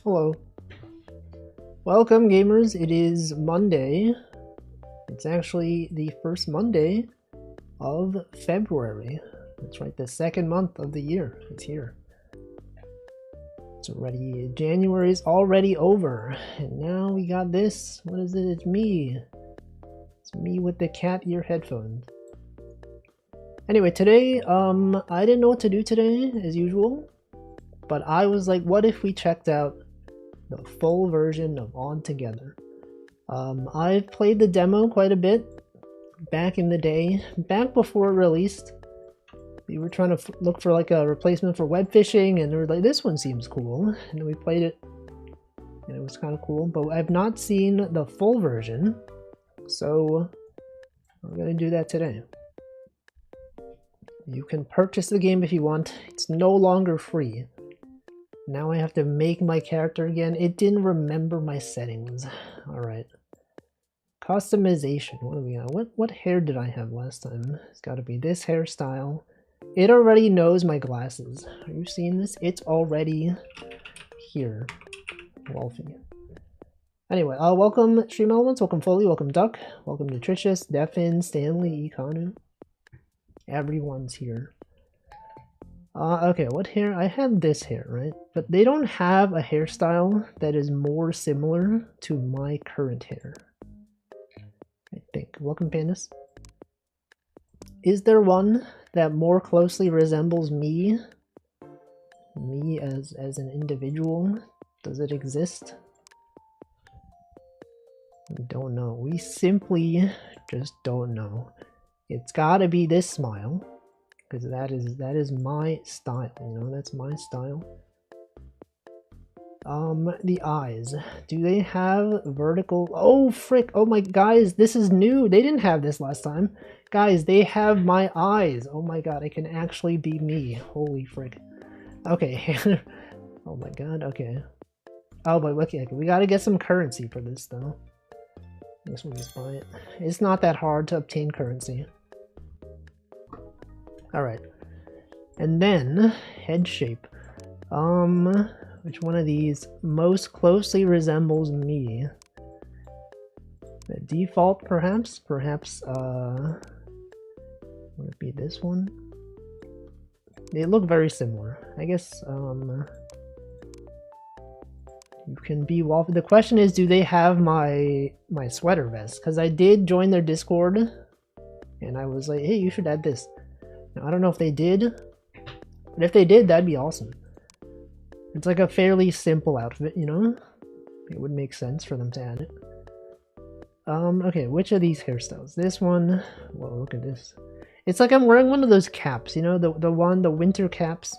Hello. Welcome, gamers. It is Monday. It's actually the first Monday of February. That's right, the second month of the year. It's here. It's already, January's already over. And now we got this. What is it? It's me. It's me with the cat ear headphones. Anyway, today, I didn't know what to do today, as usual. But I was like, what if we checked out the full version of On Together? I've played the demo quite a bit back in the day, back before it released. We were trying to look for like a replacement for web fishing, and we were like, this one seems cool, and we played it, and it was kind of cool. But I've not seen the full version, so we're gonna do that today. You can purchase the game if you want. It's no longer free. Now I have to make my character again. It didn't remember my settings. Alright. Customization. What do we got? What hair did I have last time? It's got to be this hairstyle. It already knows my glasses. Are you seeing this? It's already here. Wolfie. Anyway, welcome Stream Elements, welcome Foley, welcome Duck, welcome Nutritious, Defin, Stanley, Ikanu. Everyone's here. Okay, what hair? I had this hair, right? But they don't have a hairstyle that is more similar to my current hair, I think. Welcome, Pandas. Is there one that more closely resembles me? Me as an individual? Does it exist? We don't know. We simply just don't know. It's gotta be this smile. Because that is my style, you know, that's my style. The eyes. Do they have vertical? Oh, frick. Oh my, guys, this is new. They didn't have this last time. Guys, they have my eyes. Oh my god, it can actually be me. Holy frick. Okay. Oh my god, okay. Oh, but okay, we gotta get some currency for this, though. I guess we'll just buy it. It's not that hard to obtain currency. Alright. And then, head shape. Which one of these most closely resembles me? The default, perhaps? Perhaps, would it be this one? They look very similar. I guess, you can be Wolfie. The question is, do they have my sweater vest? Because I did join their Discord, and I was like, hey, you should add this. Now, I don't know if they did, but if they did, that'd be awesome. It's like a fairly simple outfit, you know? It would make sense for them to add it. Okay, which of these hairstyles? This one. Whoa, look at this. It's like I'm wearing one of those caps, you know, the winter caps.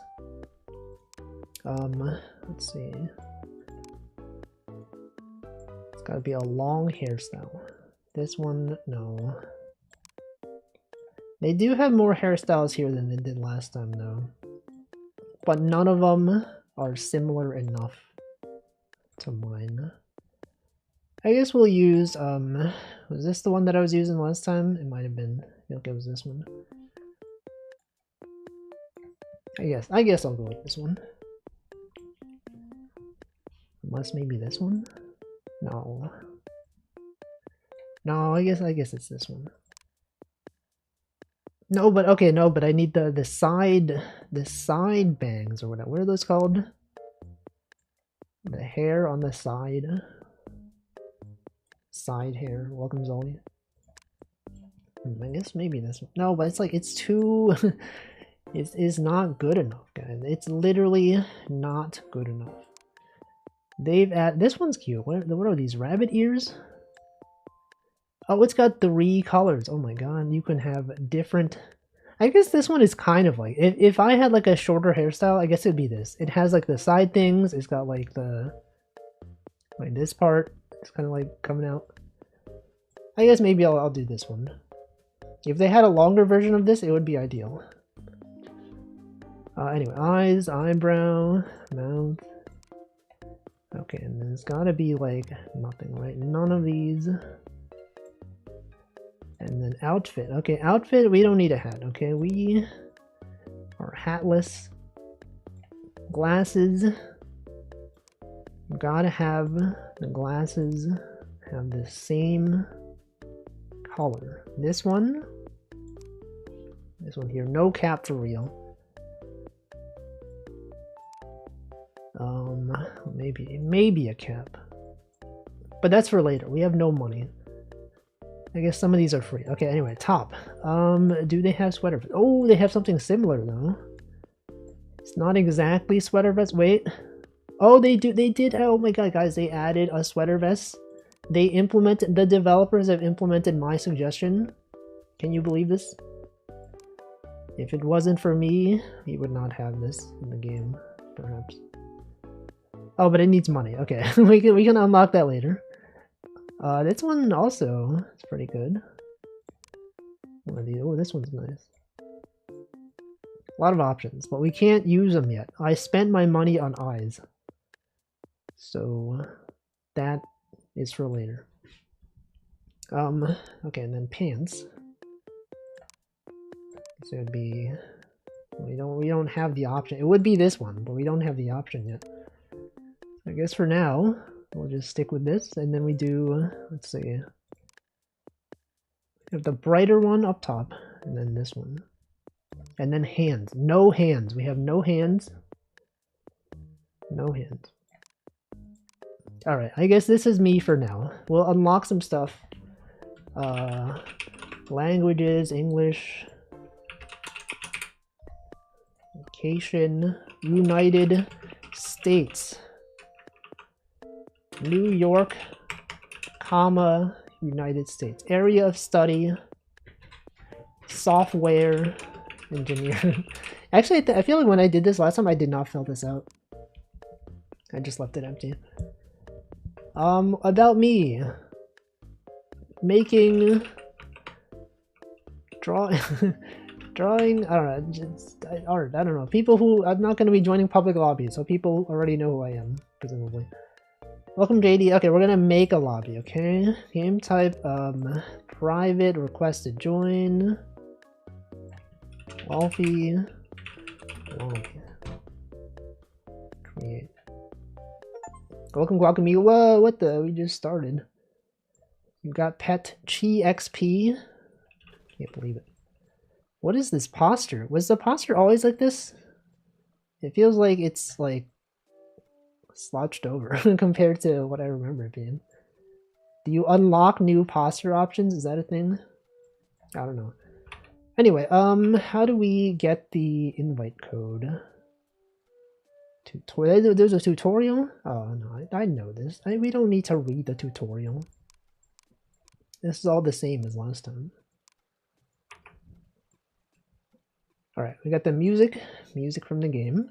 Let's see. It's gotta be a long hairstyle. This one, no. They do have more hairstyles here than they did last time, though. But none of them are similar enough to mine. I guess we'll use, was this the one that I was using last time? It might have been. I think it was this one. I guess I'll go with this one. Unless maybe this one? No. No, I guess it's this one. No, but okay, no, but I need the side bangs or whatever. What are those called? The hair on the side. Side hair. Welcome, Zoli. I guess maybe this one. No, but it's like it's too. It's not good enough, guys. It's literally not good enough. They've added this one's cute. What are these rabbit ears? Oh, it's got 3 colors. Oh my god, you can have different. I guess this one is kind of like, if I had like a shorter hairstyle, I guess it'd be this. It has like the side things. It's got like like this part. It's kind of like coming out. I guess maybe I'll do this one. If they had a longer version of this, it would be ideal. Anyway, eyes, eyebrow, mouth. Okay, and then it's gotta be like nothing, right? None of these. And then outfit. Okay, outfit, we don't need a hat, okay? We are hatless. Glasses. gotta have the glasses have the same color. This one here, no cap for real. Maybe a cap, but that's for later. We have no money. I guess some of these are free. Okay, anyway, top. Do they have sweater vests? Oh, they have something similar though. It's not exactly sweater vest. Wait. Oh, they did. Oh my god, guys, they added a sweater vest. The developers have implemented my suggestion. Can you believe this? If it wasn't for me, we would not have this in the game, perhaps. Oh, but it needs money. Okay, we can unlock that later. This one also is pretty good. One of these. Oh, this one's nice. A lot of options, but we can't use them yet. I spent my money on eyes, so that is for later. Okay, and then pants. So it'd be. We don't have the option. It would be this one, but we don't have the option yet. I guess for now, we'll just stick with this, and then we do, let's see, we have the brighter one up top, and then this one. And then hands. No hands. We have no hands. No hands. Alright, I guess this is me for now. We'll unlock some stuff. Languages, English. Location, United States. New York, comma, United States. Area of study, software engineer. Actually, I feel like when I did this last time, I did not fill this out. I just left it empty. About me. Making... Drawing... Drawing, I don't know, just art, I don't know. People who... I'm not going to be joining public lobbies, so people already know who I am, presumably. Welcome, JD. Okay, we're gonna make a lobby, okay? Game type, private, request to join. Wolfie. Create. Welcome, Guacamole. Whoa, what the? We just started. You got Pet Chi XP. Can't believe it. What is this posture? Was the posture always like this? It feels like it's like slouched over compared to what I remember it being. Do you unlock new posture options? Is that a thing? I don't know. Anyway, how do we get the invite code? There's a tutorial? Oh no, I know this. We don't need to read the tutorial. This is all the same as last time. Alright, we got the music from the game.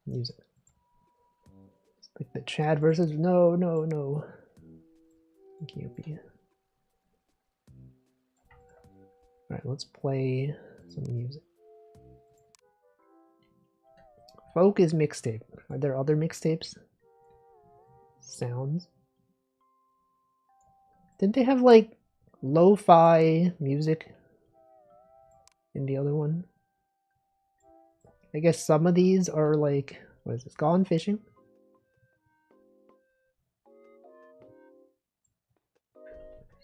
Music. Like the Chad versus no. Can't be. Alright, let's play some music. Focus mixtape. Are there other mixtapes? Sounds. Didn't they have like lo-fi music in the other one? I guess some of these are like, what is this? Gone Fishing?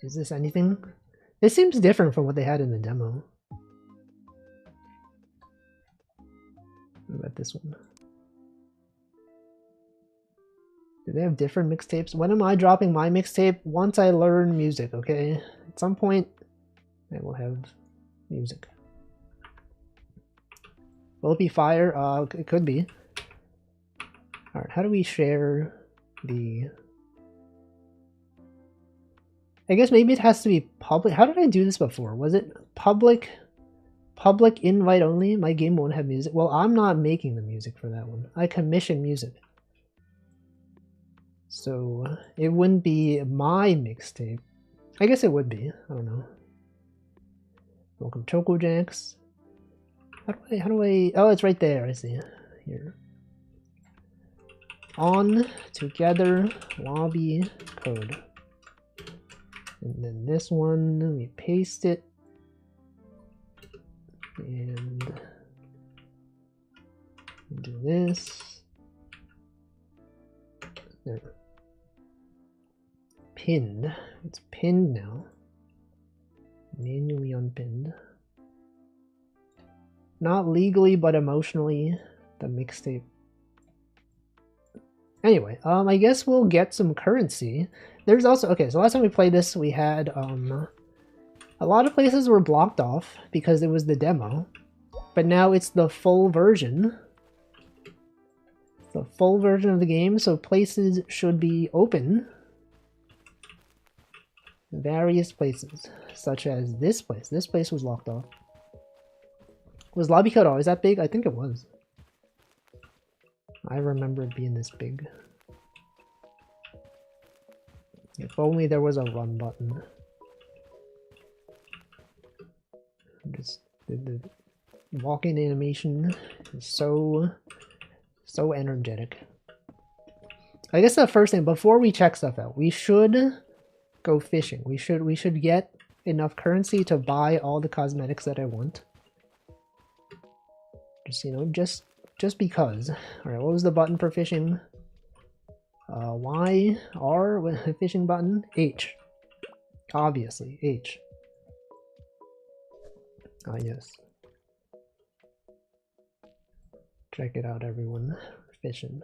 Is this anything? This seems different from what they had in the demo. What about this one? Do they have different mixtapes? When am I dropping my mixtape? Once I learn music, okay? At some point, I will have music. Will it be fire? It could be. Alright, how do we share the... I guess maybe it has to be public. How did I do this before? Was it public invite only? My game won't have music. Well, I'm not making the music for that one. I commission music. So it wouldn't be my mixtape. I guess it would be. I don't know. Welcome, Choco Jacks. How do I? Oh, it's right there. I see. Here. On together lobby code. And then this one, we paste it. And do this. There. Pinned. It's pinned now. Manually unpinned. Not legally, but emotionally, the mixtape. Anyway, I guess we'll get some currency. There's also, okay, so last time we played this, we had, a lot of places were blocked off because it was the demo, but now it's the full version. The full version of the game, so places should be open. Various places, such as this place. This place was locked off. Was Lobby Code always that big? I think it was. I remember it being this big. If only there was a run button. Just the walking animation is so energetic. I guess the first thing before we check stuff out, we should go fishing. We should get enough currency to buy all the cosmetics that I want. Just, you know, just because. Alright, what was the button for fishing? Y, R, with a fishing button? H. Obviously, H. Ah, yes. Check it out, everyone. Fishing.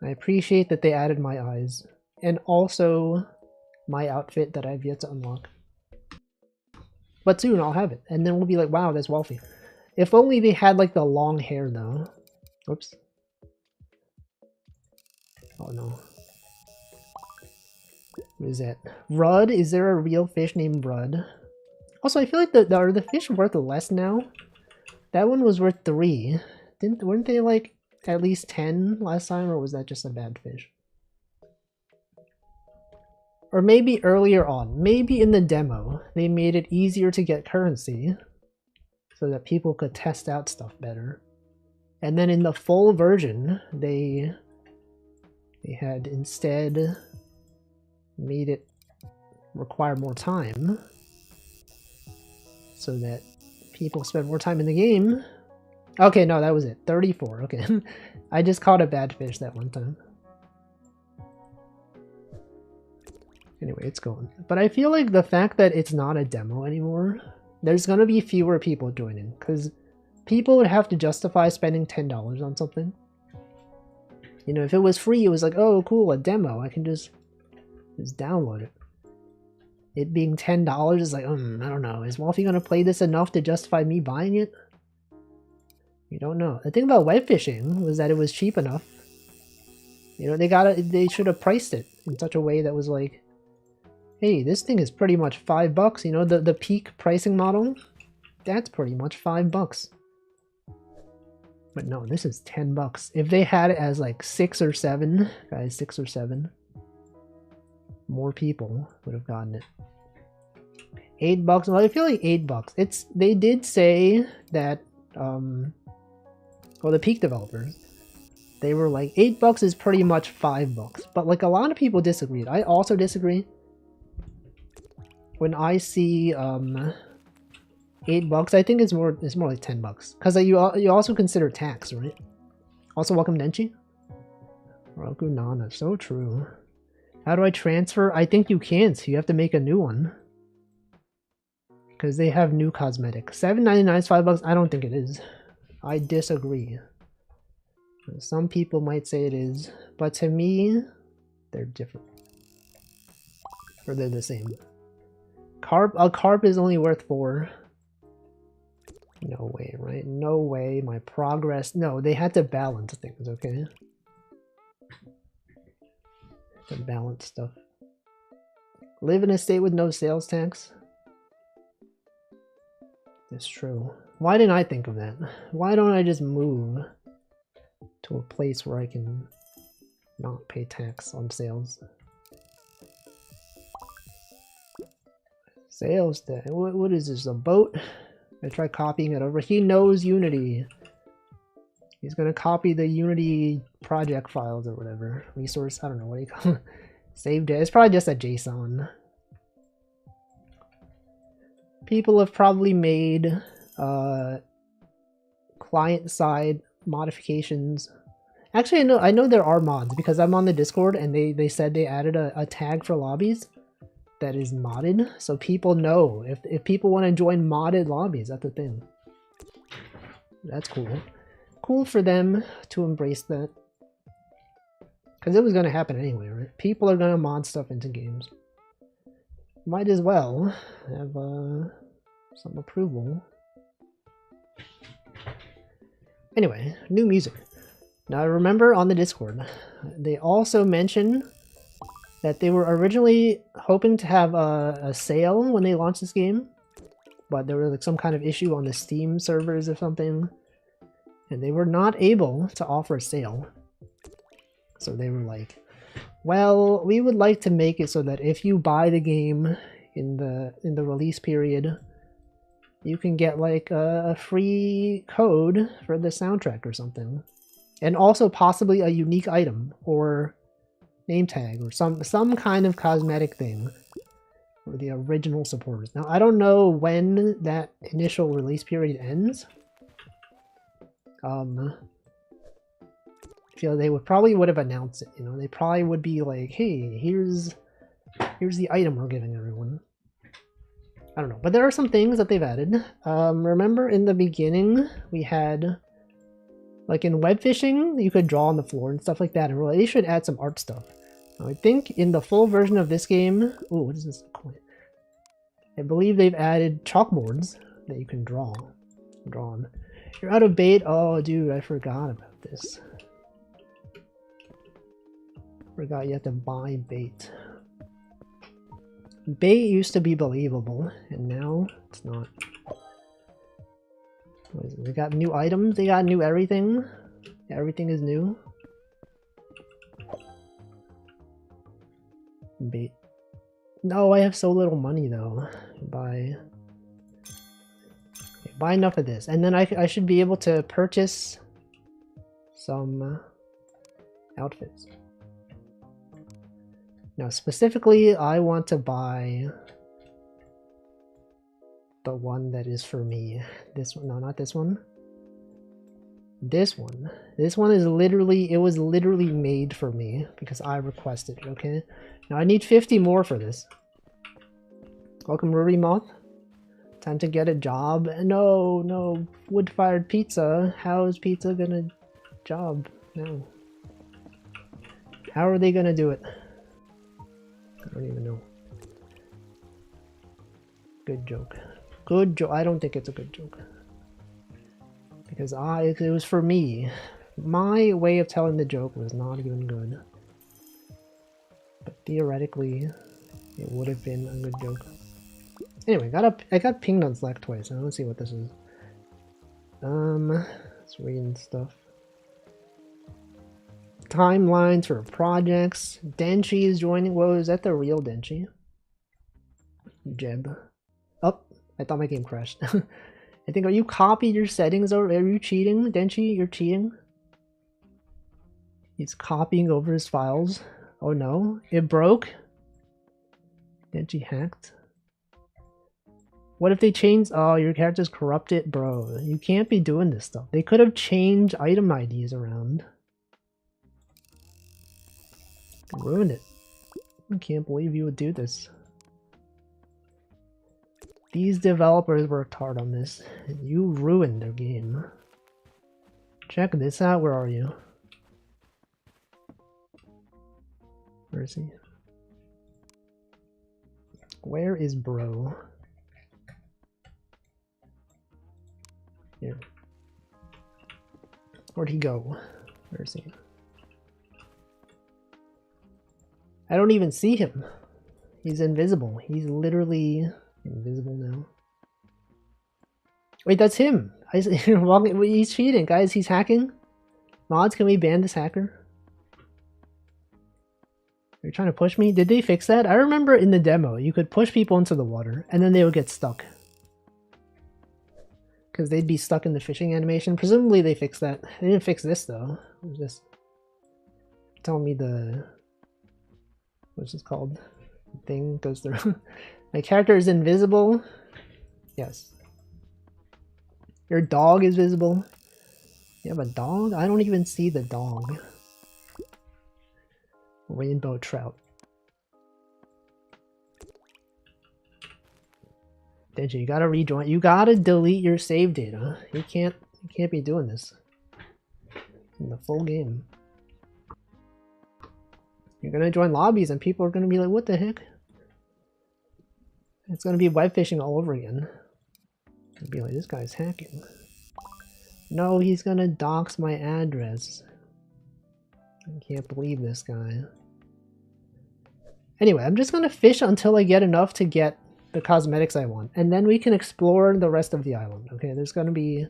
I appreciate that they added my eyes. And also my outfit that I've yet to unlock. But soon I'll have it. And then we'll be like, wow, that's wealthy. If only they had like the long hair though. Whoops. Oh no. What is that? Rudd? Is there a real fish named Rudd? Also, I feel like are the fish worth less now? That one was worth 3. Weren't they like at least 10 last time, or was that just a bad fish? Or maybe earlier on, maybe in the demo, they made it easier to get currency so that people could test out stuff better. And then in the full version, they had instead made it require more time so that people spend more time in the game. Okay, no, that was it. 34, okay. I just caught a bad fish that one time. Anyway, it's going. But I feel like the fact that it's not a demo anymore, there's gonna be fewer people joining, because people would have to justify spending $10 on something. You know, if it was free, it was like, oh, cool, a demo. I can just download it. It being $10 is like, I don't know. Is Wolfie gonna play this enough to justify me buying it? You don't know. The thing about web fishing was that it was cheap enough. You know, they should have priced it in such a way that was like, hey, this thing is pretty much $5. You know, the peak pricing model, that's pretty much $5. But no, this is $10. If they had it as like 6 or 7, guys, 6 or 7, more people would have gotten it. $8. Well, I feel like $8. They did say that well, the Peak developers, they were like $8 is pretty much $5, but like a lot of people disagreed. I also disagree. When I see $8, I think it's more like $10 because you also consider tax, right? Also, welcome Denchi. Roku Nana, so true. How do I transfer? I think you can't. So you have to make a new one. Because they have new cosmetics. $7.99 is $5. I don't think it is. I disagree. Some people might say it is, but to me, they're different. Or they're the same. A carp is only worth 4. No way, right? No way. My progress. No, they had to balance things, okay? To balance stuff. Live in a state with no sales tax. That's true. Why didn't I think of that? Why don't I just move to a place where I can not pay tax on sales? Sales tax. What is this? A boat? I try copying it over. He knows Unity. He's gonna copy the Unity project files or whatever. Resource, I don't know what do you call it. Saved it. It's probably just a JSON. People have probably made client-side modifications. Actually, I know there are mods because I'm on the Discord and they said they added a tag for lobbies that is modded, so people know if people want to join modded lobbies. That's the thing. That's cool. Cool for them to embrace that. Because it was going to happen anyway, right? People are going to mod stuff into games. Might as well have some approval. Anyway, new music. Now I remember on the Discord, they also mentioned that they were originally hoping to have a sale when they launched this game, but there was like some kind of issue on the Steam servers or something, and they were not able to offer a sale. So they were like, well, we would like to make it so that if you buy the game in the release period, you can get like a free code for the soundtrack or something. And also possibly a unique item or name tag or some kind of cosmetic thing for the original supporters. Now, I don't know when that initial release period ends. I feel they probably would have announced it, you know. They probably would be like, hey, here's the item we're giving everyone. I don't know, but there are some things that they've added. Remember in the beginning we had, like in web fishing, you could draw on the floor and stuff like that, and they should add some art stuff. Now, I think in the full version of this game, ooh, what is this coin? I believe they've added chalkboards that you can draw on. You're out of bait. Oh, dude, I forgot about this. Forgot you have to buy bait. Bait used to be believable, and now it's not. What is it? They got new items, they got new everything. Everything is new. Bait. No, I have so little money though. Buy enough of this, and then I should be able to purchase some outfits. Now specifically, I want to buy the one that is for me. This one, no, not this one. This one. This one is literally, it was literally made for me because I requested it, okay? Now I need 50 more for this. Welcome, Ruri Moth. Time to get a job. No, wood-fired pizza. How is pizza gonna job? No. How are they gonna do it? I don't even know. Good joke. Good joke. I don't think it's a good joke. Because it was for me. My way of telling the joke was not even good. But theoretically, it would have been a good joke. Anyway, I got pinged on Slack twice. Let's see what this is. It's reading stuff. Timelines for projects. Denchi is joining. Whoa, is that the real Denchi? Jeb. Oh, I thought my game crashed. I think, are you copied your settings or are you cheating? Denchi, you're cheating? He's copying over his files. Oh no, it broke? Denchi hacked? What if they changed? Oh, your character's corrupted? Bro, you can't be doing this stuff. They could have changed item IDs around. Ruined it. I can't believe you would do this. These developers worked hard on this, and you ruined their game. Check this out. Where are you? Where is he? Where is bro? Here. Where'd he go? Where is he? I don't even see him. He's invisible. He's literally invisible now. Wait, that's him. He's cheating, guys. He's hacking. Mods, can we ban this hacker? Are you trying to push me? Did they fix that? I remember in the demo, you could push people into the water and then they would get stuck. Because they'd be stuck in the fishing animation. Presumably they fixed that. They didn't fix this though. What was this? Tell me the... what's this called? Thing goes through. My character is invisible. Yes. Your dog is visible. You have a dog? I don't even see the dog. Rainbow trout. Denji, you gotta rejoin. You gotta delete your save data. You can't be doing this in the full game. You're gonna join lobbies and people are gonna be like, what the heck? It's gonna be web phishing all over again. It'll be like, this guy's hacking. No, he's gonna dox my address. I can't believe this guy. Anyway, I'm just gonna fish until I get enough to get the cosmetics I want, and then we can explore the rest of the island. Okay, there's gonna be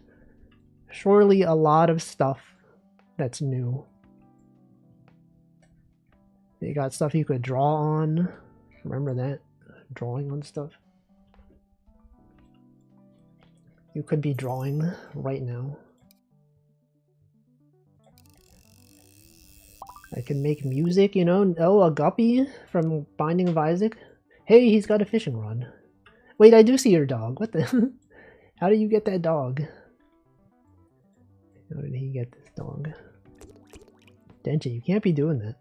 surely a lot of stuff that's new. You got stuff you could draw on. Remember that? Drawing on stuff. You could be drawing right now. I can make music, you know? Oh, a guppy from Binding of Isaac. Hey, he's got a fishing rod. Wait, I do see your dog. What the? How did you get that dog? How did he get this dog? Denji, you can't be doing that.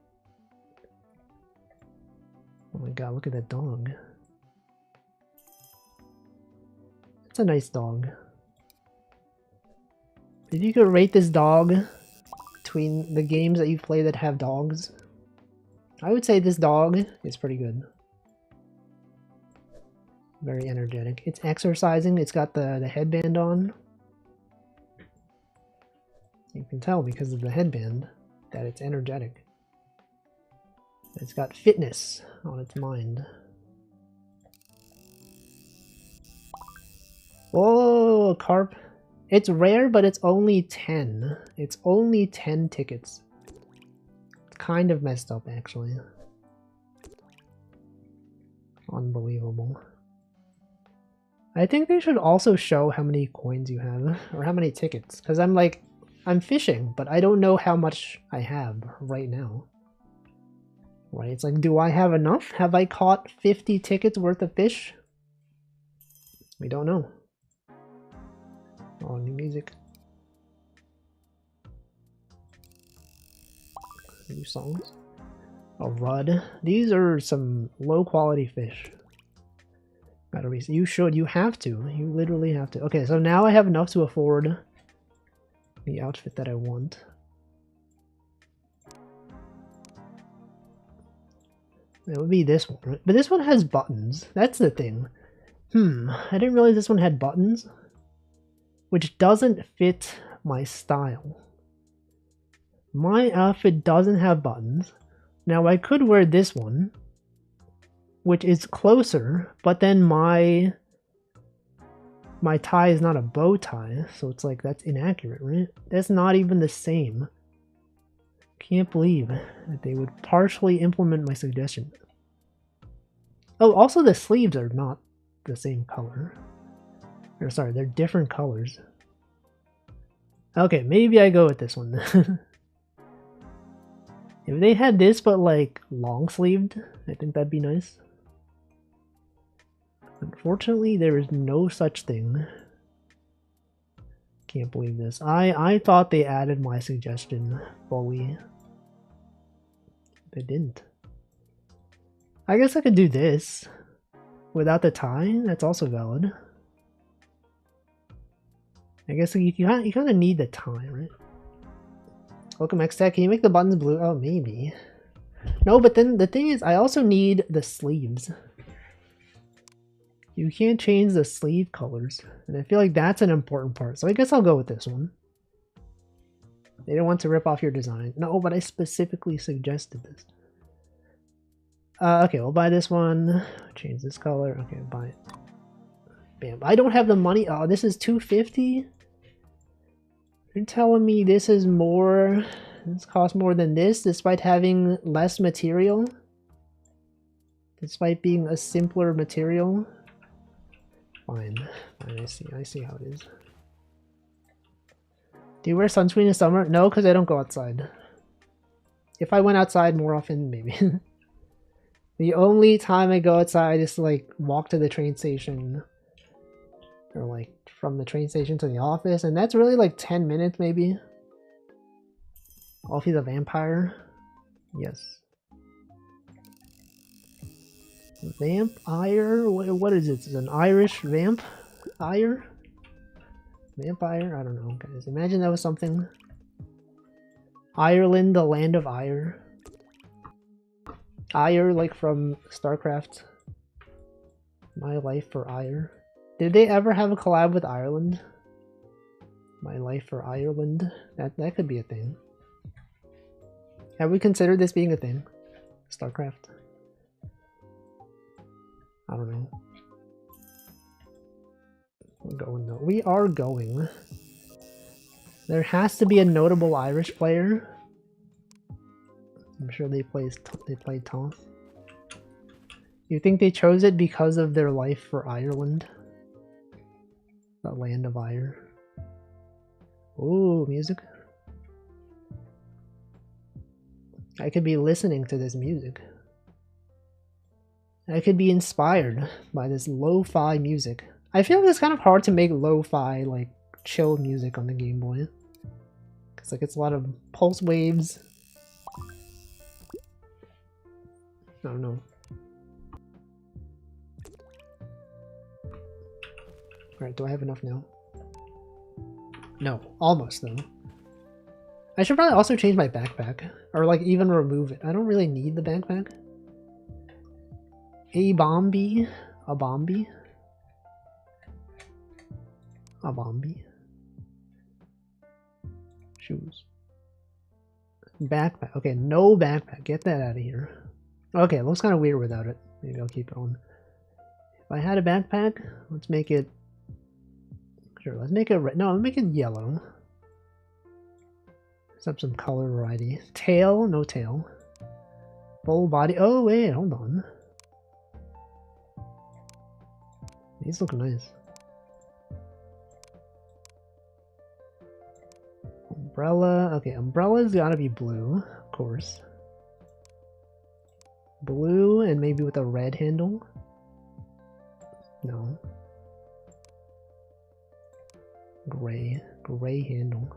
Oh my god, look at that dog. That's a nice dog. If you could rate this dog between the games that you've played that have dogs, I would say this dog is pretty good. Very energetic. It's exercising. It's got the headband on. You can tell because of the headband that it's energetic. It's got fitness on its mind. Whoa, carp. It's rare, but it's only 10. It's only 10 tickets. It's kind of messed up, actually. Unbelievable. I think they should also show how many coins you have, or how many tickets, because I'm fishing, but I don't know how much I have right now. Right, it's like, do I have enough? Have I caught 50 tickets worth of fish? We don't know. Oh, new music. New songs. A rudd. These are some low quality fish. You have to. You literally have to. Okay, so now I have enough to afford the outfit that I want. It would be this one, right? But this one has buttons. That's the thing. I didn't realize this one had buttons. Which doesn't fit my style. My outfit doesn't have buttons. Now I could wear this one, which is closer, but then my tie is not a bow tie, so it's like, that's inaccurate, right? That's not even the same. Can't believe that they would partially implement my suggestion. Oh, also the sleeves are not the same color. Or sorry, they're different colors. Okay, maybe I go with this one. If they had this but like long sleeved, I think that'd be nice. Unfortunately, there is no such thing. Can't believe this. I thought they added my suggestion fully. They didn't. I guess I could do this without the tie. That's also valid. I guess you kind of need the tie, right? Welcome X-Tech. Can you make the buttons blue? Oh, maybe. No, but then the thing is, I also need the sleeves. You can't change the sleeve colors, and I feel like that's an important part. So I guess I'll go with this one. They don't want to rip off your design. No, but I specifically suggested this. Okay, we'll buy this one. Change this color. Okay, buy it. Bam. I don't have the money. Oh, this is $250? You're telling me this is more... This costs more than this, despite having less material? Despite being a simpler material? Fine. Fine, I see how it is. Do you wear sunscreen in summer? No, because I don't go outside. If I went outside more often, maybe. The only time I go outside is to like walk to the train station. Or like from the train station to the office, and that's really like 10 minutes maybe. Oh, if he's a vampire? Yes. Vampire? What is it? Is it an Irish vampire? Vampire? I don't know, guys. Imagine that was something. Ireland, the land of ire. Ire, like from StarCraft. My Life for Ire. Did they ever have a collab with Ireland? My Life for Ireland? That could be a thing. Have we considered this being a thing? StarCraft? I don't know. We're going though. We are going. There has to be a notable Irish player. I'm sure they played Tom. You think they chose it because of their life for Ireland? The land of ire. Ooh, music. I could be listening to this music. I could be inspired by this lo-fi music. I feel like it's kind of hard to make lo-fi, like, chill music on the Game Boy. Because, like, it's a lot of pulse waves. I don't know. Alright, do I have enough now? No, almost though. I should probably also change my backpack. Or like even remove it. I don't really need the backpack. A Bombi? A Bombi? A Bombi? Shoes. Backpack. Okay, no backpack. Get that out of here. Okay, it looks kind of weird without it. Maybe I'll keep it on. If I had a backpack, let's make it... Sure, let's make it red. No, let's make it yellow. Let's have some color variety. Tail? No tail. Full body. Oh, wait, hold on. These look nice. Umbrella. Okay, umbrella's gotta be blue, of course. Blue and maybe with a red handle? No. Gray. Gray handle.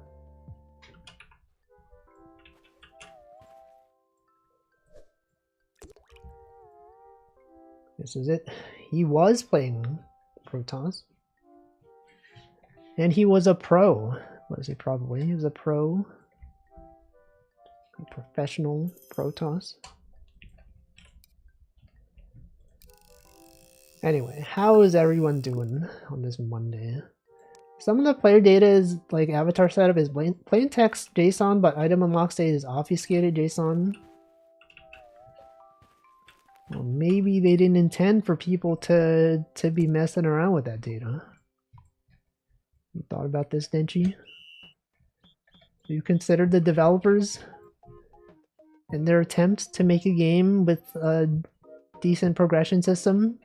This is it. He was playing Protoss. And he was a pro. Was he probably? He was a pro. A professional Protoss. Anyway, how is everyone doing on this Monday? Some of the player data is like avatar setup is plain text JSON, but item unlock state is obfuscated JSON. Well, maybe they didn't intend for people to be messing around with that data. You thought about this, Denchi? You considered the developers and their attempts to make a game with a decent progression system?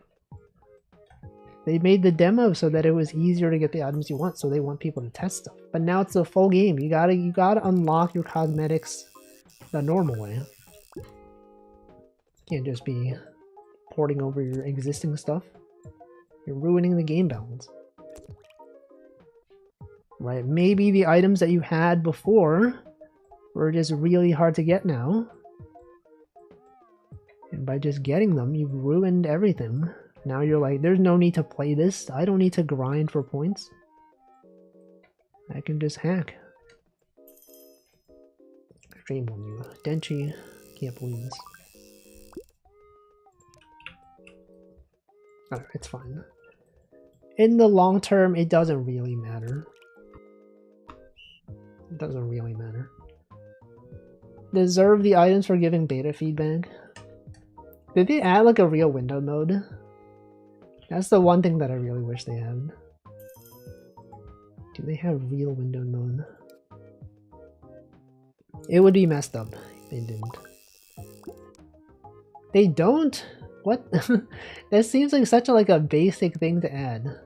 They made the demo so that it was easier to get the items you want, so they want people to test stuff. But now it's a full game. You gotta unlock your cosmetics the normal way. Can't just be porting over your existing stuff. You're ruining the game balance. Right, maybe the items that you had before were just really hard to get now. And by just getting them, you've ruined everything. Now you're like, there's no need to play this. I don't need to grind for points. I can just hack. Shame on you. Denchi, can't believe this. Alright, it's fine. In the long term, it doesn't really matter. It doesn't really matter. Deserve the items for giving beta feedback. Did they add like a real window mode? That's the one thing that I really wish they had. Do they have real window mode? It would be messed up if they didn't. They don't? What? That seems like such a basic thing to add.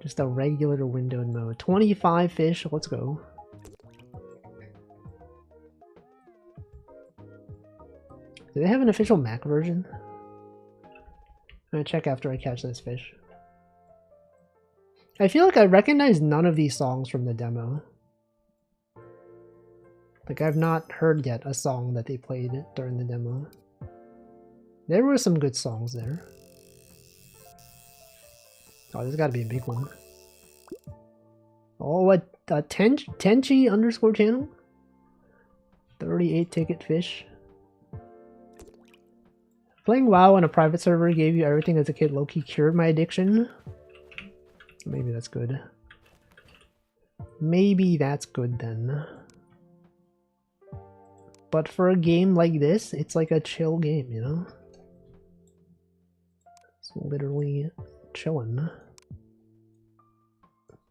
Just a regular windowed mode. 25 fish, let's go. Do they have an official Mac version? I'm gonna check after I catch this fish. I feel like I recognize none of these songs from the demo. Like, I've not heard yet a song that they played during the demo. There were some good songs there. Oh, there's gotta be a big one. Oh, what? Tenchi underscore channel? 38 ticket fish. Playing WoW on a private server gave you everything as a kid low-key cured my addiction. Maybe that's good. Maybe that's good then. But for a game like this, it's like a chill game, you know? It's literally chillin'.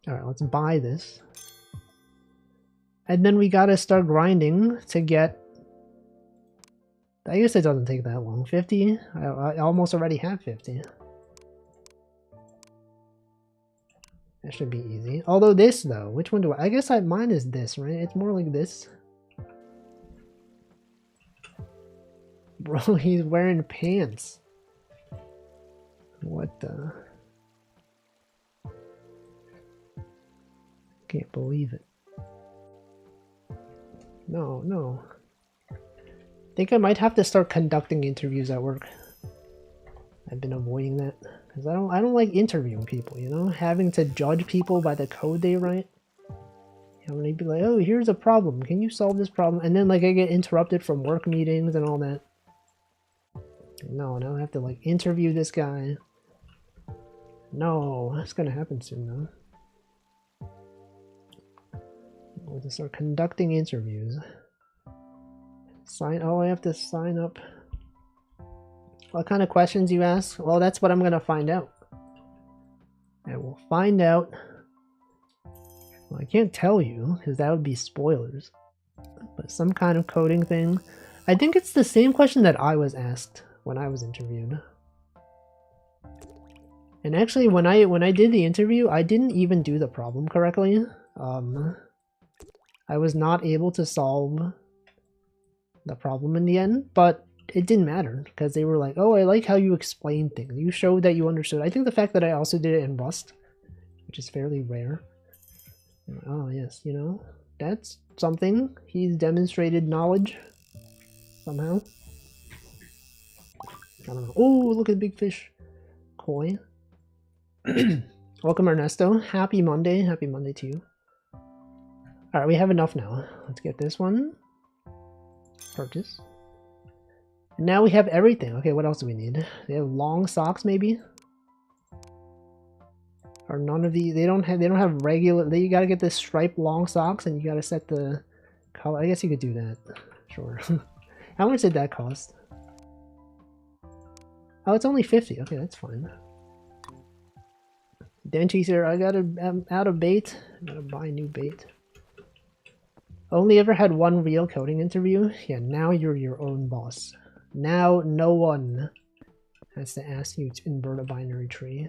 Alright, let's buy this. And then we gotta start grinding to get... I guess it doesn't take that long. 50? I almost already have 50. That should be easy. Although this, though, which one do I guess mine is this, right? It's more like this. Bro, he's wearing pants. What the... Can't believe it. No, no. I think I might have to start conducting interviews at work. I've been avoiding that because I don't like interviewing people, you know, having to judge people by the code they write. You know, when they'd be like, "Oh, here's a problem. Can you solve this problem?" And then like I get interrupted from work meetings and all that. No, now I have to like interview this guy. No, that's gonna happen soon though. We'll just start conducting interviews. Oh, I have to sign up. What kind of questions you ask? Well, that's what I'm gonna find out. I will find out. Well, I can't tell you because that would be spoilers. But some kind of coding thing. I think it's the same question that I was asked when I was interviewed. And actually, when I did the interview, I didn't even do the problem correctly. I was not able to solve the problem in the end, but it didn't matter because they were like, "Oh, I like how you explained things. You showed that you understood." I think the fact that I also did it in Rust, which is fairly rare. Oh yes, you know, that's something. He's demonstrated knowledge somehow. I don't know. Oh, look at the big fish. Koi. Welcome, Ernesto. Happy Monday. Happy Monday to you. Alright, we have enough now. Let's get this one. Purchase. And now we have everything. Okay, what else do we need? They have long socks, maybe? Or none of these. They don't have regular. You gotta get this striped long socks, and you gotta set the color. I guess you could do that. Sure. How much did that cost? Oh, it's only 50. Okay, that's fine. Denchi's here. I'm out of bait. I gotta buy new bait. Only ever had one real coding interview? Yeah, now you're your own boss. Now no one has to ask you to invert a binary tree.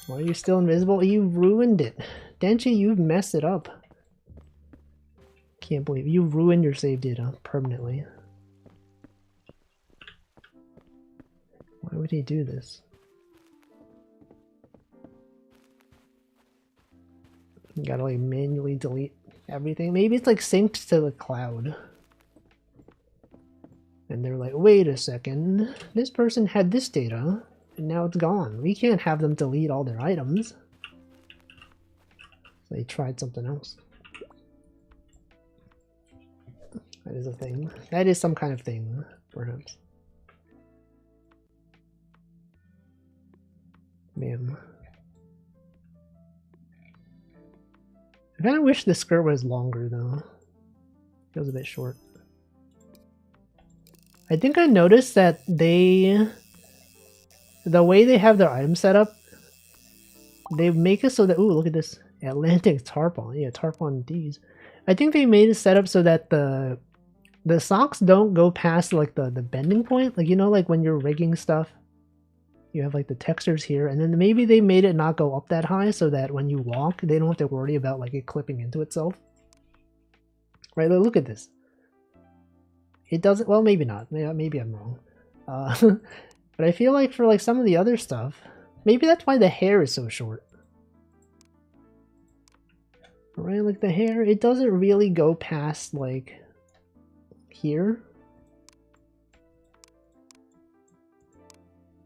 Why are you still invisible? You ruined it. Denchi, you've messed it up. Can't believe you ruined your save data permanently. Why would he do this? You gotta like manually delete everything. Maybe it's like synced to the cloud. And they're like, wait a second, this person had this data and now it's gone. We can't have them delete all their items. So they tried something else. That is a thing. That is some kind of thing, perhaps. Man. I kind of wish the skirt was longer though. Feels a bit short. I think I noticed that the way they have their items set up, they make it so that, ooh, look at this Atlantic tarpon. Yeah, tarpon D's. I think they made it set up so that the socks don't go past like the bending point. Like, you know, like when you're rigging stuff, you have like the textures here, and then maybe they made it not go up that high so that when you walk, they don't have to worry about like it clipping into itself. Right, look at this. It doesn't, well, maybe not. Maybe I'm wrong. But I feel like for like some of the other stuff, maybe that's why the hair is so short. Right, like the hair, it doesn't really go past like here.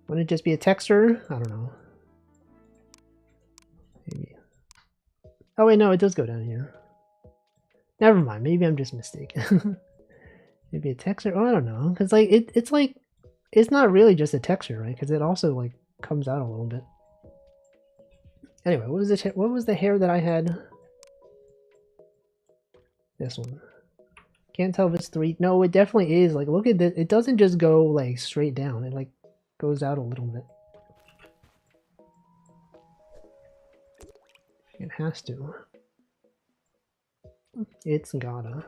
Wouldn't it just be a texture? I don't know. Maybe. Oh wait, no, it does go down here. Never mind, maybe I'm just mistaken. Maybe a texture? Oh, I don't know. Because like it's like it's not really just a texture, right? Because it also like comes out a little bit. Anyway, what was the hair that I had? This one. Can't tell if it's 3. No, it definitely is. Like, look at this. It doesn't just go like straight down. It like goes out a little bit. It has to. It's gotta.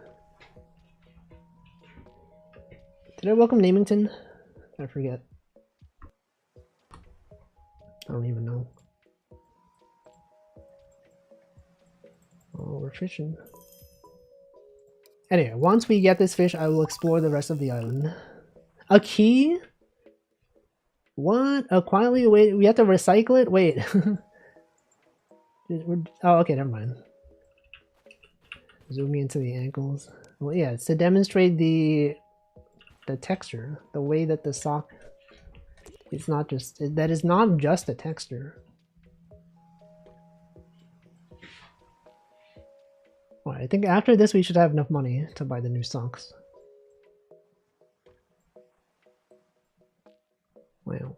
Did I welcome Namington? I forget. I don't even know. Oh, we're fishing. Anyway, once we get this fish, I will explore the rest of the island. A key? What? Quietly wait. We have to recycle it? Wait. Oh, okay, never mind. Zooming into the ankles. Well, yeah, it's to demonstrate the texture, the way that the sock. It's not just that is not just a texture. Well, I think after this we should have enough money to buy the new socks. Wow.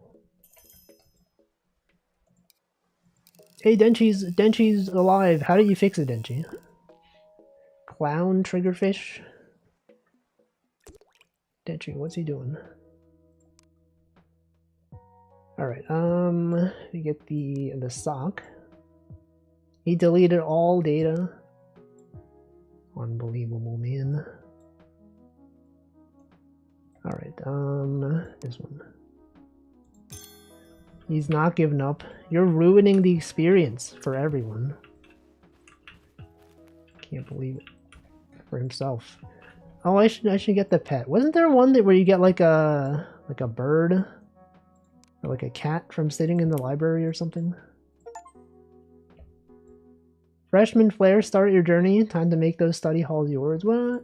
Hey, Denchi's alive. How do you fix it, Denchi? Clown triggerfish? Denchi, what's he doing? Alright, we get the sock. He deleted all data. Unbelievable, man. Alright, this one. He's not giving up. You're ruining the experience for everyone. Can't believe it. For himself. Oh, I should get the pet. Wasn't there one where you get like a bird? Or like a cat from sitting in the library or something? Freshman Flair, start your journey. Time to make those study halls yours. What?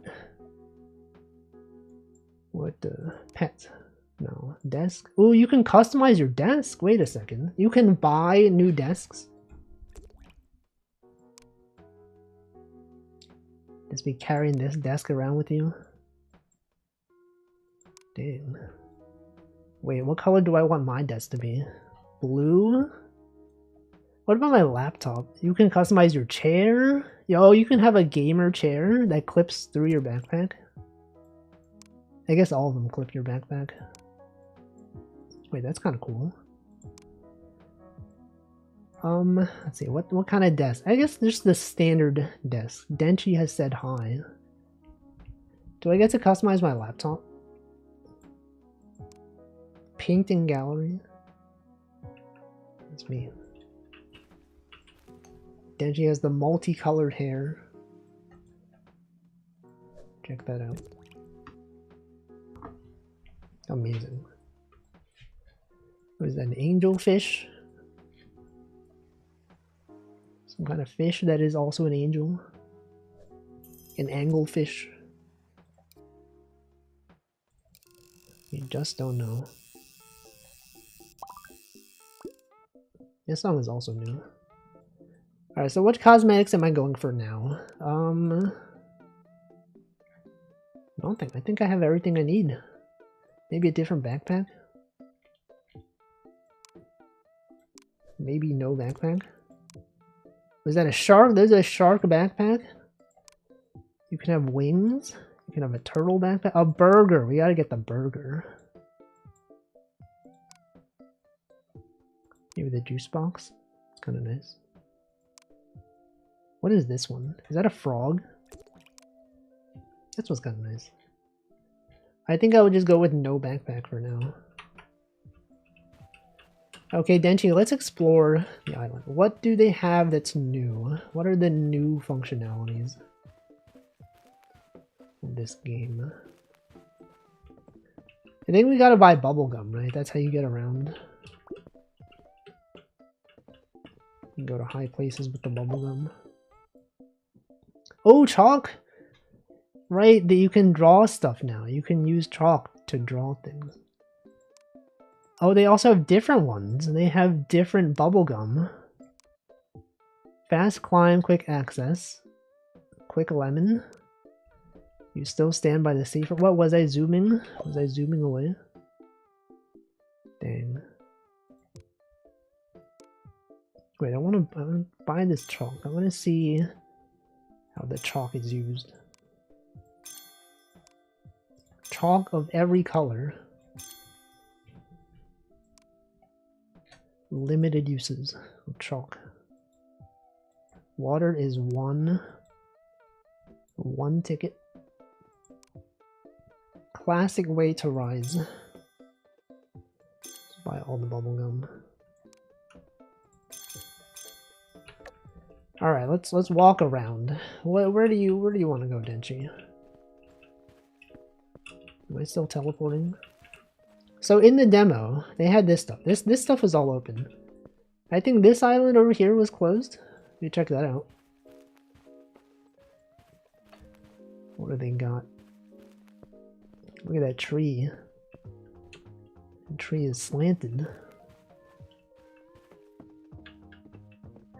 What pet? No. Desk? Oh, you can customize your desk? Wait a second. You can buy new desks? Just be carrying this desk around with you? Dang. Wait, what color do I want my desk to be? Blue? What about my laptop? You can customize your chair? Yo, you can have a gamer chair that clips through your backpack. I guess all of them clip your backpack. Wait, that's kind of cool. Let's see, what kind of desk? I guess just the standard desk. Denchi has said hi. Do I get to customize my laptop? Painting gallery? That's me. Denchi has the multicolored hair. Check that out. Amazing. What is that, an angelfish? Some kind of fish that is also an angel. An anglefish. You just don't know. This song is also new. Alright, so what cosmetics am I going for now? I don't think. I think I have everything I need. Maybe a different backpack? Maybe no backpack? Was that a shark? There's a shark backpack? You can have wings. You can have a turtle backpack. A burger. We gotta get the burger. Maybe the juice box. It's kind of nice. What is this one? Is that a frog? This one's kind of nice. I think I would just go with no backpack for now. Okay, Denchi, let's explore the island. What do they have that's new? What are the new functionalities in this game? I think we gotta buy bubblegum, right? That's how you get around. You can go to high places with the bubblegum. Oh, chalk! Right, that you can draw stuff now. You can use chalk to draw things. Oh, they also have different ones. They have different bubblegum. Fast climb, quick access. Quick lemon. You still stand by the sea for— what, was I zooming? Was I zooming away? Dang. Wait, I want to buy this chalk. I want to see how the chalk is used. Chalk of every color. Limited uses of chalk. Water is one ticket. Classic way to rise. Let's buy all the bubblegum. All right, let's walk around. Where do you want to go, Denchi? Am I still teleporting? So in the demo, they had this stuff. This stuff was all open. I think this island over here was closed. You check that out. What do they got? Look at that tree. The tree is slanted.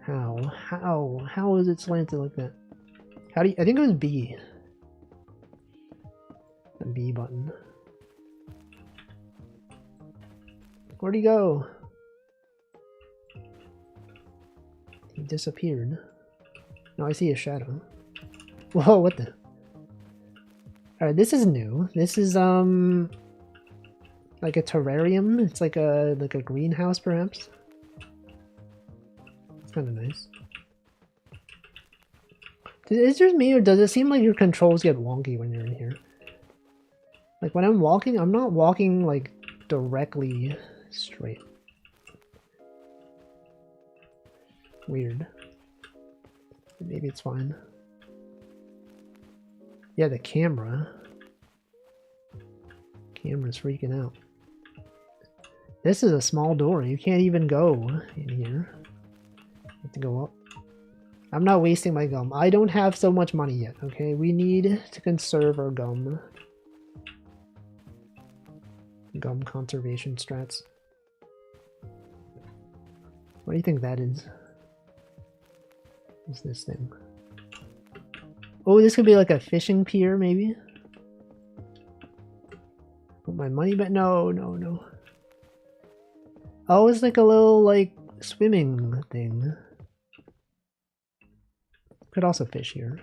How is it slanted like that? How do you— I think it was B. The B button. Where'd he go? He disappeared. No, I see a shadow. Whoa, what the— alright, this is new. This is like a terrarium. It's like a greenhouse perhaps. It's kinda nice. Is it just me, or does it seem like your controls get wonky when you're in here? Like when I'm walking, I'm not walking like directly straight. Weird. Maybe it's fine. Yeah, the camera's freaking out. This is a small door. You can't even go in here. You have to go up. I'm not wasting my gum. I don't have so much money yet, okay? We need to conserve our gum. Gum conservation strats. What do you think that is? What's this thing? Oh, this could be like a fishing pier, maybe? Put my money back. No, no, no. Oh, it's like a little, like, swimming thing. Could also fish here.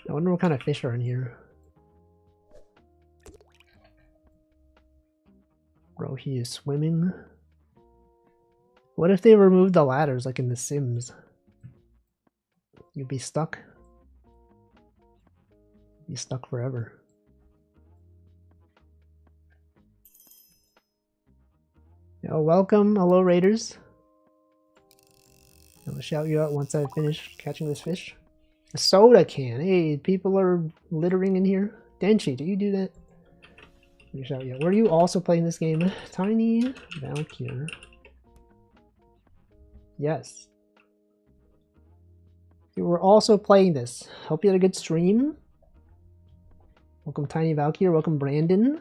I wonder what kind of fish are in here. Bro, he is swimming. What if they removed the ladders like in The Sims? You'd be stuck. You'd be stuck forever. Yo, welcome. Hello, Raiders. I'll shout you out once I finish catching this fish. A soda can. Hey, people are littering in here. Denchi, do you do that? Let me shout you out. Were you also playing this game? Tiny Valkyr. Yes. You were also playing this. Hope you had a good stream. Welcome Tiny Valkyr. Welcome Brandon.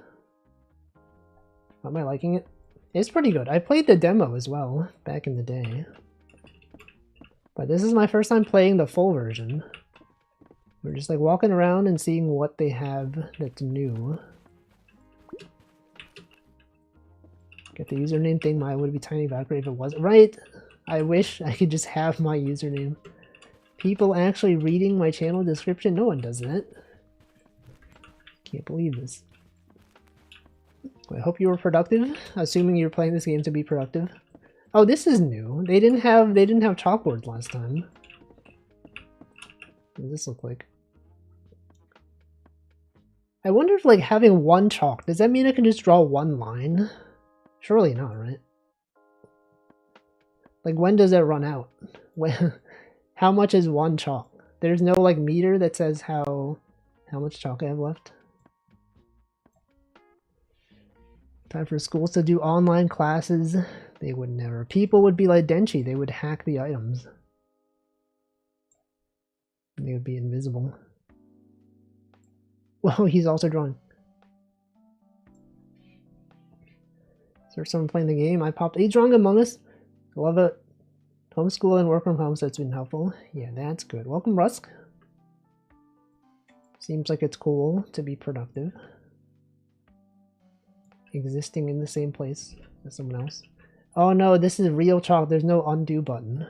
Am I liking it? It's pretty good. I played the demo as well back in the day. But this is my first time playing the full version. We're just like walking around and seeing what they have that's new. Get the username thing. Mine would be Tiny Valkyrie if it wasn't. Right? I wish I could just have my username. People actually reading my channel description? No one does that. Can't believe this. I hope you were productive. Assuming you were playing this game to be productive. Oh, this is new. They didn't have chalkboards last time. What does this look like? I wonder if like having one chalk, does that mean I can just draw one line? Surely not, right? Like when does it run out? When, how much is one chalk? There's no like meter that says how much chalk I have left. Time for schools to do online classes. They would never. People would be like Denchi. They would hack the items. They would be invisible. Well, he's also drawing. Is there someone playing the game? I popped. He's drawing Among Us. I love it. Homeschool and work from home, so it's been helpful. Yeah, that's good. Welcome, Rusk. Seems like it's cool to be productive. Existing in the same place as someone else. Oh no, this is real chalk. There's no undo button.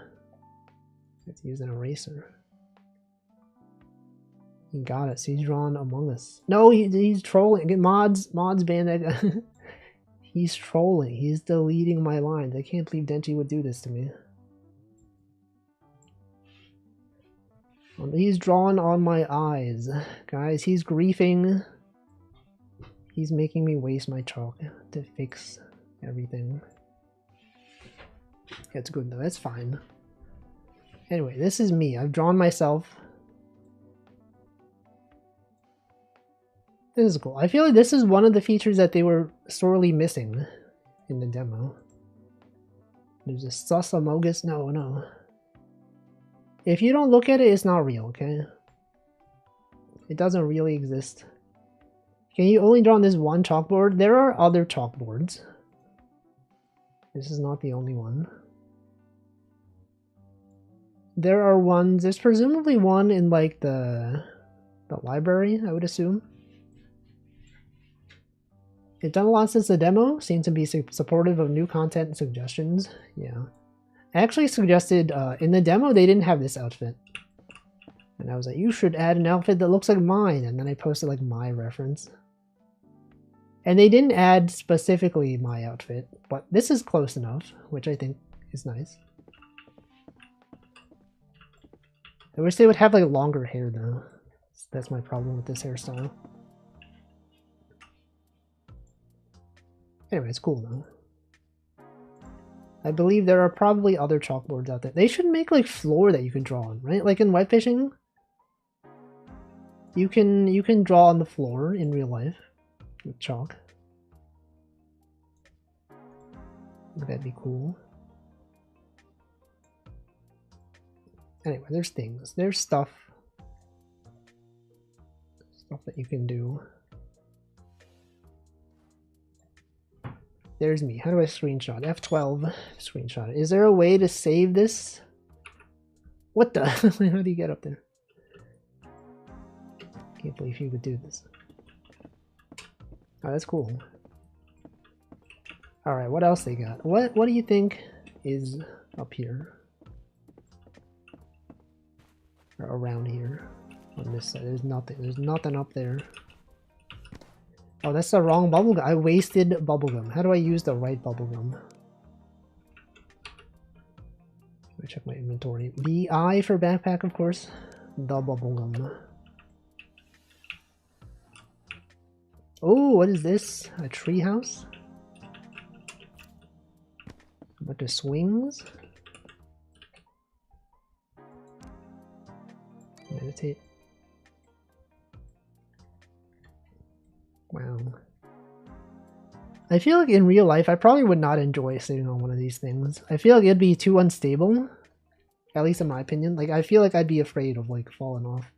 Let's use an eraser. He got it. So he's drawn Among Us. No, he's trolling. Get mods ban that guy. He's trolling. He's deleting my lines. I can't believe Denchi would do this to me. He's drawn on my eyes. Guys, he's griefing. He's making me waste my chalk to fix everything. It's good though. That's fine. Anyway, this is me. I've drawn myself. This is cool. I feel like this is one of the features that they were sorely missing in the demo. There's a sus amogus. No. If you don't look at it, it's not real, okay? It doesn't really exist. Can you only draw on this one chalkboard? There are other chalkboards. This is not the only one. There are ones, there's presumably one in like the library, I would assume. They've done a lot since the demo, seem to be supportive of new content and suggestions. Yeah. I actually suggested, in the demo they didn't have this outfit. And I was like, you should add an outfit that looks like mine, and then I posted like my reference. And they didn't add specifically my outfit, but this is close enough, which I think is nice. I wish they would have like longer hair though. That's my problem with this hairstyle. Anyway, it's cool though. I believe there are probably other chalkboards out there. They should make like floor that you can draw on, right? Like in white fishing, you can draw on the floor in real life with chalk. That'd be cool. Anyway, there's things. There's stuff that you can do. There's me. How do I screenshot? F12 screenshot it. Is there a way to save this? What the? How do you get up there? Can't believe you could do this. Oh, that's cool. Alright, what else they got? What do you think is up here? Or around here? On this side. There's nothing. There's nothing up there. Oh, that's the wrong bubblegum. I wasted bubblegum. How do I use the right bubblegum? Let me check my inventory. BI for backpack, of course. The bubblegum. Oh, what is this? A treehouse? A bunch of swings? Meditate. Wow. I feel like in real life, I probably would not enjoy sitting on one of these things. I feel like it'd be too unstable. At least in my opinion. Like, I feel like I'd be afraid of, like, falling off.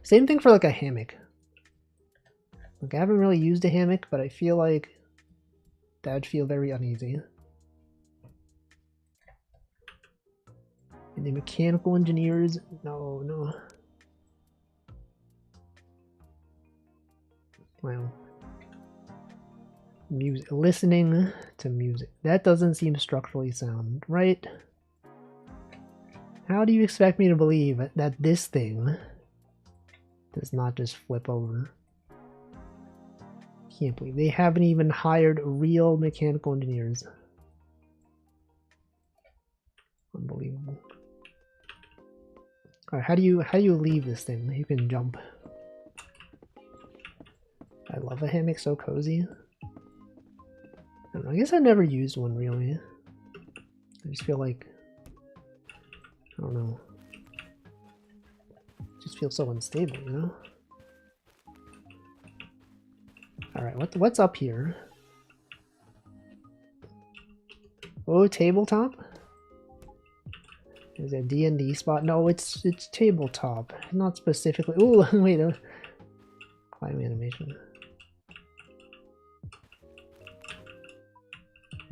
Same thing for, like, a hammock. Like, I haven't really used a hammock, but I feel like that would feel very uneasy. And the mechanical engineers? No. Wow. Music. Listening to music. That doesn't seem structurally sound, right? How do you expect me to believe that this thing does not just flip over? Can't believe they haven't even hired real mechanical engineers. Unbelievable. Alright, how do you leave this thing? You can jump. I love a hammock, so cozy. I don't know, I guess I've never used one really. I just feel like, I don't know. It just feels so unstable, you know? Alright, what's up here? Oh, tabletop? Is it a D&D spot? No, it's tabletop. Not specifically. Ooh, wait. Climbing animation.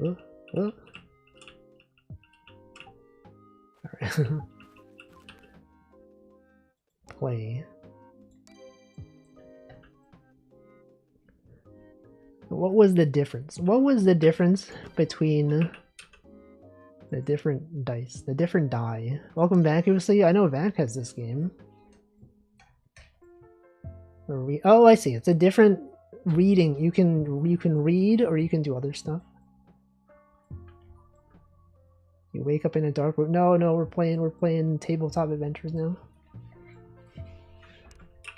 Oh. Alright. Play. What was the difference? What was the difference between the different dice, the different die? Welcome back, obviously. I know Vac has this game. Oh, I see. It's a different reading. You can read or you can do other stuff. You wake up in a dark room. No, we're playing tabletop adventures now.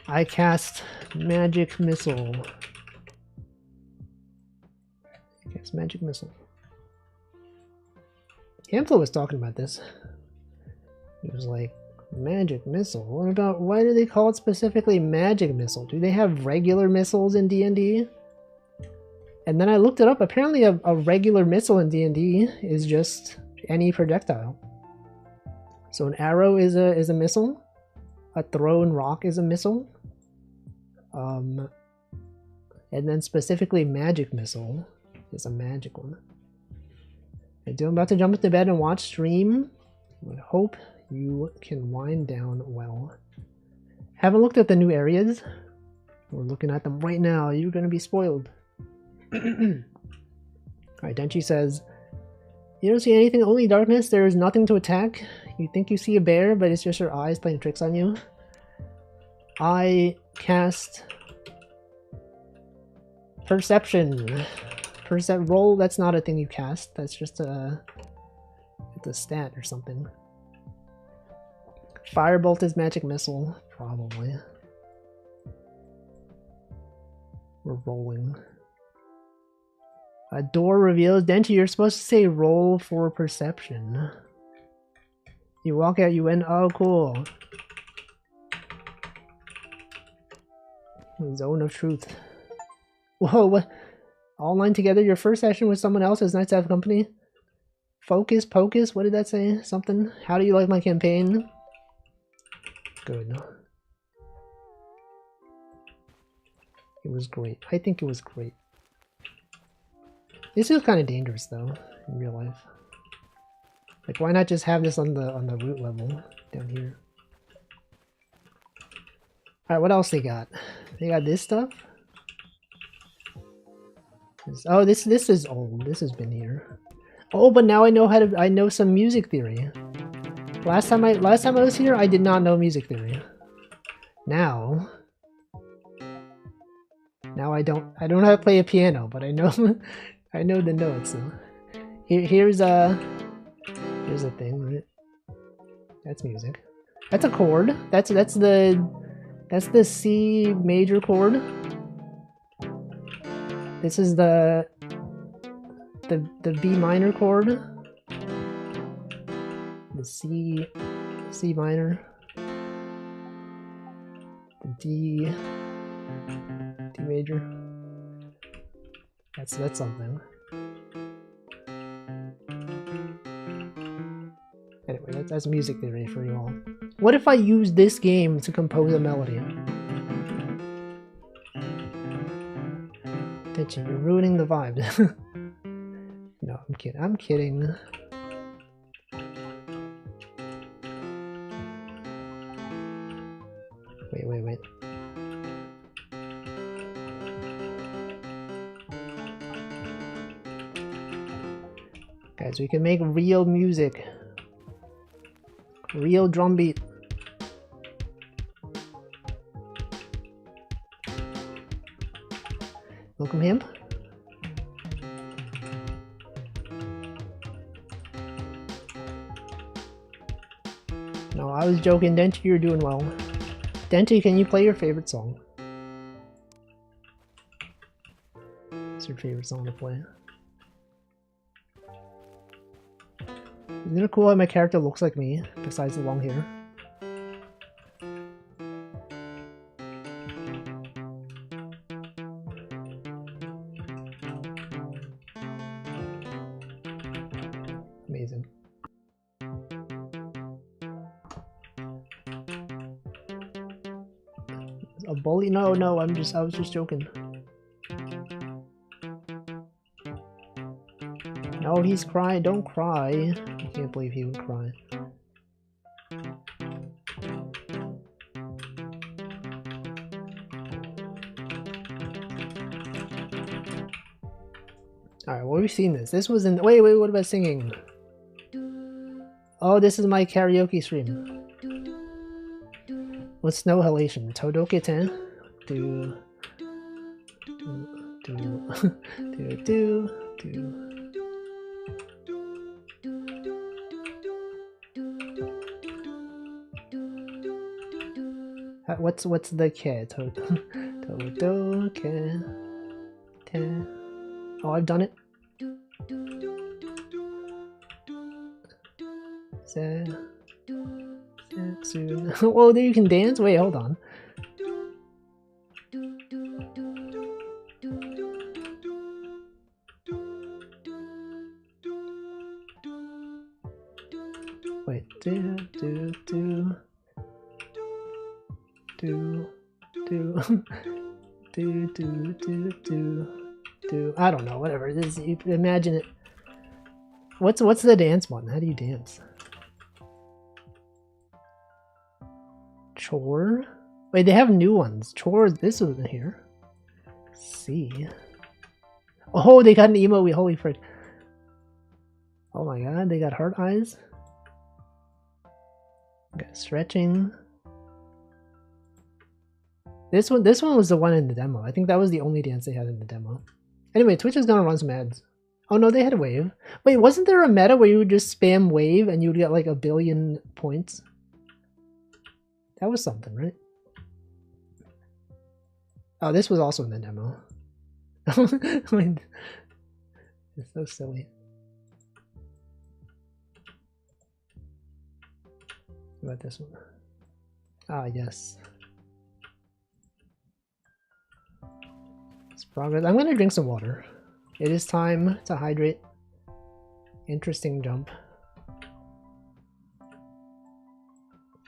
I cast magic missile. Cast magic missile. Hamflo was talking about this. He was like, magic missile? What about, why do they call it specifically magic missile? Do they have regular missiles in D&D? And then I looked it up. Apparently a regular missile in D&D is just any projectile. So an arrow is a missile. A thrown rock is a missile. And then specifically magic missile is a magic one. I'm about to jump into bed and watch stream. I hope you can wind down well. Haven't looked at the new areas. We're looking at them right now. You're gonna be spoiled. Alright, Denchi says, you don't see anything, only darkness. There is nothing to attack. You think you see a bear, but it's just your eyes playing tricks on you. I cast perception. Roll, that's not a thing you cast. That's just it's a stat or something. Firebolt is magic missile, probably. We're rolling. A door reveals. Denchi, you're supposed to say roll for perception. You walk out, you win. Oh, cool. Zone of truth. Whoa, what? All nine together, your first session with someone else is nice to have company. Focus, pocus, what did that say? Something? How do you like my campaign? Good. It was great. I think it was great. This is kind of dangerous though, in real life. Like, why not just have this on the root level down here? Alright, what else they got? They got this stuff? Oh, this is old. This has been here. Oh, but now I know some music theory. Last time I was here, I did not know music theory. Now I don't know how to play a piano, but I know I know the notes. So. Here's a thing, right? That's music. That's a chord. That's the C major chord. This is the B minor chord. The C minor. The D major. That's something. Anyway, that's music theory for you all. What if I use this game to compose a melody? You're ruining the vibe. No, I'm kidding. I'm kidding. Wait. Guys, we can make real music. Real drum beat. Welcome him. No, I was joking. Denchi, you're doing well. Denchi, can you play your favorite song? What's your favorite song to play? Isn't it cool how my character looks like me, besides the long hair? Amazing. a bully? No, no, I was just joking. No, he's crying. Don't cry. I can't believe he would cry. Alright, well, we've seen this. This was in... Wait, what about singing? Oh, this is my karaoke stream. With Snow Halation. Todoke-ten. Do... What's the K? Todoke-ten. Oh, I've done it. Soon. Whoa, there you can dance? Wait, hold on. Wait, I don't know, whatever. This, you imagine it. What's the dance one? How do you dance? Chore? Wait, they have new ones. Chore, this wasn't here. See. Oh, they got an emote. Holy frick. Oh my god, they got heart eyes. Got stretching. This one was the one in the demo. I think that was the only dance they had in the demo. Anyway, Twitch is gonna run some ads. Oh no, they had a wave. Wait, wasn't there a meta where you would just spam wave and you would get like 1 billion points? That was something, right? Oh, this was also in the demo. I mean, it's so silly. What about this one? Ah, yes. It's progress. I'm gonna drink some water. It is time to hydrate. Interesting jump.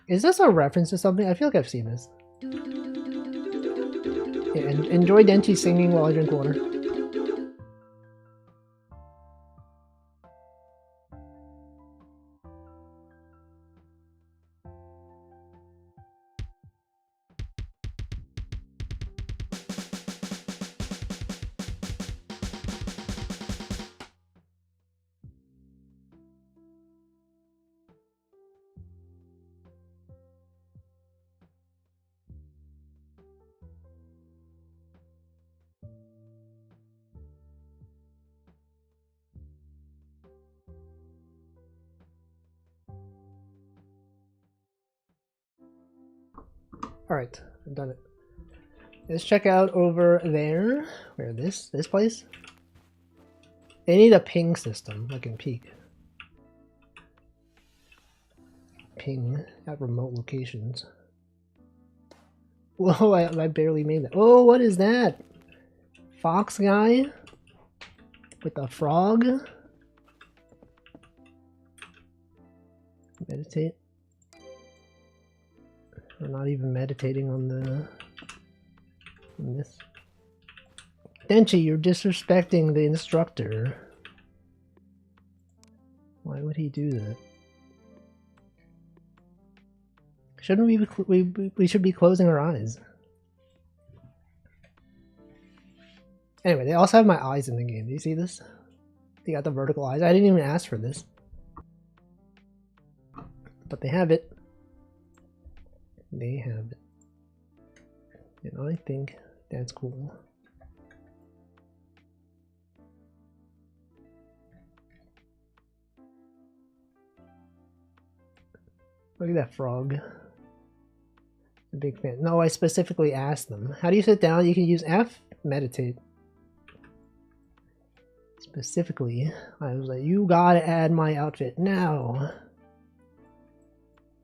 Is this a reference to something? I feel like I've seen this. Yeah, enjoy Denchi singing while I drink water. Alright, I've done it. Let's check out over there. Where, this place? They need a ping system, like in Peak. Ping at remote locations. Whoa, I barely made that. Oh, what is that? Fox guy? With a frog? Meditate. We're not even meditating on this. Denchi, you're disrespecting the instructor. Why would he do that? Shouldn't we should be closing our eyes. Anyway, they also have my eyes in the game. Do you see this? They got the vertical eyes. I didn't even ask for this. But they have it. They have it. And I think that's cool. Look at that frog. A big fan. No, I specifically asked them. How do you sit down? You can use F, meditate. Specifically, I was like, you gotta add my outfit now.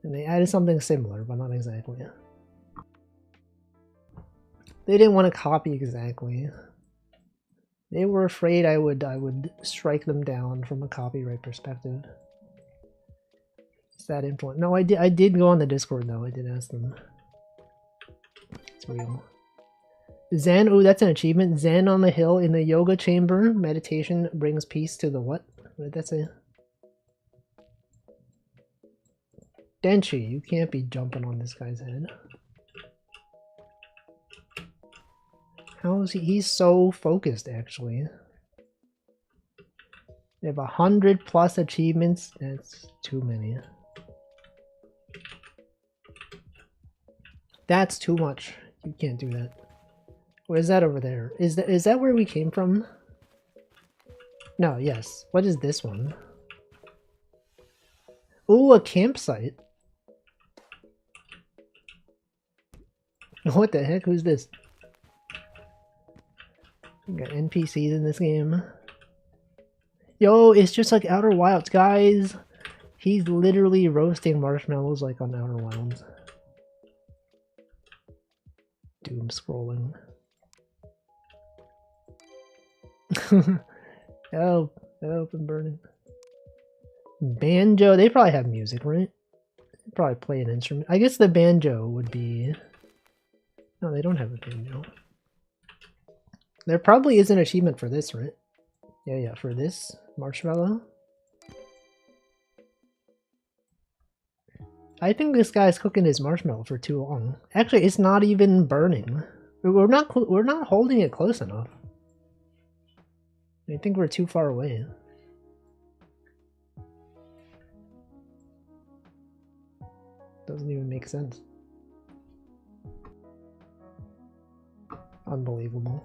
And they added something similar, but not exactly. They didn't want to copy exactly. They were afraid I would strike them down from a copyright perspective. It's that influence. No, I did go on the Discord though. I did ask them. It's real. Zen, ooh, that's an achievement. Zen on the hill in the yoga chamber. Meditation brings peace to the what? What did that say? Denchi, you can't be jumping on this guy's head. How is he? He's so focused, actually. They have 100+ achievements. That's too many. That's too much. You can't do that. What is that over there? Is that where we came from? No, yes. What is this one? Ooh, a campsite. What the heck? Who's this? We got NPCs in this game. Yo, it's just like Outer Wilds, guys. He's literally roasting marshmallows like on Outer Wilds. Doom scrolling. Help, help, I'm burning. Banjo, they probably have music, right? They probably play an instrument. I guess the banjo would be... No, they don't have a banjo. There probably is an achievement for this, right? Yeah, for this marshmallow. I think this guy's cooking his marshmallow for too long. Actually, it's not even burning. We're not holding it close enough. I think we're too far away. Doesn't even make sense. Unbelievable.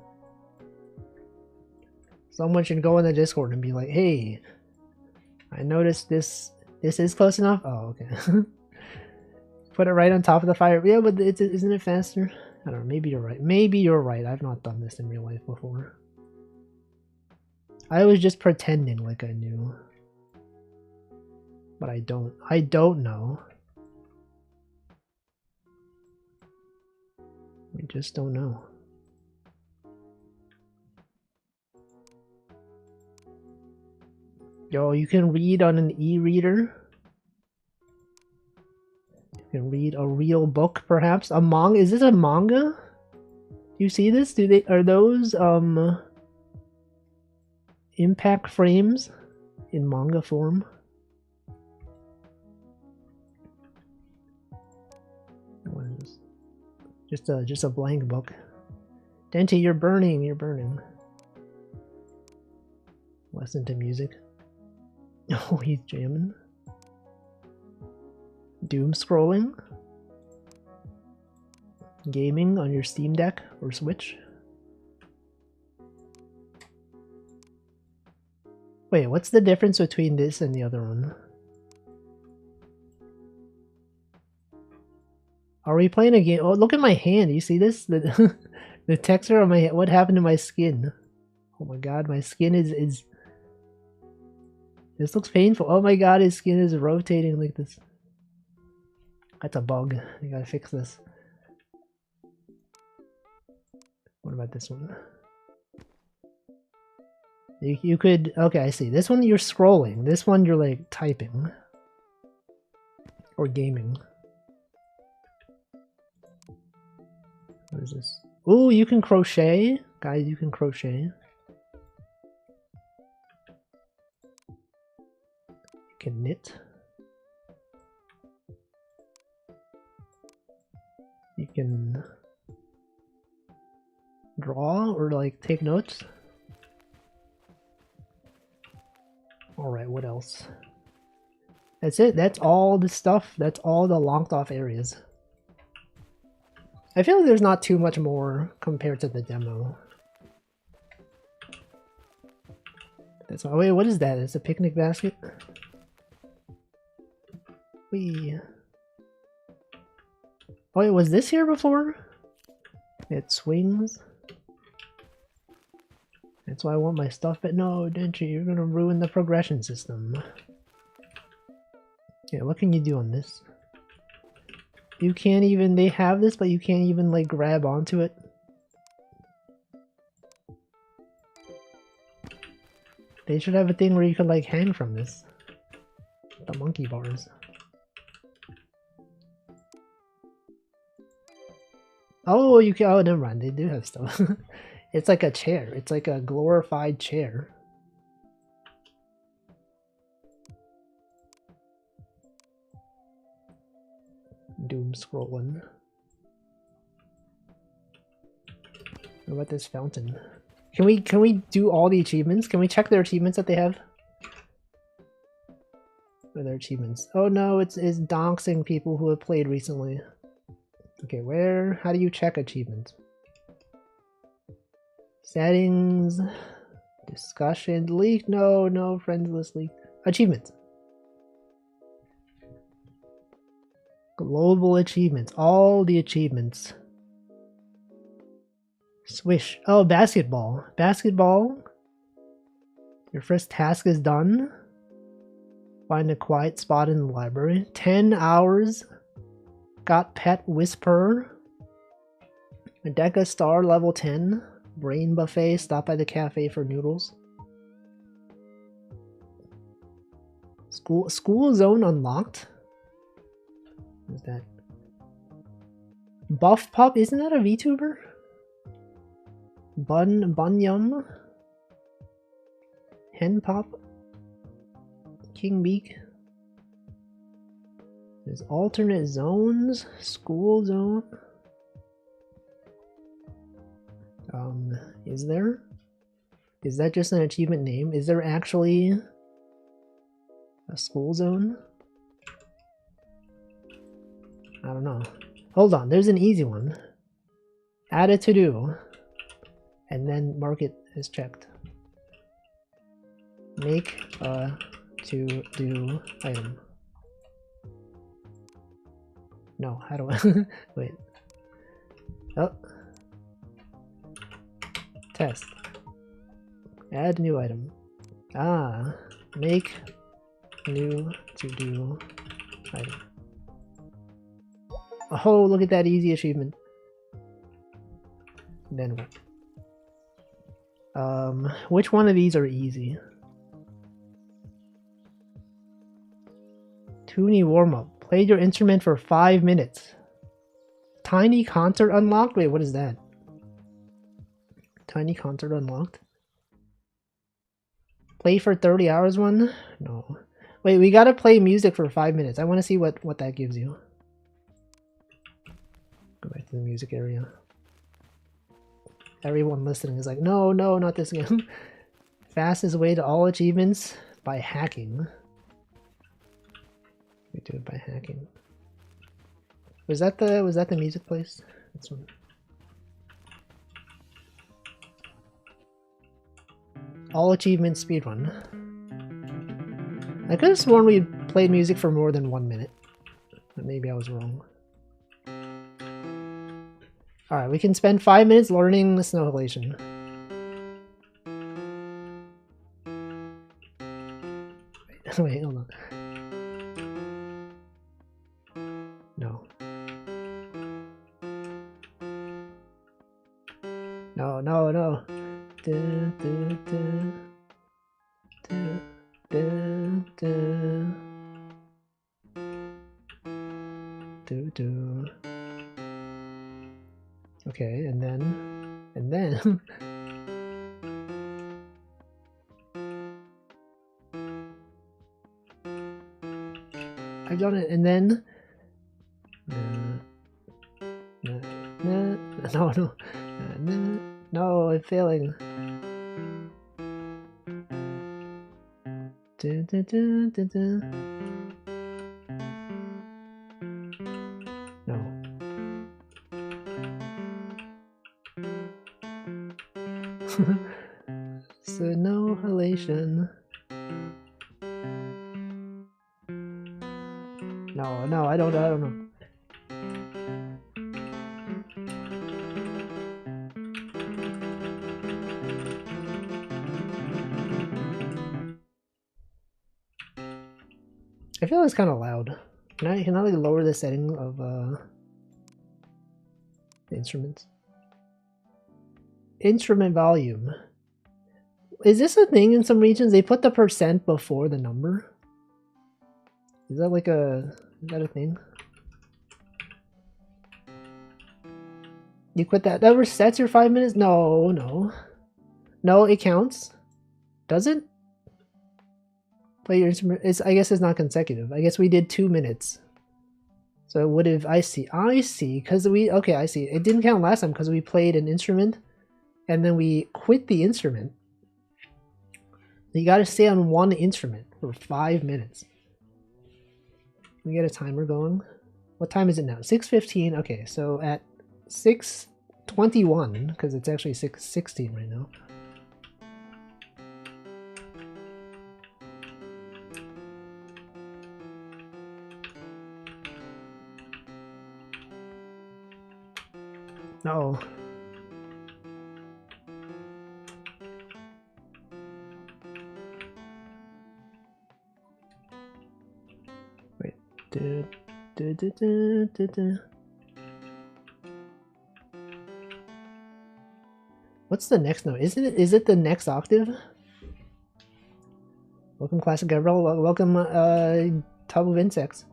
Someone should go in the Discord and be like, hey, I noticed this is close enough? Oh, okay. Put it right on top of the fire. Yeah, but isn't it faster? I don't know, maybe you're right. Maybe you're right. I've not done this in real life before. I was just pretending like I knew. But I don't know. We just don't know. Yo, you can read on an e-reader. You can read a real book, perhaps. A manga? Is this a manga? Do you see this? Are those impact frames in manga form? What is this? Just a blank book. Dente, you're burning. You're burning. Listen to music. Oh, he's jamming. Doom scrolling. Gaming on your Steam Deck or Switch. Wait, what's the difference between this and the other one? Are we playing a game? Oh, look at my hand. You see this? The texture of my hand. What happened to my skin? Oh my god, my skin is... This looks painful. Oh my god, his skin is rotating like this. That's a bug. I gotta fix this. What about this one? You could... Okay, I see. This one you're scrolling. This one you're like typing. Or gaming. What is this? Ooh, you can crochet. Guys, you can crochet. You can knit. You can draw or like take notes. Alright, what else? That's it. That's all the stuff. That's all the locked off areas. I feel like there's not too much more compared to the demo. That's why. Wait, what is that? It's a picnic basket? Wee. Oh, wait, was this here before? It swings. That's why I want my stuff, but no, Denchi, you're gonna ruin the progression system. Yeah, what can you do on this? You can't even, they have this, but you can't even like grab onto it. They should have a thing where you could like hang from this. The monkey bars. Oh, you can. Oh, never mind. They do have stuff. It's like a chair. It's like a glorified chair. Doom scrolling. What about this fountain? Can we do all the achievements? Can we check their achievements that they have? What are their achievements? Oh no, it's doxing people who have played recently. Okay, where? How do you check achievements? Settings, discussion, leak. No, friends list leak. Achievements. Global achievements. All the achievements. Swish. Oh, basketball. Basketball. Your first task is done. Find a quiet spot in the library. 10 hours. Got pet whisperer. Deca star level 10. Brain buffet. Stop by the cafe for noodles. School zone unlocked. What's that? Buff Pup, isn't that a VTuber? Bunyum. Hen Pop. King Beak. There's alternate zones. School zone. Is there? Is that just an achievement name? Is there actually a school zone? I don't know. Hold on, there's an easy one. Add a to-do. And then mark it as checked. Make a to-do item. No, how do I... Wait. Oh. Test. Add new item. Ah. Make new to-do item. Oh, look at that easy achievement. Then what? Which one of these are easy? Toonie warm-up. Play your instrument for 5 minutes. Tiny concert unlocked? Wait, what is that? Tiny concert unlocked? Play for 30 hours one? No. Wait, we gotta play music for 5 minutes. I want to see what that gives you. Go back to the music area. Everyone listening is like, no, not this again. Fastest way to all achievements by hacking. We do it by hacking. Was that the music place? This one. All achievements speedrun. I could have sworn we played music for more than 1 minute. But maybe I was wrong. Alright, we can spend 5 minutes learning the snow halation. Wait, hold on. No. No. Okay, and then I've done it, and then no, I'm failing. No. Snow halation. No, I don't know. I feel it's kind of loud. Can I like lower the setting of the instruments? Instrument volume. Is this a thing in some regions? They put the percent before the number. Is that like is that a thing? You quit that. That resets your 5 minutes? No, no. No, it counts. Does it? Play your instrument. I guess it's not consecutive. I guess we did 2 minutes. So it would have. I see. Because we. Okay, I see. It didn't count last time because we played an instrument and then we quit the instrument. You gotta stay on one instrument for 5 minutes. We get a timer going. What time is it now? 6:15. Okay, so at 6:21, because it's actually 6:16 right now. No. Wait. What's the next note? Is it the next octave? Welcome, Classic Gabriel. Welcome, Tub of Insects.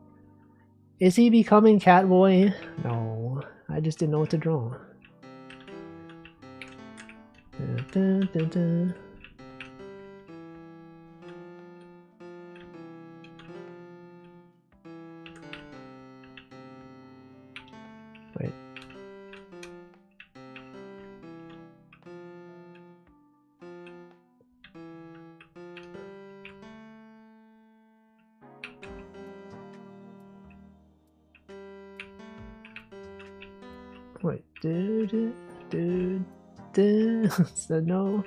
Is he becoming Catboy? No, I just didn't know what to draw. Wait. Wait, said no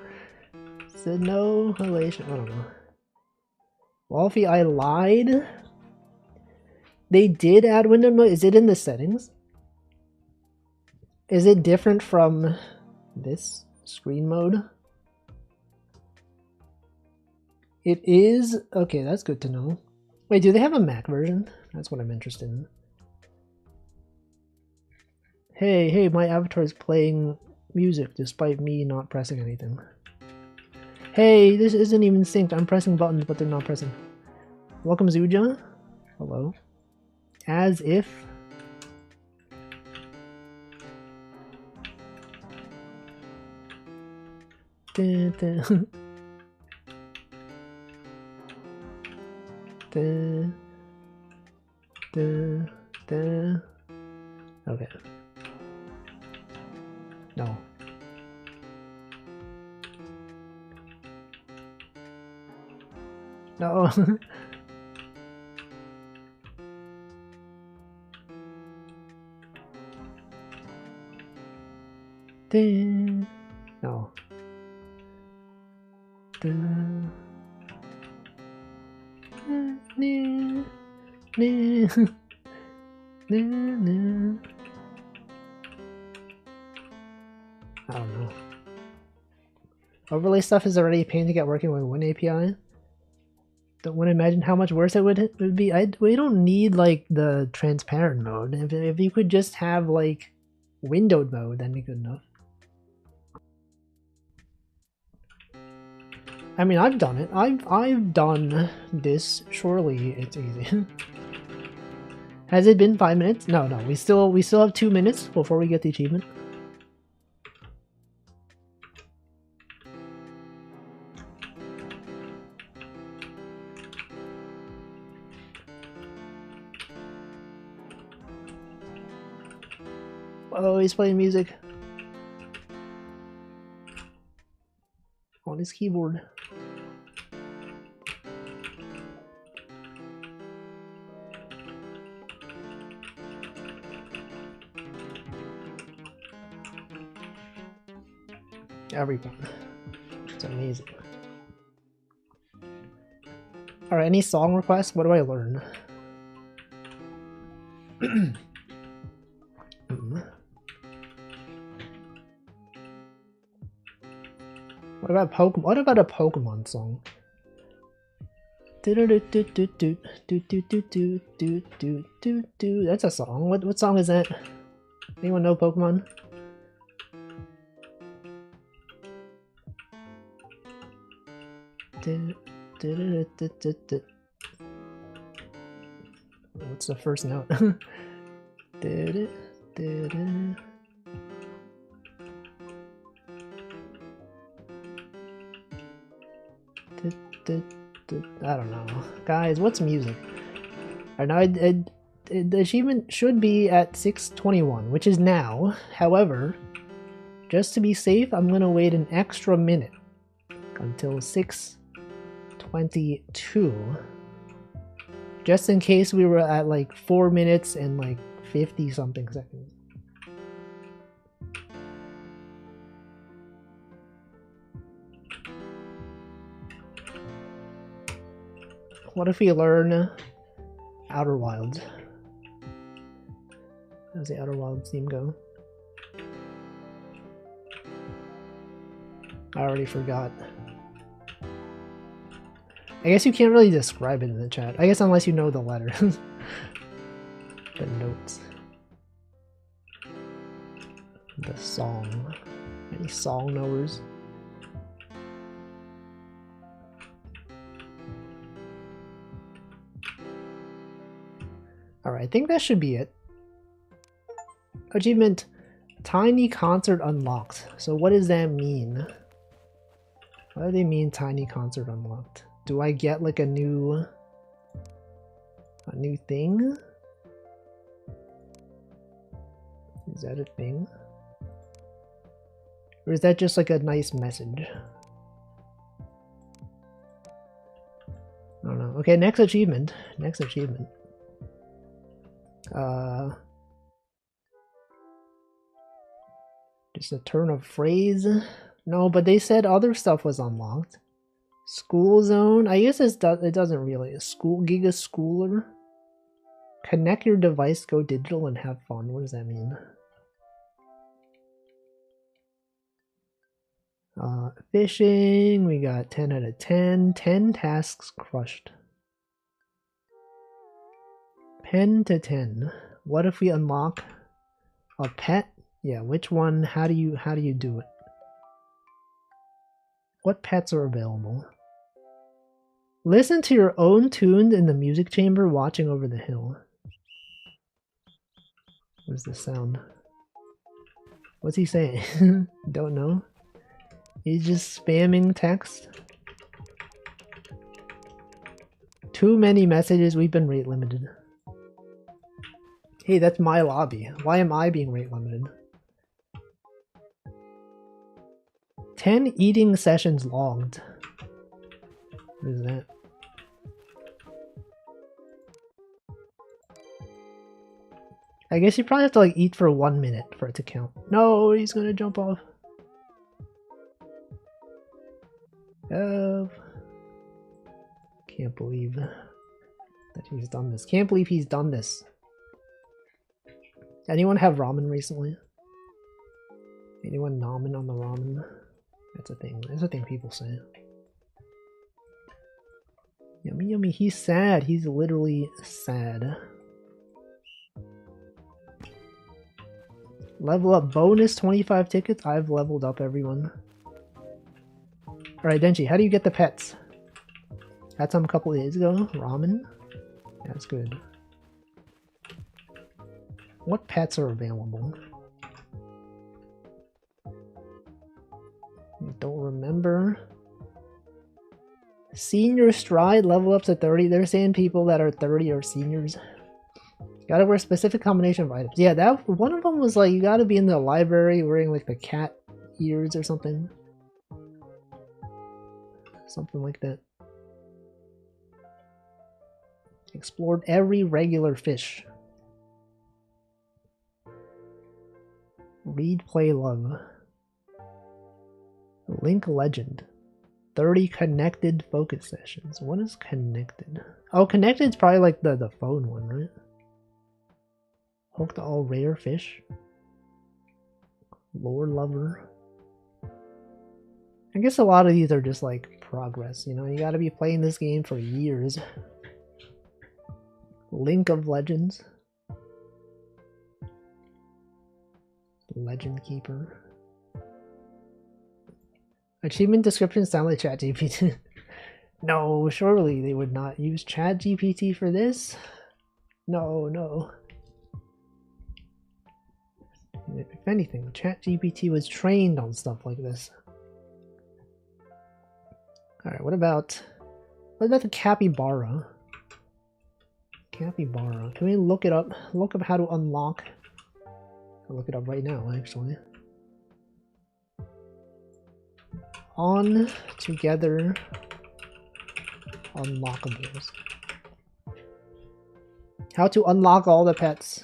relation. I don't know. Wolfie, I lied. They did add window mode. Is it in the settings? Is it different from this screen mode? It is. Okay, that's good to know. Wait, do they have a Mac version? That's what I'm interested in. Hey, my avatar is playing music despite me not pressing anything. Hey, this isn't even synced. I'm pressing buttons, but they're not pressing. Welcome, Zuja. Hello. As if. Dun, dun. Dun, dun, dun. Okay. No. No. Dun. No. Dun. Nah, nah, nah, nah. I don't know. Overlay stuff is already a pain to get working with one API. Don't want to imagine how much worse it would be. We don't need like the transparent mode. If you could just have like windowed mode, that'd be good enough. I mean, I've done it. I've done this. Surely it's easy. Has it been 5 minutes? No. We still have 2 minutes before we get the achievement. Oh, he's playing music on his keyboard. Everyone. It's amazing. Alright, any song requests? What do I learn? What about Pokemon? What about a Pokemon song? That's a song. What song is that? Anyone know Pokemon? What's the first note? I don't know. Guys, what's music? Alright, now the achievement should be at 6:21, which is now. However, just to be safe, I'm gonna wait an extra minute until 6:22. Just in case we were at like 4 minutes and like 50 something seconds. What if we learn Outer Wilds? How does the Outer Wilds theme go? I already forgot. I guess you can't really describe it in the chat. I guess unless you know the letter. The notes. The song. Any song knowers? Alright, I think that should be it. Achievement, Tiny Concert Unlocked. So what does that mean? What do they mean, Tiny Concert Unlocked? Do I get like a new thing? Is that a thing? Or is that just like a nice message? I don't know. Okay, next achievement. Next achievement. Just a turn of phrase. No, but they said other stuff was unlocked. School zone. I guess it doesn't really. School Giga Schooler. Connect your device, go digital, and have fun. What does that mean? Fishing. We got 10 out of 10. 10 tasks crushed. Pen to 10. What if we unlock a pet? Yeah, which one? How do you do it? What pets are available? Listen to your own tune in the music chamber watching over the hill. What does this sound? What's he saying? Don't know. He's just spamming text. Too many messages, we've been rate limited. Hey, that's my lobby. Why am I being rate limited? 10 eating sessions logged. What is that? I guess you probably have to like eat for 1 minute for it to count. No, he's gonna jump off. Can't believe that he's done this. Can't believe he's done this. Anyone have ramen recently? Anyone nomin on the ramen? That's a thing. That's a thing people say. Yummy yummy. He's sad. He's literally sad. Level up bonus 25 tickets. I've leveled up everyone. Alright, Denji, how do you get the pets? Had some a couple days ago. Ramen. That's good. What pets are available? I don't remember. Senior stride, level up to 30. They're saying people that are 30 are seniors. Gotta wear a specific combination of items. Yeah, that one of them was like you gotta be in the library wearing like the cat ears or something. Something like that. Explored every regular fish. Read, play, love. Link Legend. 30 connected focus sessions. What is connected? Oh, connected is probably like the phone one, right? Hooked to all rare fish. Lore lover. I guess a lot of these are just like progress, you know? You gotta be playing this game for years. Link of Legends. Legend Keeper. Achievement descriptions sound like ChatGPT. No, surely they would not use ChatGPT for this. No, no. If anything, ChatGPT was trained on stuff like this. Alright, what about What about the capybara? Capybara. Can we look it up? Look up how to unlock. I'll look it up right now, actually. On together unlockables. How to unlock all the pets.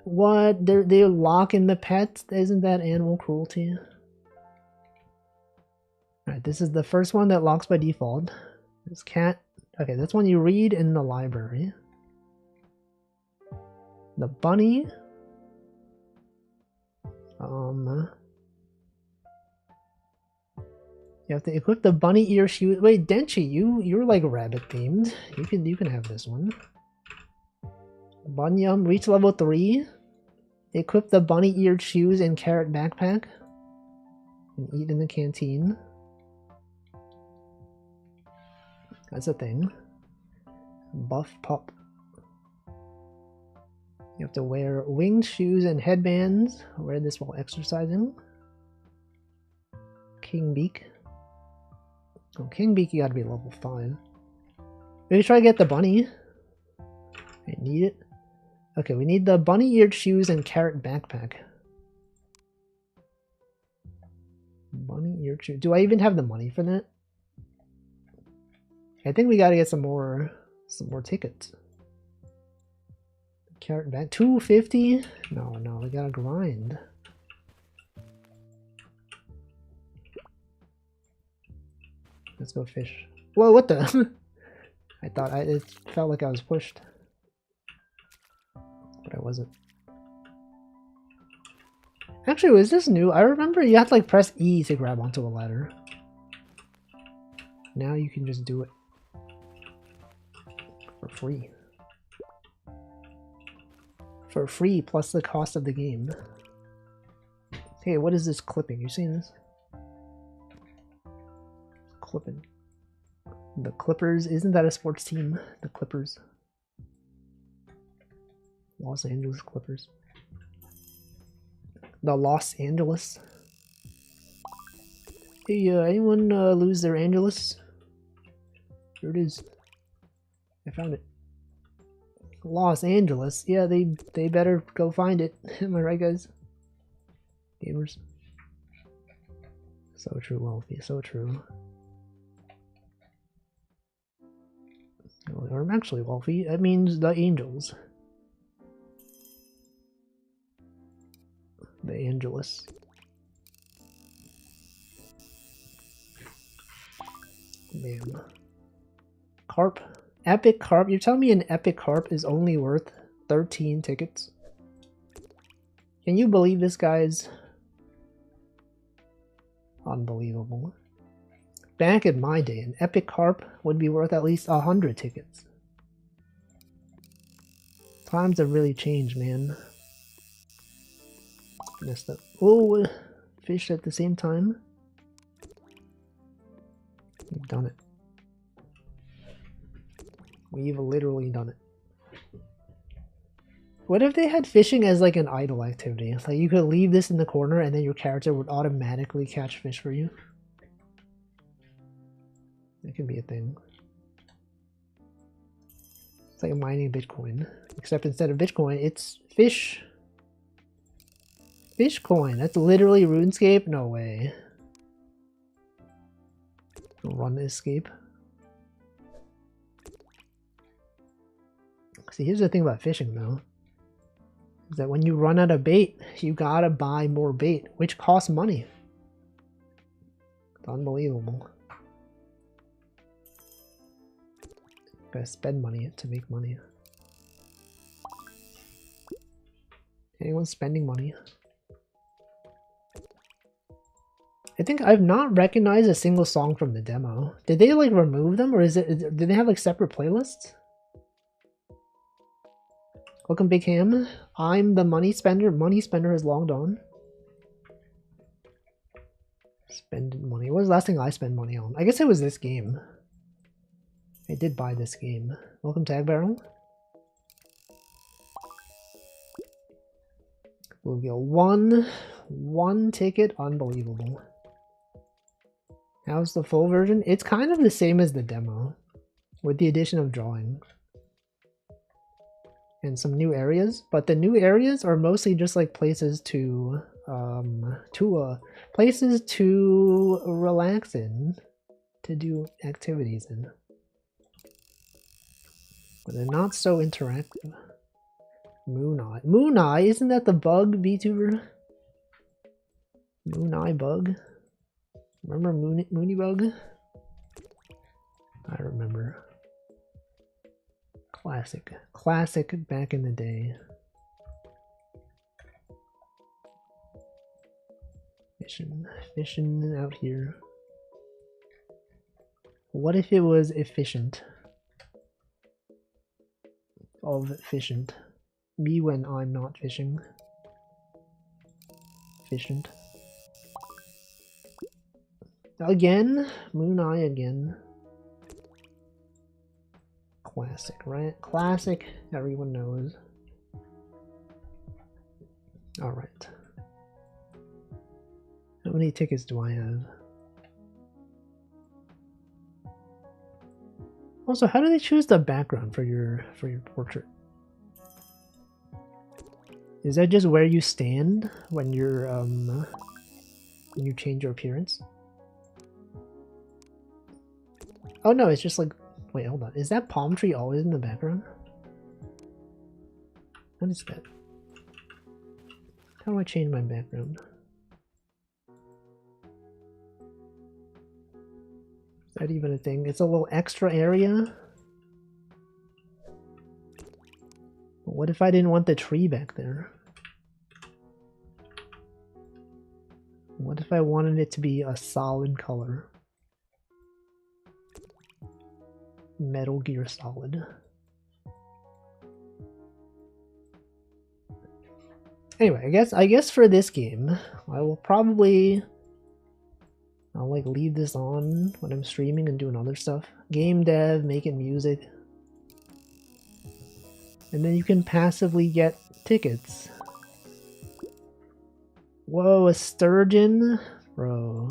What? They're locking the pets? Isn't that animal cruelty? Alright, this is the first one that locks by default. This cat. Okay, that's one you read in the library. The bunny. You have to equip the bunny ear shoe. Wait, Denchi, you're like rabbit themed. You can have this one. Bunyum, reach level 3. Equip the bunny eared shoes and carrot backpack. And eat in the canteen. That's a thing. Buff pup. You have to wear winged shoes and headbands. Wear this while exercising. King Beak. Oh, King Beak, you gotta be level 5. Maybe try to get the bunny. I need it. Okay, we need the bunny-eared shoes and carrot backpack. Bunny-eared shoes. Do I even have the money for that? I think we gotta get some more tickets. Carrot back 250? No, we gotta grind. Let's go fish. Whoa, what the? I thought it felt like I was pushed. But I wasn't. Actually, was this new? I remember you had to like press E to grab onto a ladder. Now you can just do it. For free. For free plus the cost of the game. Hey, what is this clipping? You seen this? Clipping. The Clippers. Isn't that a sports team? The Clippers. Los Angeles Clippers. The Los Angeles. Hey, anyone lose their Angeles? Here it is. I found it. Los Angeles. Yeah, they better go find it. Am I right, guys? Gamers. So true, Wealthy. So true. Or I'm actually Wealthy. That means the Angels. The Angelus. Man. Carp. Epic Carp. You're telling me an Epic Carp is only worth 13 tickets? Can you believe this, guys? Unbelievable. Back in my day, an Epic Carp would be worth at least 100 tickets. Times have really changed, man. Messed up. Oh, fish at the same time. We've done it. We've literally done it. What if they had fishing as like an idle activity? Like you could leave this in the corner and then your character would automatically catch fish for you. That could be a thing. It's like mining Bitcoin. Except instead of Bitcoin, it's fish. Fish coin. That's literally RuneScape? No way. Run escape. See, here's the thing about fishing though. Is that when you run out of bait, you gotta buy more bait, which costs money. It's unbelievable. Gotta spend money to make money. Anyone spending money? I think I've not recognized a single song from the demo. Did they like remove them, or did they have like separate playlists? Welcome, Big Ham. I'm the money spender. Money spender has logged on. Spend money. What was the last thing I spent money on? I guess it was this game. I did buy this game. Welcome, Tag Barrel. We'll go one ticket. Unbelievable. How's the full version? It's kind of the same as the demo, with the addition of drawing. And some new areas, but the new areas are mostly just like places to places to relax in, to do activities in. But they're not so interactive. Moon Eye. Moon Eye, isn't that the bug, VTuber? Moon Eye bug? Remember Moony Bug? I remember. Classic. Classic back in the day. Fishing out here. What if it was efficient? Of efficient. Me when I'm not fishing. Efficient. Again? Moon Eye again. Classic, right? Classic, everyone knows. Alright. How many tickets do I have? Also, how do they choose the background for your portrait? Is that just where you stand when you're when you change your appearance? Oh no, it's just like, wait, hold on. Is that palm tree always in the background? What is that? How do I change my background? Is that even a thing? It's a little extra area? But what if I didn't want the tree back there? What if I wanted it to be a solid color? Metal Gear Solid. Anyway, I guess for this game, I will probably I'll like leave this on when I'm streaming and doing other stuff. Game dev, making music. And then you can passively get tickets. Whoa, a sturgeon? Bro.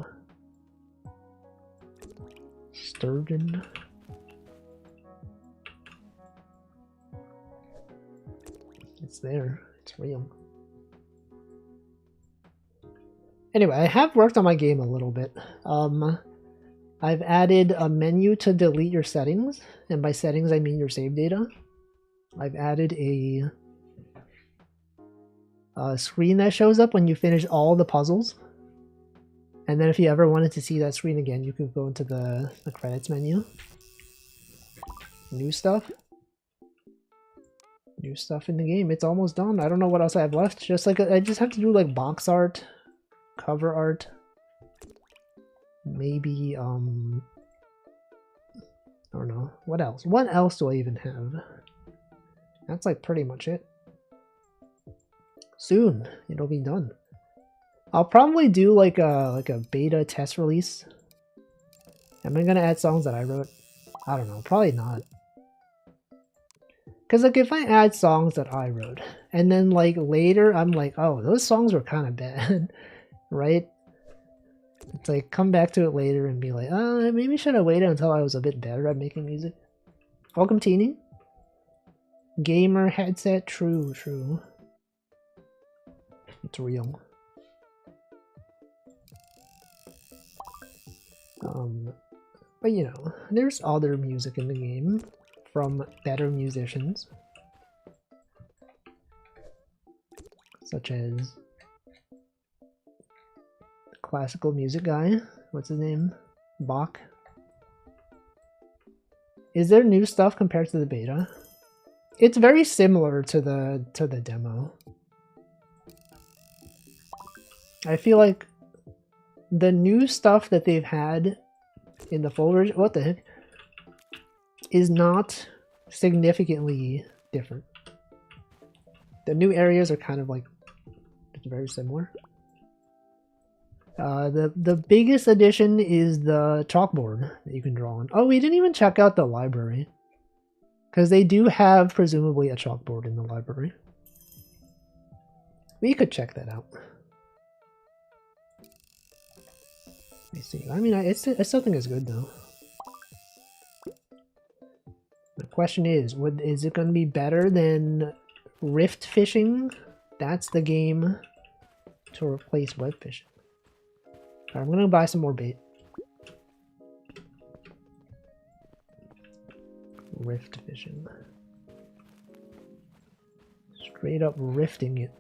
Sturgeon? It's there. It's real. Anyway, I have worked on my game a little bit. I've added a menu to delete your settings, and by settings I mean your save data. I've added a screen that shows up when you finish all the puzzles. And then if you ever wanted to see that screen again, you could go into the credits menu. New stuff. New stuff in the game. It's almost done. I don't know what else I have left. Just like I just have to do like box art, cover art, maybe I don't know what else. What else do I even have? That's like pretty much it. Soon it'll be done. I'll probably do like a beta test release. Am I gonna add songs that I wrote? I don't know. Probably not. Because like if I add songs that I wrote and then like later I'm like, oh, those songs were kind of bad, right? It's like come back to it later and be like, oh, maybe should have waited until I was a bit better at making music. Welcome, Teeny. Gamer headset, true. It's real. But you know, there's other music in the game from better musicians, such as the classical music guy. What's his name? Bach. Is there new stuff compared to the beta? It's very similar to the demo. I feel like the new stuff that they've had in the full version, what the heck, is not significantly different. The new areas are kind of like very similar. The biggest addition is the chalkboard that you can draw on. Oh, we didn't even check out the library, because they do have presumably a chalkboard in the library. We could check that out. I see. I mean, I still think it's good though. The question is it going to be better than Rift Fishing? That's the game to replace web fishing. Alright, I'm going to buy some more bait. Rift Fishing. Straight up rifting it.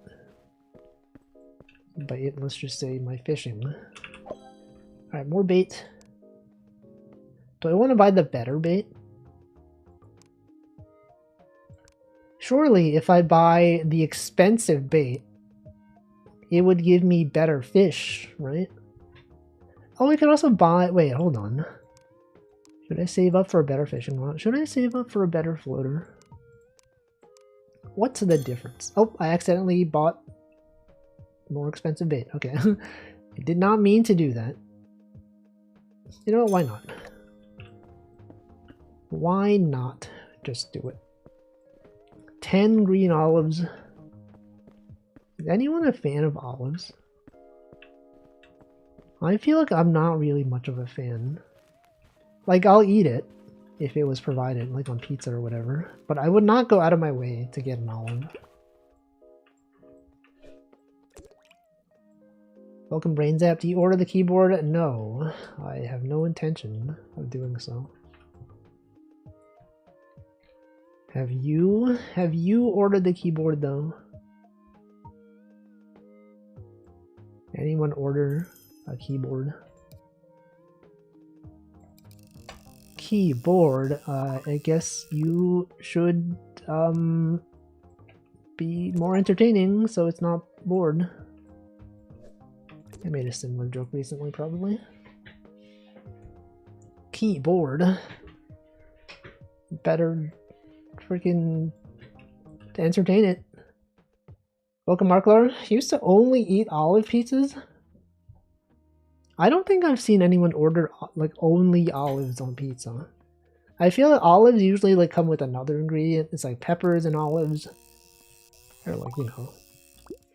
By it, let's just say my fishing. Alright, more bait. Do I want to buy the better bait? Surely, if I buy the expensive bait, it would give me better fish, right? Oh, we could also buy... Wait, hold on. Should I save up for a better fishing rod? Should I save up for a better floater? What's the difference? Oh, I accidentally bought more expensive bait. Okay. I did not mean to do that. You know what? Why not? Why not just do it? 10 green olives. Is anyone a fan of olives? I feel like I'm not really much of a fan. Like, I'll eat it if it was provided, like on pizza or whatever. But I would not go out of my way to get an olive. Welcome, BrainZap. Do you order the keyboard? No. I have no intention of doing so. Have you? Have you ordered the keyboard, though? Anyone order a keyboard? Keyboard, I guess you should be more entertaining so it's not bored. I made a similar joke recently, probably. Keyboard. Better freaking entertain it. Welcome, Marklar. Used to only eat olive pizzas? I don't think I've seen anyone order like only olives on pizza. I feel like olives usually like come with another ingredient. It's like peppers and olives, or like, you know,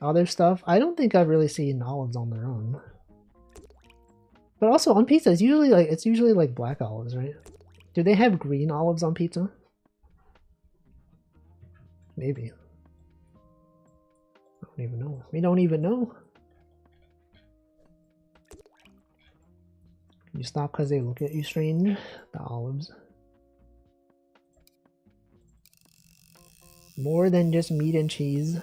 other stuff. I don't think I've really seen olives on their own. But also on pizza, it's usually like black olives, right? Do they have green olives on pizza? Maybe. I don't even know. We don't even know. You stop because they look at you strange. The olives. More than just meat and cheese.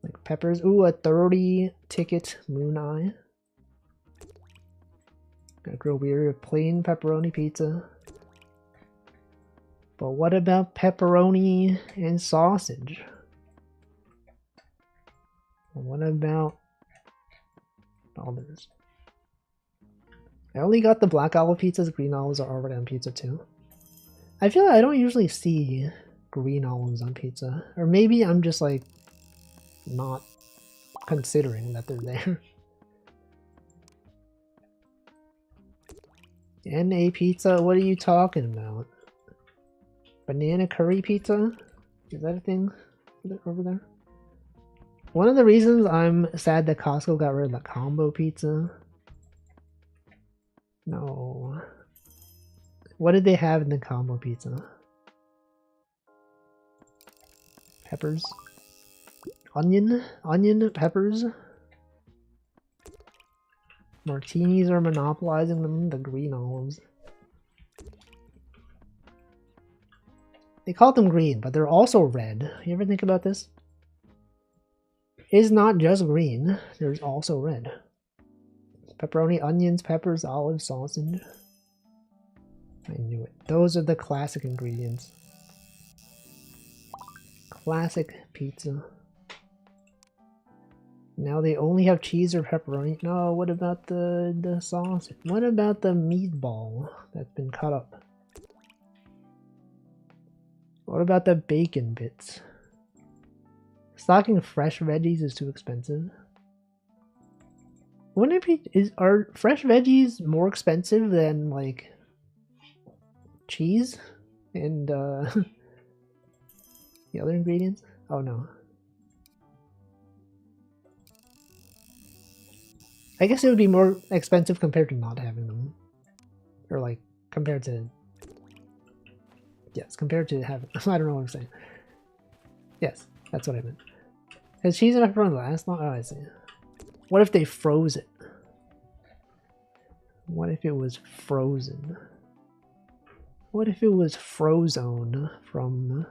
Like peppers. Ooh, a 30 ticket moon eye. Gotta grow weird. Plain pepperoni pizza. But what about pepperoni and sausage? What about olives? I only got the black olive pizzas. Green olives are already on pizza too. I feel like I don't usually see green olives on pizza. Or maybe I'm just like not considering that they're there. NA pizza? What are you talking about? Banana curry pizza? Is that a thing over there? One of the reasons I'm sad that Costco got rid of the combo pizza. No. What did they have in the combo pizza? Peppers? Onion? Onion peppers? Martinis are monopolizing them, the green olives. They call them green, but they're also red. You ever think about this? It's not just green, there's also red. Pepperoni, onions, peppers, olives, sausage. I knew it. Those are the classic ingredients. Classic pizza. Now they only have cheese or pepperoni. No, what about the sausage? What about the meatball that's been cut up? What about the bacon bits? Stocking fresh veggies is too expensive. Wouldn't it be... Are fresh veggies more expensive than, like, cheese and the other ingredients? Oh no. I guess it would be more expensive compared to not having them. Or like, compared to... Yes, compared to having... I don't know what I'm saying. Yes, that's what I meant. Has cheese and pepperoni last long? Oh, I see. What if they froze it? What if it was frozen? What if it was Frozone from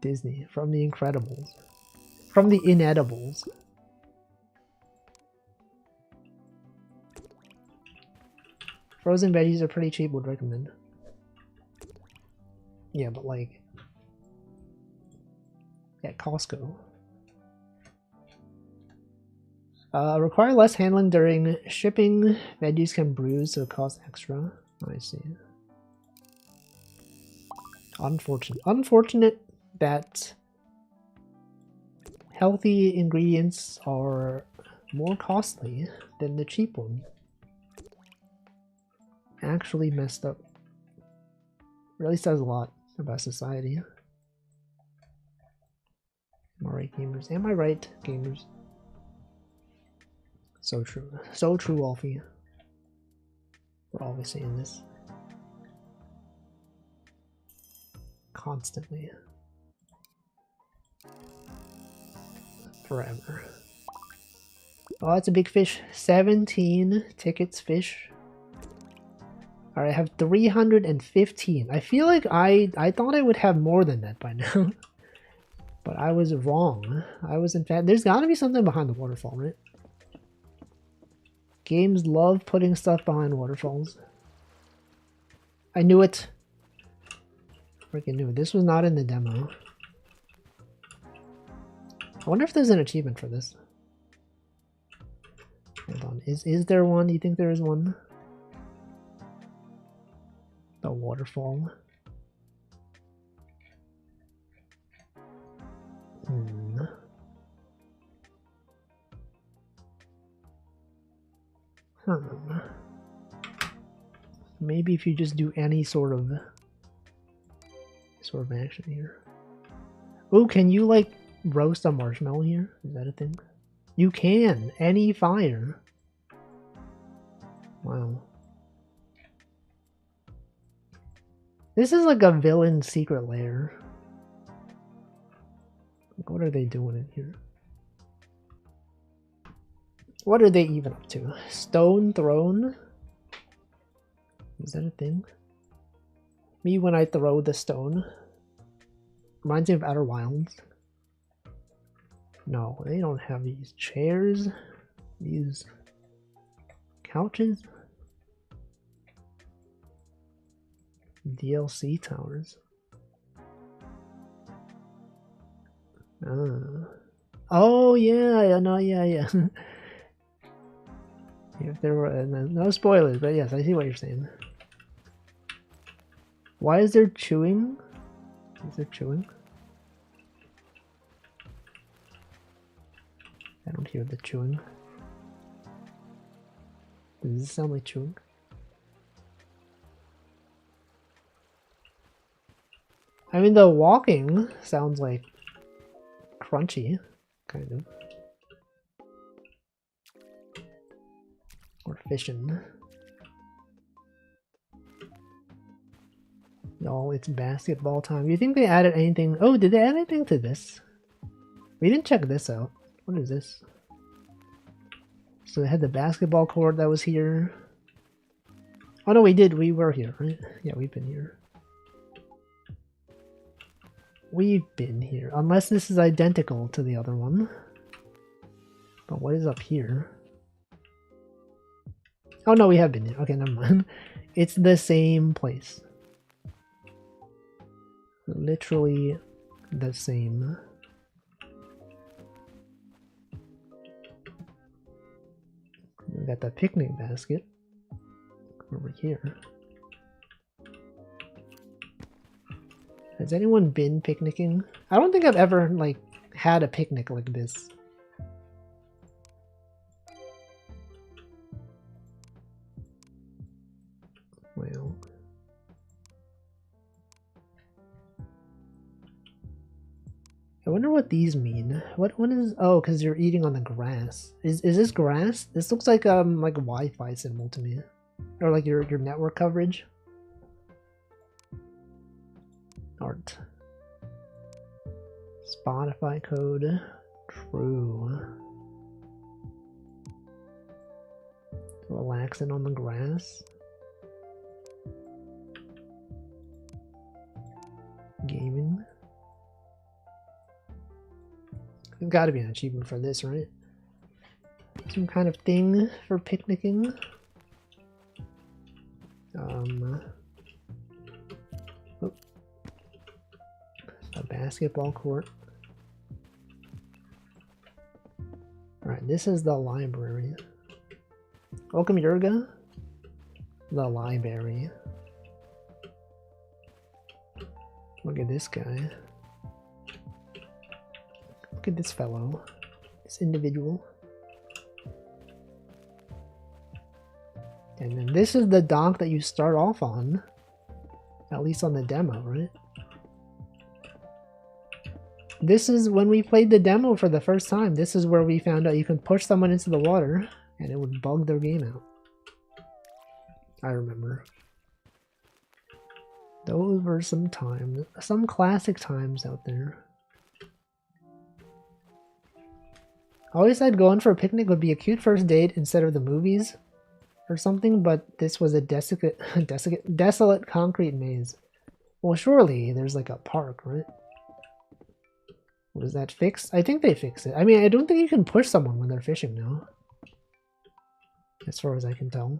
Disney, from The Incredibles, from The Inedibles? Frozen veggies are pretty cheap, would recommend. Yeah, but like at Costco. Require less handling during shipping. Veggies can bruise, so it costs extra. I see. Unfortunate that healthy ingredients are more costly than the cheap one. Actually messed up. Really says a lot about society. Am I right, gamers? Am I right, gamers? So true. So true, Wolfie. We're always saying this. Constantly. Forever. Oh, that's a big fish. 17 tickets fish. Alright, I have 315. I feel like I thought I would have more than that by now. But I was wrong. I was in fact... There's gotta be something behind the waterfall, right? Games love putting stuff behind waterfalls. I knew it. Freaking knew it. This was not in the demo. I wonder if there's an achievement for this. Hold on. Is there one? Do you think there is one? The waterfall. Maybe if you just do any sort of action here. Oh, can you like roast a marshmallow here? Is that a thing? You can. Any fire. Wow. This is like a villain secret lair. Like, what are they doing in here? What are they even up to? Stone throne? Is that a thing? Me when I throw the stone. Reminds me of Outer Wilds. No, they don't have these chairs. These couches. DLC towers. Oh yeah, no, yeah. If there were no spoilers, but yes, I see what you're saying. Why is there chewing? Is there chewing? I don't hear the chewing. Does this sound like chewing? I mean, the walking sounds like crunchy, kind of. Or fishing. Y'all, it's basketball time. You think they added anything? Oh, did they add anything to this? We didn't check this out. What is this? So they had the basketball court that was here. Oh no, we did. We were here, right? Yeah, we've been here. We've been here. Unless this is identical to the other one. But what is up here? Oh no, we have been here. Okay, never mind. It's the same place. Literally the same. We got the picnic basket over here. Has anyone been picnicking? I don't think I've ever like had a picnic like this. Well, I wonder what these mean. What is? Oh, because you're eating on the grass. Is this grass? This looks like a Wi-Fi symbol to me, or like your network coverage. Art. Spotify code. True. Relaxing on the grass. Gaming. There's got to be an achievement for this, right? Some kind of thing for picnicking. Oh. A basketball court. Alright, this is the library. Welcome, Yurga. The library. Look at this guy. Look at this fellow. This individual. And then this is the dock that you start off on. At least on the demo, right? This is when we played the demo for the first time. This is where we found out you can push someone into the water and it would bug their game out. I remember. Those were some times. Some classic times out there. I always said going for a picnic would be a cute first date instead of the movies or something, but this was a desolate concrete maze. Well, surely there's like a park, right? Was that fixed? I think they fixed it. I mean, I don't think you can push someone when they're fishing now. As far as I can tell.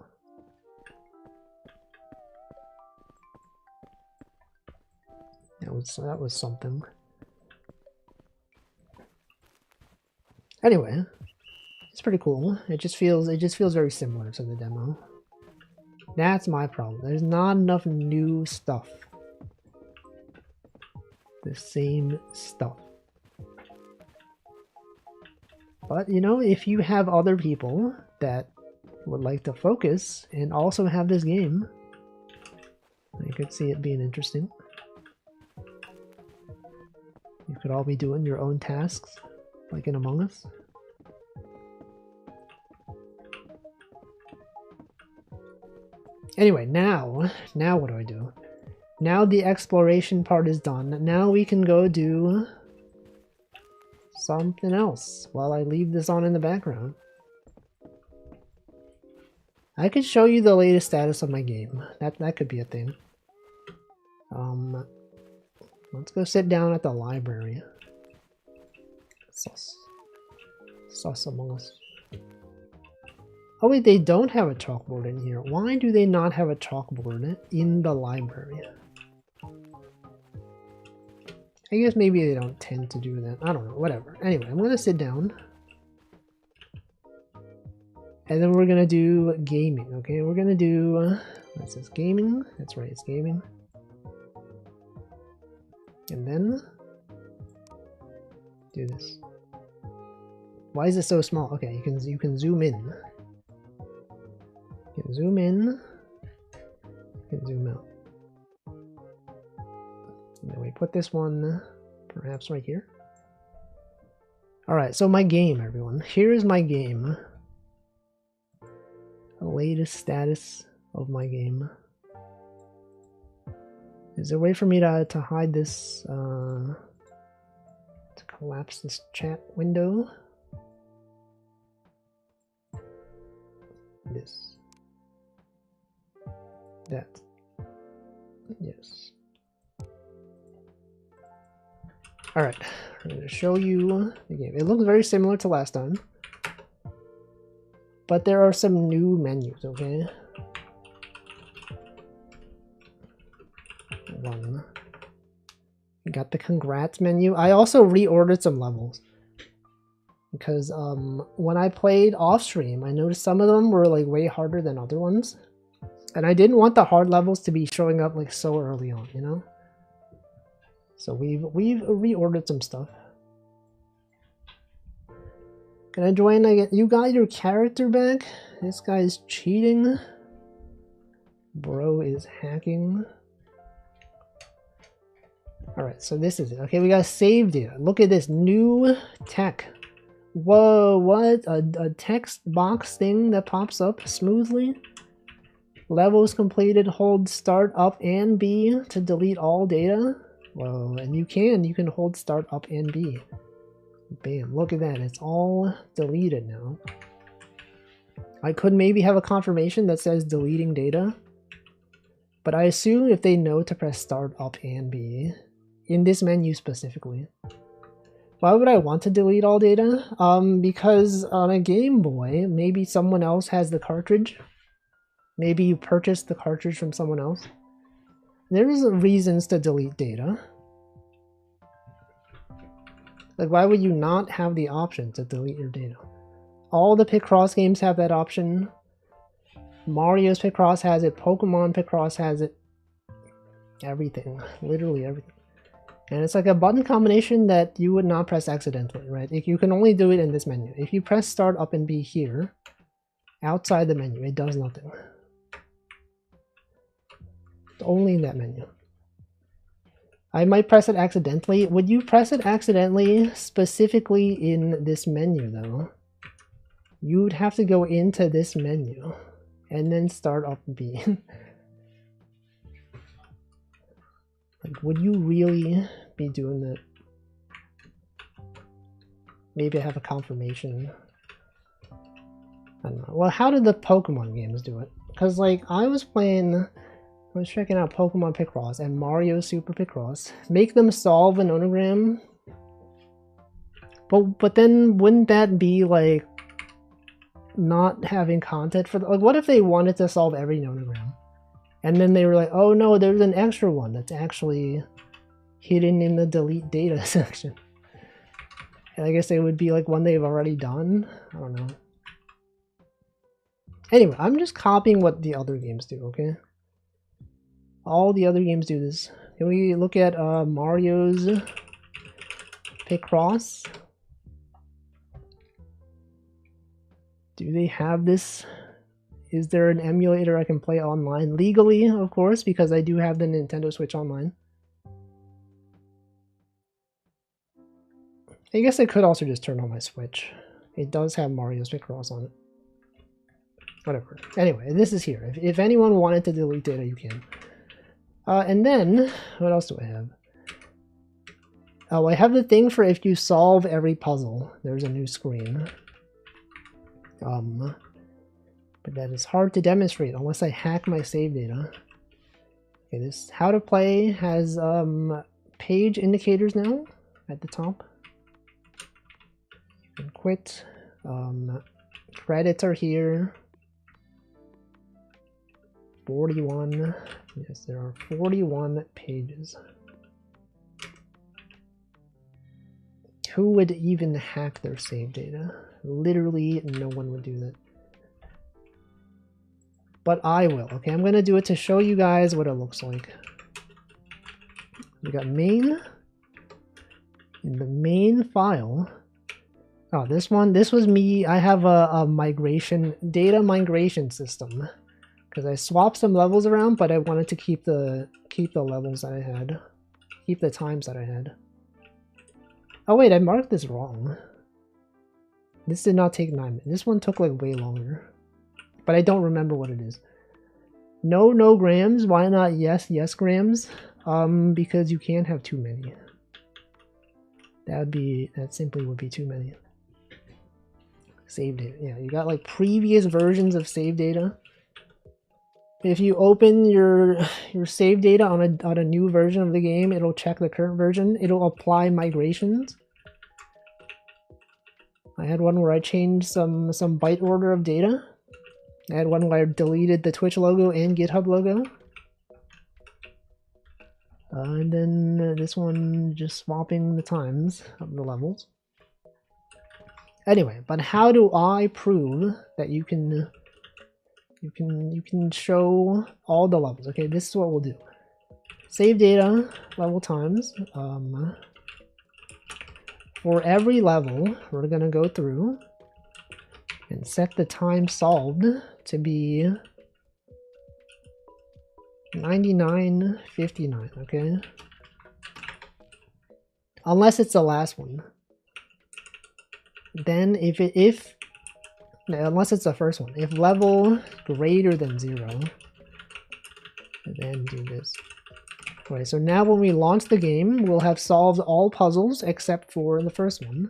That was something. Anyway, it's pretty cool. It just feels very similar to the demo. That's my problem. There's not enough new stuff. The same stuff. But you know, if you have other people that would like to focus and also have this game, I could see it being interesting. You could all be doing your own tasks, like in Among Us. Anyway, now what do I do? Now the exploration part is done. Now we can go do something else while I leave this on in the background. I could show you the latest status of my game. That could be a thing. Let's go sit down at the library. Sus Among Us. Oh wait, they don't have a chalkboard in here. Why do they not have a chalkboard in the library? I guess maybe they don't tend to do that. I don't know, whatever. Anyway, I'm gonna sit down. And then we're gonna do gaming, okay? We're gonna do, what's this, gaming? That's right, it's gaming. And then, do this. Why is it so small? Okay, you can zoom in. You can zoom in. You can zoom out. And then we put this one perhaps right here. Alright, so my game, everyone. Here is my game. The latest status of my game. Is there a way for me to hide this, to collapse this chat window? This. That. Yes. Alright, I'm going to show you the game. It looks very similar to last time. But there are some new menus, okay? One. We got the congrats menu. I also reordered some levels. Because when I played off stream, I noticed some of them were like way harder than other ones. And I didn't want the hard levels to be showing up like so early on, you know? So we've reordered some stuff. Can I join again? You got your character back? This guy's cheating. Bro is hacking. Alright, so this is it. Okay, we got save data. Look at this new tech. Whoa, what? A text box thing that pops up smoothly? Levels completed, hold start up and B to delete all data. Whoa, and you can hold start up and B. Bam, look at that, it's all deleted now. I could maybe have a confirmation that says deleting data, but I assume if they know to press start up and B, in this menu specifically. Why would I want to delete all data? Because on a Game Boy, maybe someone else has the cartridge. Maybe you purchased the cartridge from someone else. There's reasons to delete data. Like, why would you not have the option to delete your data? All the Picross games have that option. Mario's Picross has it. Pokemon Picross has it. Everything. Literally everything. And it's like a button combination that you would not press accidentally, right? You can only do it in this menu. If you press start up and B here, outside the menu, it does nothing. It's only in that menu. I might press it accidentally. Would you press it accidentally specifically in this menu though? You'd have to go into this menu and then start up B. Like, would you really be doing that? Maybe I have a confirmation. I don't know. Well, how did the Pokemon games do it? Because, like, I was checking out Pokemon Picross and Mario Super Picross. Make them solve an onogram. But then wouldn't that be, like, not having content for... Like, what if they wanted to solve every nonogram? And then they were like, oh no, there's an extra one that's actually hidden in the delete data section. And I guess it would be like one they've already done. I don't know. Anyway, I'm just copying what the other games do, okay? All the other games do this. Can we look at Mario's Picross? Do they have this? Is there an emulator I can play online? Legally, of course, because I do have the Nintendo Switch Online. I guess I could also just turn on my Switch. It does have Mario's Picross on it. Whatever. Anyway, this is here. If anyone wanted to delete data, you can. And then, what else do I have? Oh, I have the thing for if you solve every puzzle, there's a new screen. But that is hard to demonstrate unless I hack my save data. Okay, this how to play has page indicators now at the top. You can quit. Credits are here. 41. Yes, there are 41 pages. Who would even hack their save data? Literally no one would do that. But I will. Okay, I'm gonna do it to show you guys what it looks like. We got main. In the main file. Oh, this was me. I have a data migration system. Because I swapped some levels around, but I wanted to keep the levels that I had. Keep the times that I had. Oh wait, I marked this wrong. This did not take 9 minutes. This one took like way longer. But I don't remember what it is. No grams. Why not yes grams? Because you can't have too many. That simply would be too many. Save data. Yeah, you got like previous versions of save data. If you open your save data on a new version of the game, it'll check the current version. It'll apply migrations. I had one where I changed some byte order of data. I had one where I deleted the Twitch logo and GitHub logo. And then this one just swapping the times of the levels. Anyway, but how do I prove that you can show all the levels? Okay, this is what we'll do. Save data, level times. For every level, we're gonna go through and set the time solved to be 99:59, okay? unless it's the last one. Then unless it's the first one, if level greater than 0, then do this. Right, so now when we launch the game, we'll have solved all puzzles except for the first one.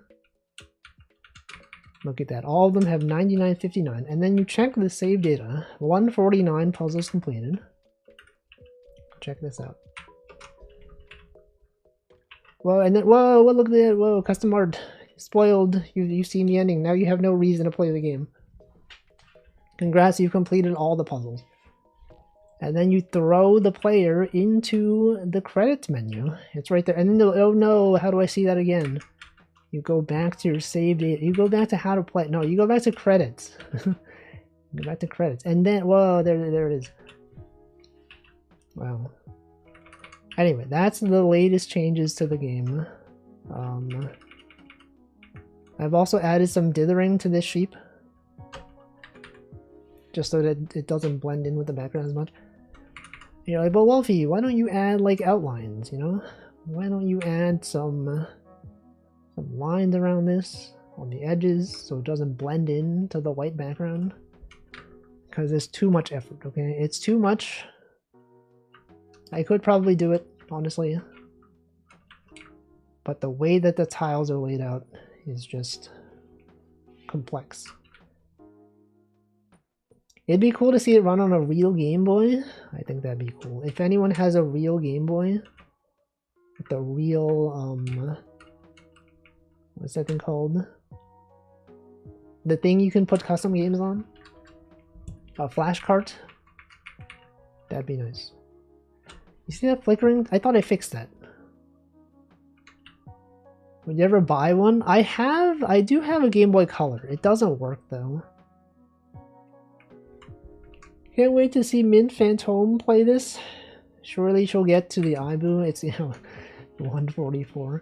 Look at that, all of them have 99.59, and then you check the save data. 149 puzzles completed. Check this out. Whoa, and then, whoa, look at that, whoa, custom art. Spoiled, you've seen the ending, now you have no reason to play the game. Congrats, you've completed all the puzzles. And then you throw the player into the credits menu. It's right there. And then, oh no, how do I see that again? You go back to your save data. You go back to how to play. No, you go back to credits. Go back to credits. And then, whoa, there it is. Wow. Anyway, that's the latest changes to the game. I've also added some dithering to this sheep. Just so that it doesn't blend in with the background as much. You're like, but Wolfie, why don't you add like outlines, you know? Why don't you add some lines around this on the edges so it doesn't blend in to the white background? Because it's too much effort, okay? It's too much. I could probably do it, honestly. But the way that the tiles are laid out is just complex. It'd be cool to see it run on a real Game Boy. I think that'd be cool. If anyone has a real Game Boy, with the real, what's that thing called? The thing you can put custom games on? A flash cart? That'd be nice. You see that flickering? I thought I fixed that. Would you ever buy one? I do have a Game Boy Color. It doesn't work though. Can't wait to see Mint Phantom play this. Surely she'll get to the Ibu. It's, you know, 144.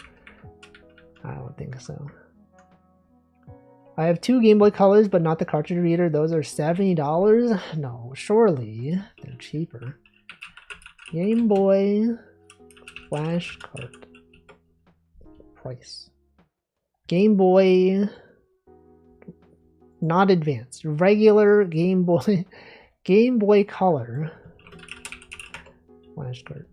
I don't think so. I have 2 Game Boy Colors, but not the cartridge reader. Those are $70? No, surely they're cheaper. Game Boy Flash cart. Price. Game Boy, not advanced. Regular Game Boy. Game Boy Color flash cart.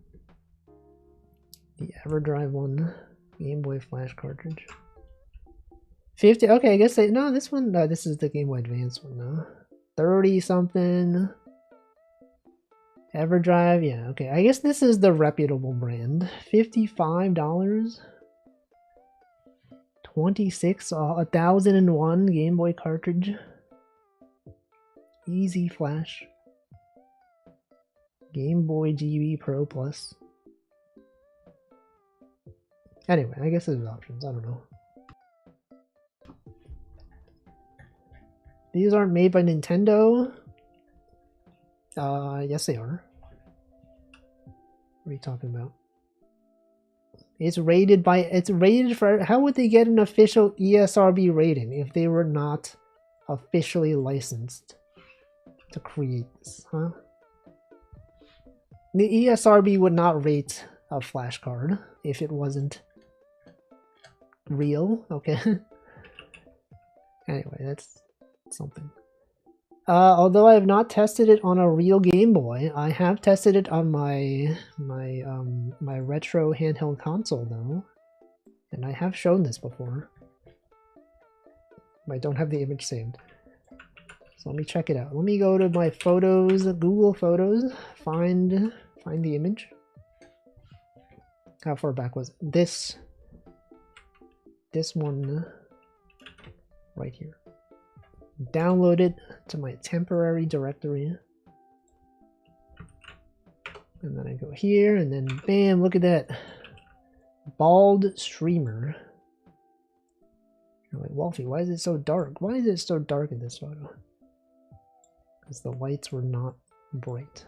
The EverDrive one. Game Boy flash cartridge. 50. Okay, I guess no. This one. No, this is the Game Boy Advance one. No, 30 something. EverDrive. Yeah. Okay. I guess this is the reputable brand. $55. 26. 1001 Game Boy cartridge. Easy Flash. Game Boy GB Pro Plus. Anyway, I guess there's options. I don't know. These aren't made by Nintendo. Yes they are. What are you talking about? It's rated for, how would they get an official ESRB rating if they were not officially licensed to create this, huh? The ESRB would not rate a flash card if it wasn't real, okay? Anyway, that's something. Although I have not tested it on a real Game Boy, I have tested it on my retro handheld console though, and I have shown this before. I don't have the image saved. So let me check it out. Let me go to my photos, Google Photos, find the image. How far back was it? This one right here. Download it to my temporary directory. And then I go here and then bam, look at that. Bald streamer. You're like, Wolfie, why is it so dark? Why is it so dark in this photo? Because the lights were not bright.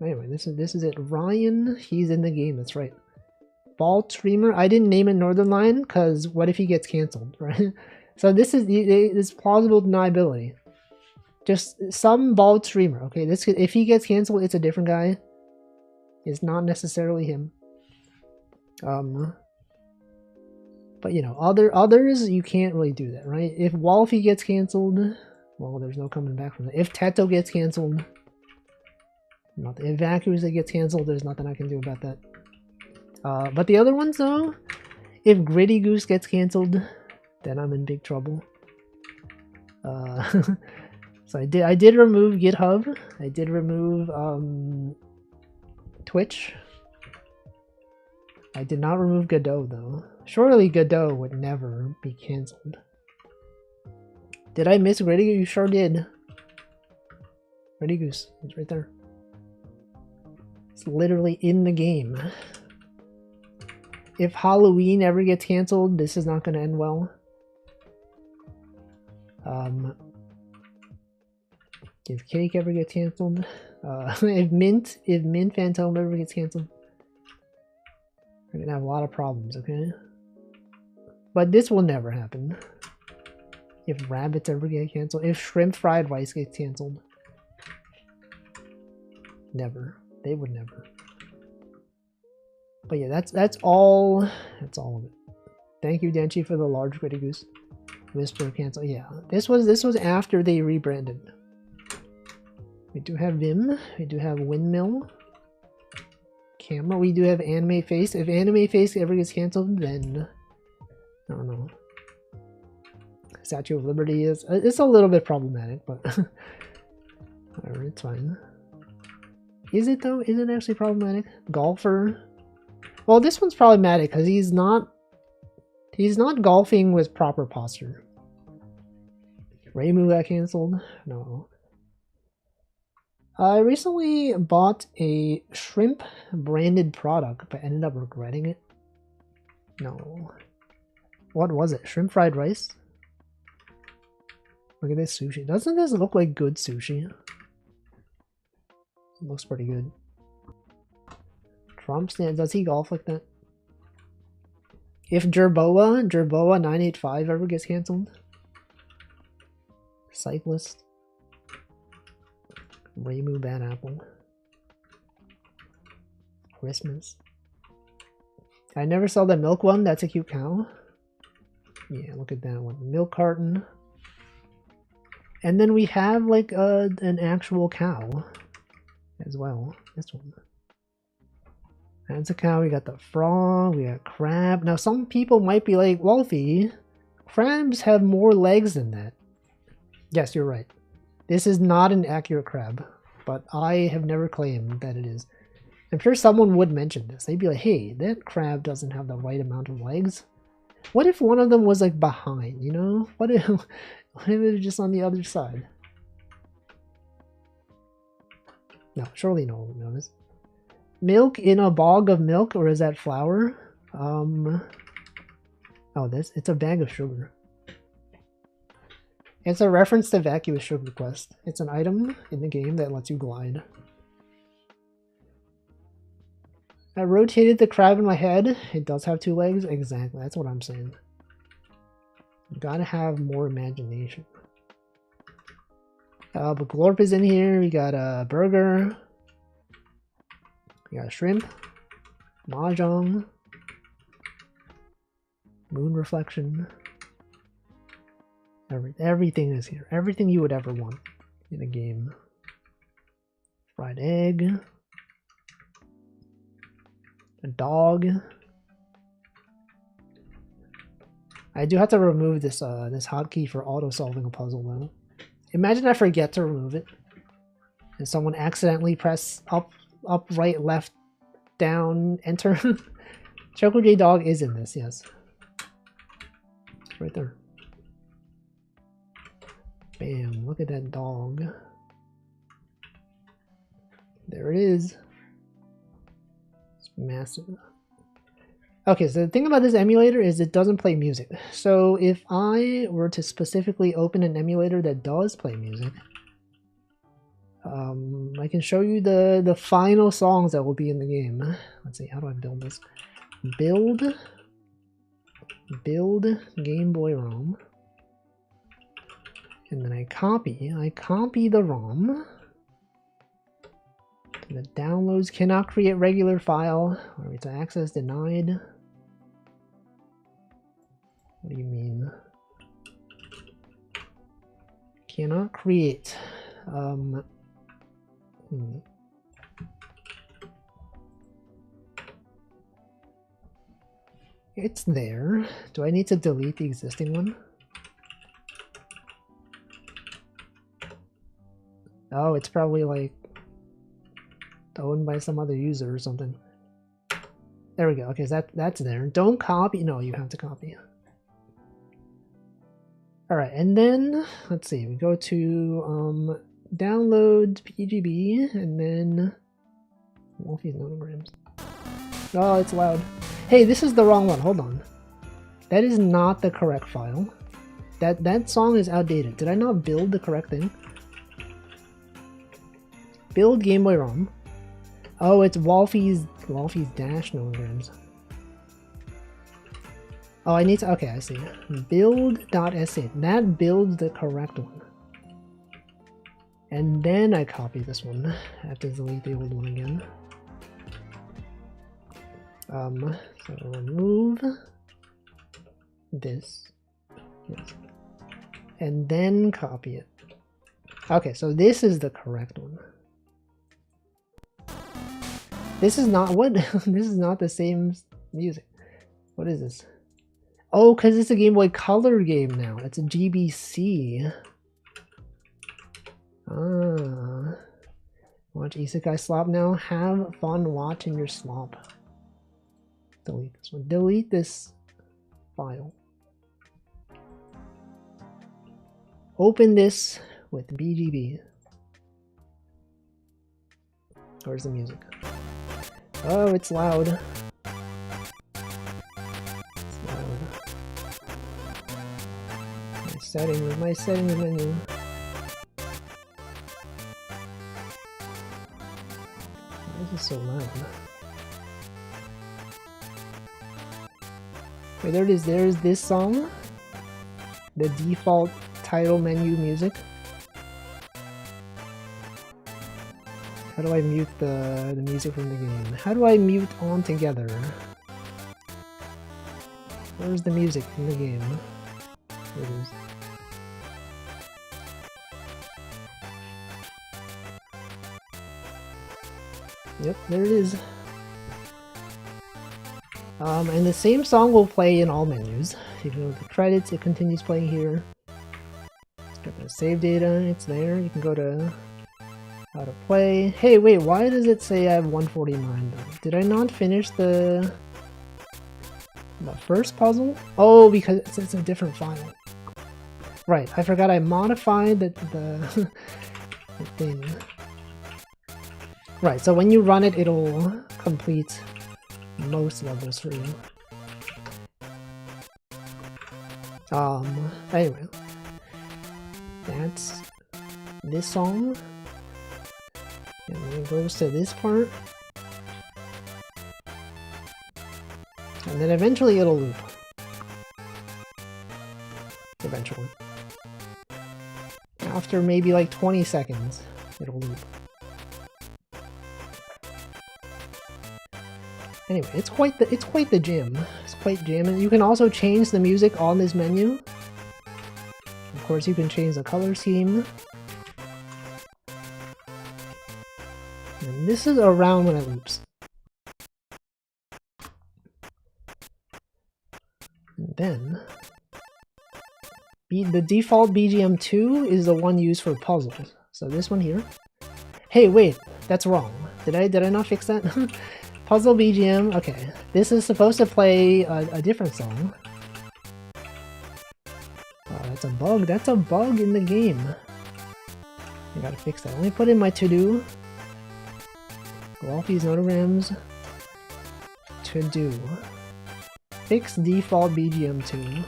Anyway, this is it. Ryan, he's in the game, that's right. Bald streamer. I didn't name it Northern Lion because what if he gets canceled, right? So this is plausible deniability. Just some bald streamer. Okay, this if he gets canceled, it's a different guy. It's not necessarily him. But you know, others you can't really do that, right? If Wolfie gets canceled, well, there's no coming back from that. If Teto gets canceled, nothing. If Vacuous gets canceled, there's nothing I can do about that. But the other ones though, if Gritty Goose gets canceled, then I'm in big trouble. So I did remove GitHub. I did remove Twitch. I did not remove Godot though. Surely Godot would never be cancelled. Did I miss Gritty Goose? You sure did. Gritty Goose, it's right there. It's literally in the game. If Halloween ever gets cancelled, this is not going to end well. If Cake ever gets cancelled, if Mint Phantom ever gets cancelled, we're gonna have a lot of problems, okay? But this will never happen. If Rabbits ever get cancelled, if Shrimp Fried Rice gets cancelled, never. They would never. But yeah, that's all. That's all of it. Thank you, Denchi, for the large Gritty Goose. Whisper cancel. Yeah, this was after they rebranded. We do have Vim. We do have Windmill. Camera. We do have Anime Face. If Anime Face ever gets canceled, then I don't know. Statue of Liberty is. It's a little bit problematic, but whatever. It's fine. Is it though? Is it actually problematic? Golfer. Well, this one's problematic because he's not golfing with proper posture. Reimu got canceled. No. I recently bought a shrimp branded product, but ended up regretting it. No. What was it? Shrimp fried rice? Look at this sushi. Doesn't this look like good sushi? It looks pretty good. Trump stand. Does he golf like that? If Jerboa 985 ever gets canceled. Cyclist. Reimu Bad Apple. Christmas. I never saw the milk one. That's a cute cow. Yeah, look at that one. Milk carton. And then we have like an actual cow as well. This one. That's a cow. We got the frog. We got crab. Now some people might be like, Wolfie, crabs have more legs than that. Yes, you're right. This is not an accurate crab, but I have never claimed that it is. I'm sure someone would mention this. They'd be like, hey, that crab doesn't have the right amount of legs. What if one of them was like behind, you know? What if it was just on the other side? No, surely no one would know this. Milk in a bog of milk, or is that flour? Oh, it's a bag of sugar. It's a reference to Vacuous Sugar Quest. It's an item in the game that lets you glide. I rotated the crab in my head. It does have two legs. Exactly, that's what I'm saying. You gotta have more imagination. But Glorp is in here. We got a burger. We got a shrimp. Mahjong. Moon reflection. Everything is here. Everything you would ever want in a game. Fried egg. A dog. I do have to remove this this hotkey for auto-solving a puzzle though. Imagine I forget to remove it. And someone accidentally press up, right, left, down, enter. Choco J Dog is in this, yes. It's right there. Bam, look at that dog. There it is. It's massive. Okay, so the thing about this emulator is it doesn't play music. So if I were to specifically open an emulator that does play music, I can show you the final songs that will be in the game. Let's see, how do I build this? Build Game Boy ROM. And then I copy the ROM. The downloads cannot create regular file. Alright, so access denied. What do you mean? Cannot create. It's there. Do I need to delete the existing one? Oh, it's probably like owned by some other user or something. There we go. Okay, so that's there. Don't copy. No, you have to copy. All right, and then let's see. We go to download PGB, and then Wolfie's Nonograms. Oh, it's loud. Hey, this is the wrong one. Hold on. That is not the correct file. That song is outdated. Did I not build the correct thing? Build Game Boy ROM. Oh, it's Wolfie's dash Nonograms. Oh, I need to. Okay, I see. Build.sa. That builds the correct one. And then I copy this one. I have to delete the old one again. So remove this. Yes. And then copy it. Okay, so this is the correct one. This is not what this is not the same music. What is this? Oh, because it's a Game Boy Color game now. It's a GBC. Ah. Watch Isekai Slop now. Have fun watching your slop. Delete this one. Delete this file. Open this with BGB. Where's the music? Oh, it's loud. It's loud. My settings menu. Why is it so loud? Wait, there it is. There's this song. The default title menu music. How do I mute the music from the game? How do I mute on together? Where's the music in the game? Here it is. Yep, there it is. And the same song will play in all menus. If you go to the credits, it continues playing here. Let's get the save data, it's there. You can go to how to play. Hey, wait, why does it say I have 149 though? Did I not finish the first puzzle? Oh, because it's a different file. Right, I forgot I modified the thing. Right, so when you run it, it'll complete most levels for you. Anyway. That's this song. And then it goes to this part. And then eventually it'll loop. Eventually. After maybe like 20 seconds, it'll loop. Anyway, it's quite the jam. It's quite jamming. You can also change the music on this menu. Of course, you can change the color scheme. And this is around when it loops. And then the default BGM2 is the one used for puzzles. So this one here. Hey, wait, that's wrong. Did I not fix that? Puzzle BGM, okay. This is supposed to play a different song. Oh, that's a bug. That's a bug in the game. I gotta fix that. Let me put in my to-do. Wolfie's Nonograms. To-do. Fix default BGM2.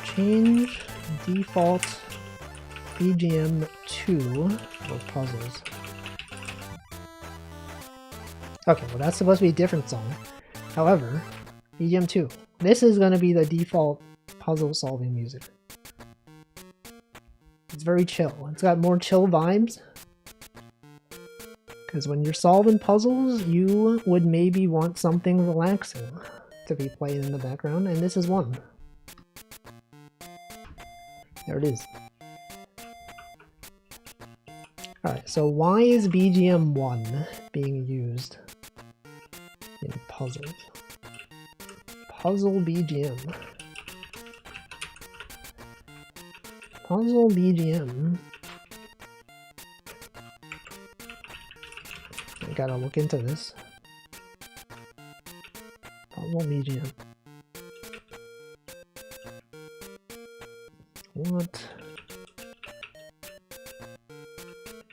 Change default BGM2 for puzzles. Okay, well that's supposed to be a different song. However, BGM2. This is going to be the default puzzle solving music. It's very chill. It's got more chill vibes. Because when you're solving puzzles, you would maybe want something relaxing. to be playing in the background, and this is one. There it is. Alright, so why is BGM 1 being used in puzzles? Puzzle BGM. Puzzle BGM. I gotta look into this. Puzzle BGM. What?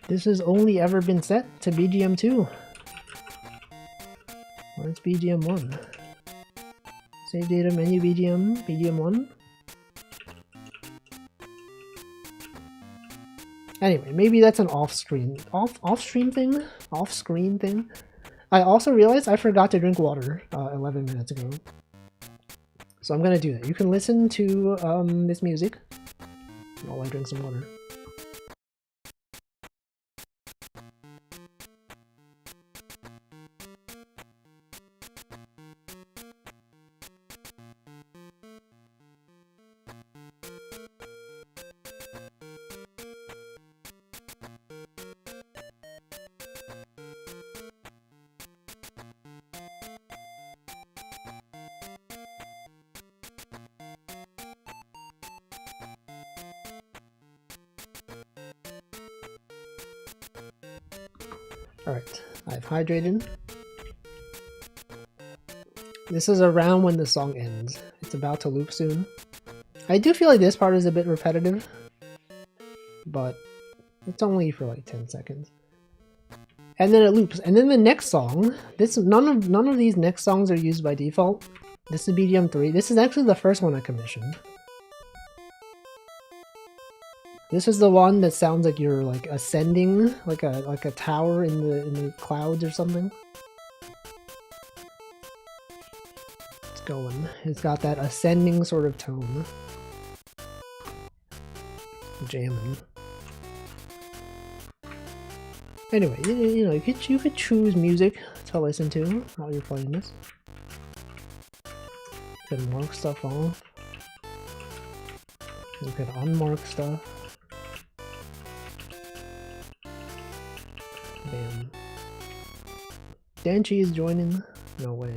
This has only ever been set to BGM 2. Where's BGM 1? Save data menu BGM 1? Anyway, maybe that's an off-screen thing. I also realized I forgot to drink water 11 minutes ago. So I'm gonna do that. You can listen to this music while I drink some water. Alright, I've hydrated. This is around when the song ends. It's about to loop soon. I do feel like this part is a bit repetitive, but it's only for like 10 seconds. And then it loops. And then the next song, none of these next songs are used by default. This is BGM 3. This is actually the first one I commissioned. This is the one that sounds like you're like ascending, like a tower in the clouds or something. It's going. It's got that ascending sort of tone. Jamming. Anyway, you know, you could choose music to listen to while you're playing this. You can mark stuff off. You can unmark stuff. Bam. Denchi is joining. No way.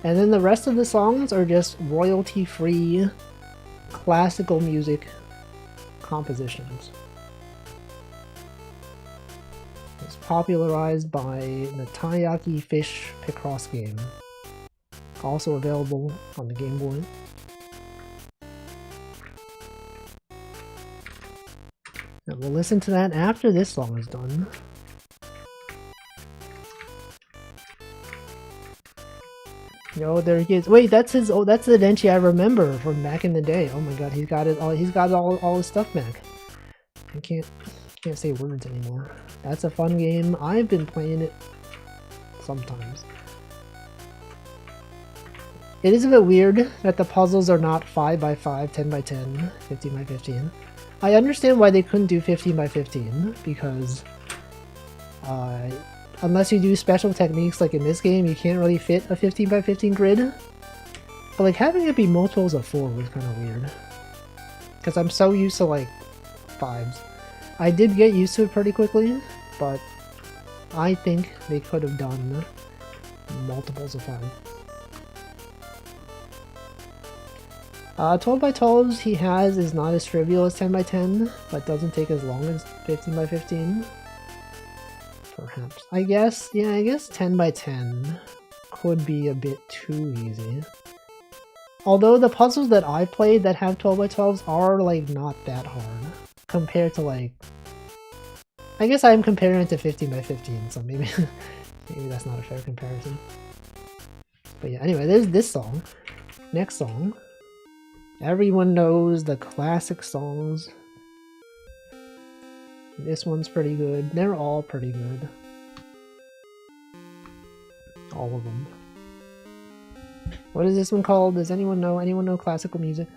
And then the rest of the songs are just royalty-free classical music compositions. It's popularized by the Taiyaki Fish Picross game. Also available on the Game Boy. And we'll listen to that after this song is done. Yo, there he is. Wait, that's his. Oh, that's the Denchi I remember from back in the day. Oh my god, he's got it all. He's got all his stuff back. I can't say words anymore. That's a fun game. I've been playing it sometimes. It is a bit weird that the puzzles are not 5x5, 10x10, 15x15. I understand why they couldn't do 15x15 because unless you do special techniques like in this game, you can't really fit a 15x15 grid. But like having it be multiples of 4 was kind of weird. Because I'm so used to like 5s. I did get used to it pretty quickly, but I think they could have done multiples of 5. 12x12s he has is not as trivial as 10x10, but doesn't take as long as 15x15. Perhaps. I guess 10x10 could be a bit too easy. Although the puzzles that I played that have 12x12s are like not that hard compared to like... I guess I'm comparing it to 15x15, so maybe that's not a fair comparison. But yeah, anyway, there's this song. Next song. Everyone knows the classic songs. This one's pretty good. They're all pretty good. All of them. What is this one called? Does anyone know? Anyone know classical music?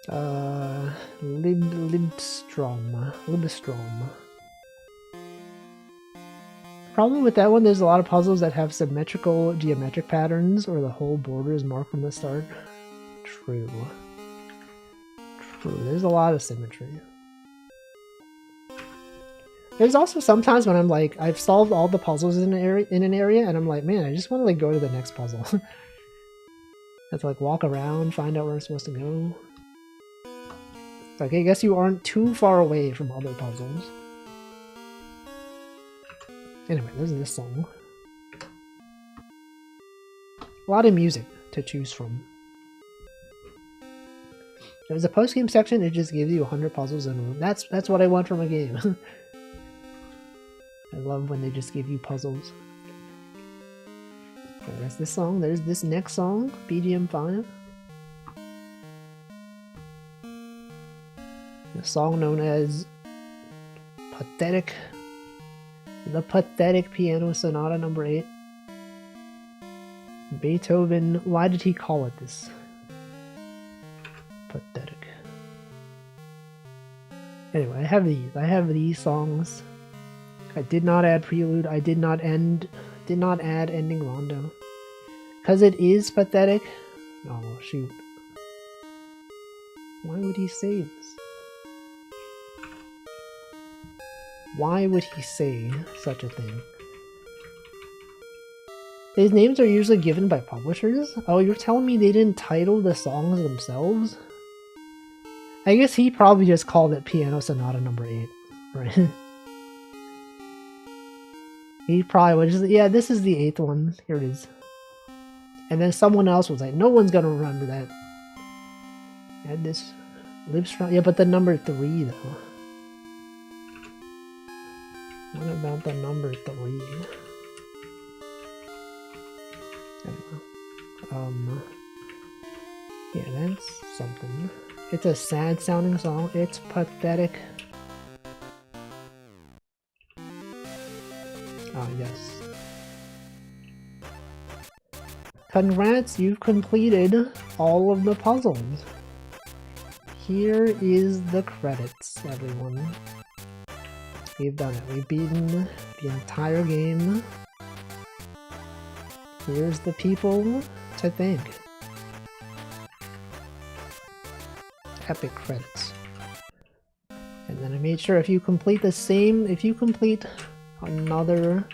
Libstrom. Problem with that one, there's a lot of puzzles that have symmetrical geometric patterns or the whole border is marked from the start. True. True, there's a lot of symmetry. There's also sometimes when I'm like, I've solved all the puzzles in an area and I'm like, man, I just want to like go to the next puzzle. I have to like walk around, find out where I'm supposed to go. Like, I guess you aren't too far away from other puzzles. Anyway, there's this song. A lot of music to choose from. There's a post-game section, it just gives you 100 puzzles in a room. That's what I want from a game. I love when they just give you puzzles. Okay, there's this song, there's this next song, BGM 5. The song known as Pathetic. The Pathetic Piano Sonata No. 8. Beethoven, why did he call it this? Pathetic. Anyway, I have these songs. I did not add Prelude, I did not add Ending Rondo. Cause it is pathetic. Oh shoot. Why would he say this? Why would he say such a thing? These names are usually given by publishers? Oh, you're telling me they didn't title the songs themselves? I guess he probably just called it Piano Sonata No. 8, right? He probably was just, yeah, this is the 8th one. Here it is. And then someone else was like, no one's gonna remember that. Add this. Libstrom. Yeah, but the number 3 though. What about the number 3? Yeah, that's something. It's a sad sounding song. It's pathetic. Ah, yes. Congrats, you've completed all of the puzzles. Here is the credits, everyone. We've done it. We've beaten the entire game. Here's the people to thank. Epic credits. And then I made sure if you complete another...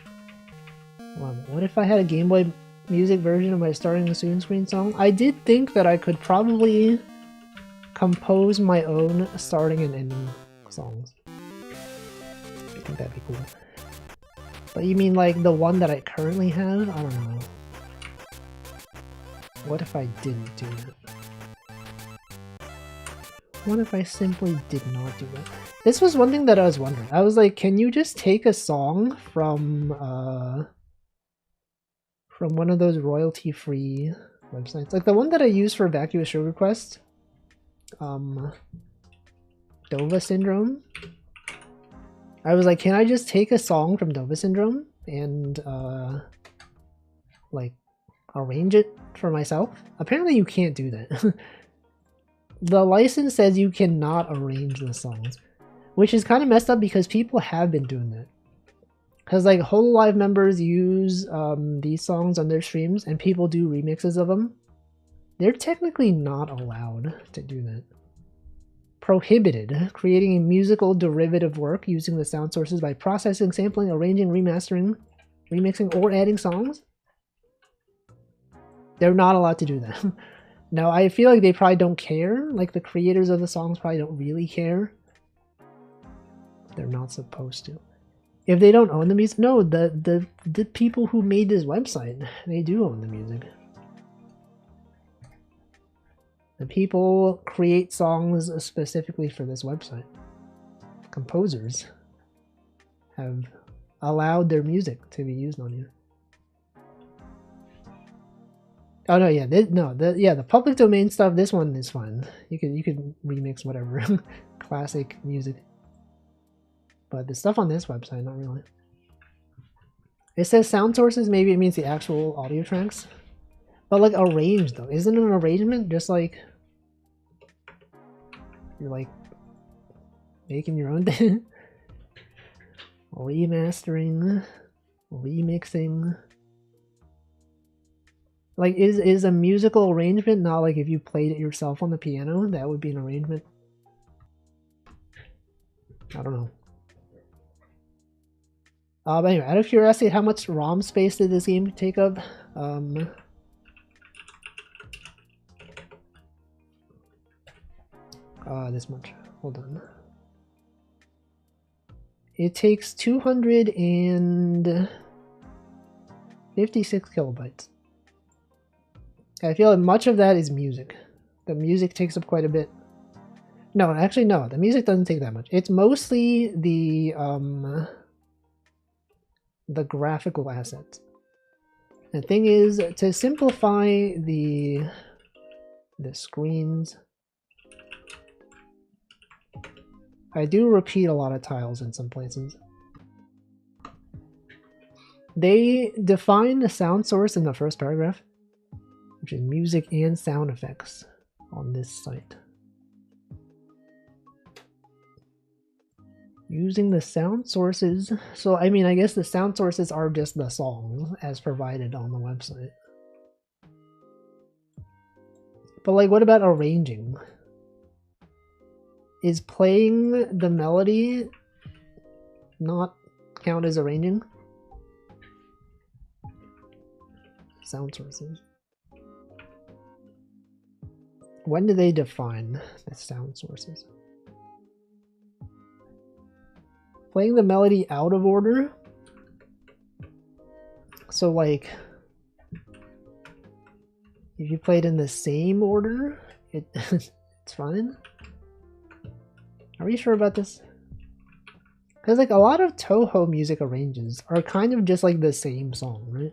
Well, what if I had a Game Boy Music version of my Starting Soon screen song? I did think that I could probably compose my own starting and ending songs. I think that'd be cool. But you mean like the one that I currently have? I don't know. What if I didn't do that? What if I simply did not do that? This was one thing that I was wondering. I was like, can you just take a song from one of those royalty-free websites? Like the one that I use for Vacuous Sugar Quest. Dova Syndrome. I was like, can I just take a song from Dova Syndrome and like arrange it for myself? Apparently you can't do that. The license says you cannot arrange the songs, which is kind of messed up because people have been doing that. Because like Hololive members use these songs on their streams and people do remixes of them. They're technically not allowed to do that. Prohibited. Creating a musical derivative work using the sound sources by processing, sampling, arranging, remastering, remixing, or adding songs. They're not allowed to do that. Now, I feel like they probably don't care. Like, the creators of the songs probably don't really care. They're not supposed to. If they don't own the music... No, the people who made this website, they do own the music. The people create songs specifically for this website. Composers have allowed their music to be used on here. Oh no, yeah, the public domain stuff. This one is fine. You could remix whatever classic music, but the stuff on this website, not really. It says sound sources. Maybe it means the actual audio tracks, but like arranged though, isn't an arrangement just like You're like making your own thing. Remastering, remixing. Like, is a musical arrangement not like if you played it yourself on the piano? That would be an arrangement. I don't know. But anyway, out of curiosity, how much ROM space did this game take up? This much. Hold on. It takes 256 kilobytes. I feel like much of that is music. The music takes up quite a bit. No, actually no, the music doesn't take that much. It's mostly the graphical assets. The thing is, to simplify the screens, I do repeat a lot of tiles in some places. They define the sound source in the first paragraph, which is music and sound effects on this site. Using the sound sources. So, I mean, I guess the sound sources are just the songs as provided on the website. But, like, what about arranging? Is playing the melody not count as arranging? Sound sources. When do they define the sound sources? Playing the melody out of order. So, like, if you play it in the same order, it's fine. Are you sure about this? Because, like, a lot of Touhou music arrangements are kind of just like the same song, right?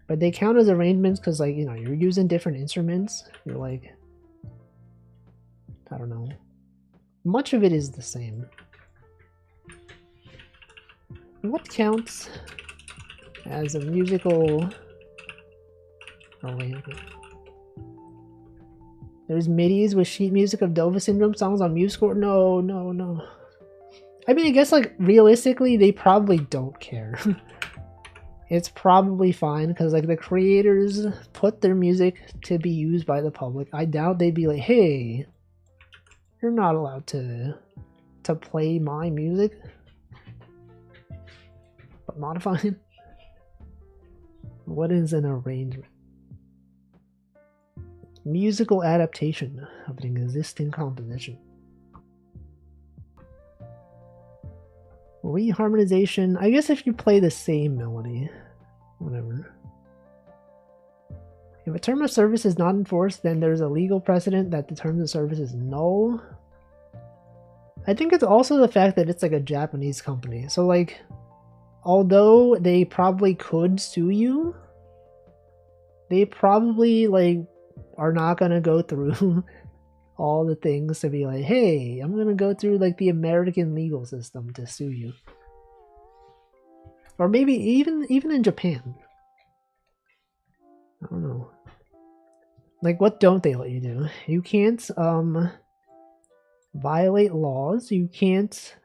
But they count as arrangements because, like, you know, you're using different instruments. You're like, I don't know. Much of it is the same. What counts as a musical arrangement? There's MIDIs with sheet music of Dover Syndrome songs on MuseScore. No, no, no. I mean, I guess, like, realistically, they probably don't care. It's probably fine because, like, the creators put their music to be used by the public. I doubt they'd be like, hey, you're not allowed to play my music, but modified. What is an arrangement? Musical adaptation of an existing composition. Reharmonization. I guess if you play the same melody, whatever. If a term of service is not enforced, then there's a legal precedent that the term of service is null. I think it's also the fact that it's like a Japanese company. So, like, although they probably could sue you, they probably, like, are not gonna go through all the things to be like, hey, I'm gonna go through, like, the American legal system to sue you. Or maybe even in Japan. I don't know. Like, what don't they let you do? You can't violate laws. You can't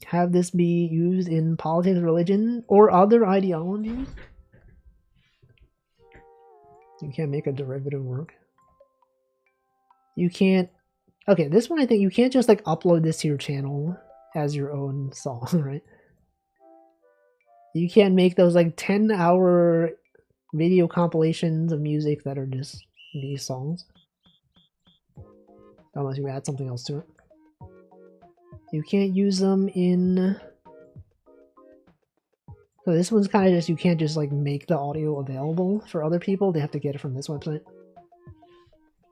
have this be used in politics, religion, or other ideologies. You can't make a derivative work. You can't... Okay, this one I think you can't just, like, upload this to your channel as your own song, right? You can't make those, like, 10-hour video compilations of music that are just these songs. Unless you add something else to it. You can't use them in... So this one's kind of just, you can't just, like, make the audio available for other people. They have to get it from this website.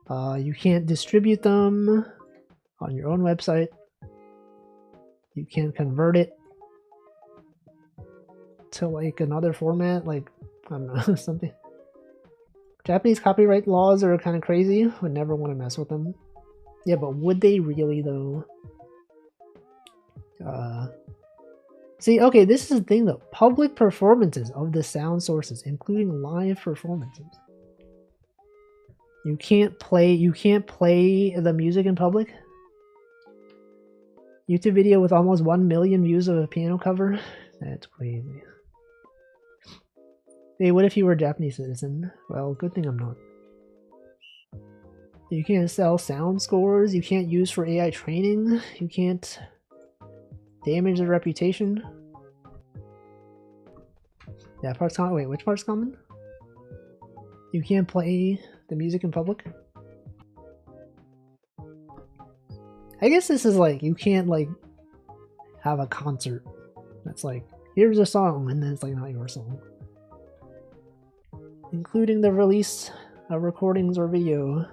You can't distribute them on your own website. You can't convert it to, like, another format, like, I don't know, something. Japanese copyright laws are kind of crazy. Would never want to mess with them. Yeah, but would they really, though? See, okay, this is the thing, though. Public performances of the sound sources, including live performances. You can't play the music in public? YouTube video with almost 1 million views of a piano cover? That's crazy. Hey, what if you were a Japanese citizen? Well, good thing I'm not. You can't sell sound scores, you can't use for AI training, you can't damage their reputation. That part's common. Wait, which part's common? You can't play the music in public? I guess this is like, you can't like have a concert that's like, here's a song, and then it's like not your song. Including the release of recordings or video.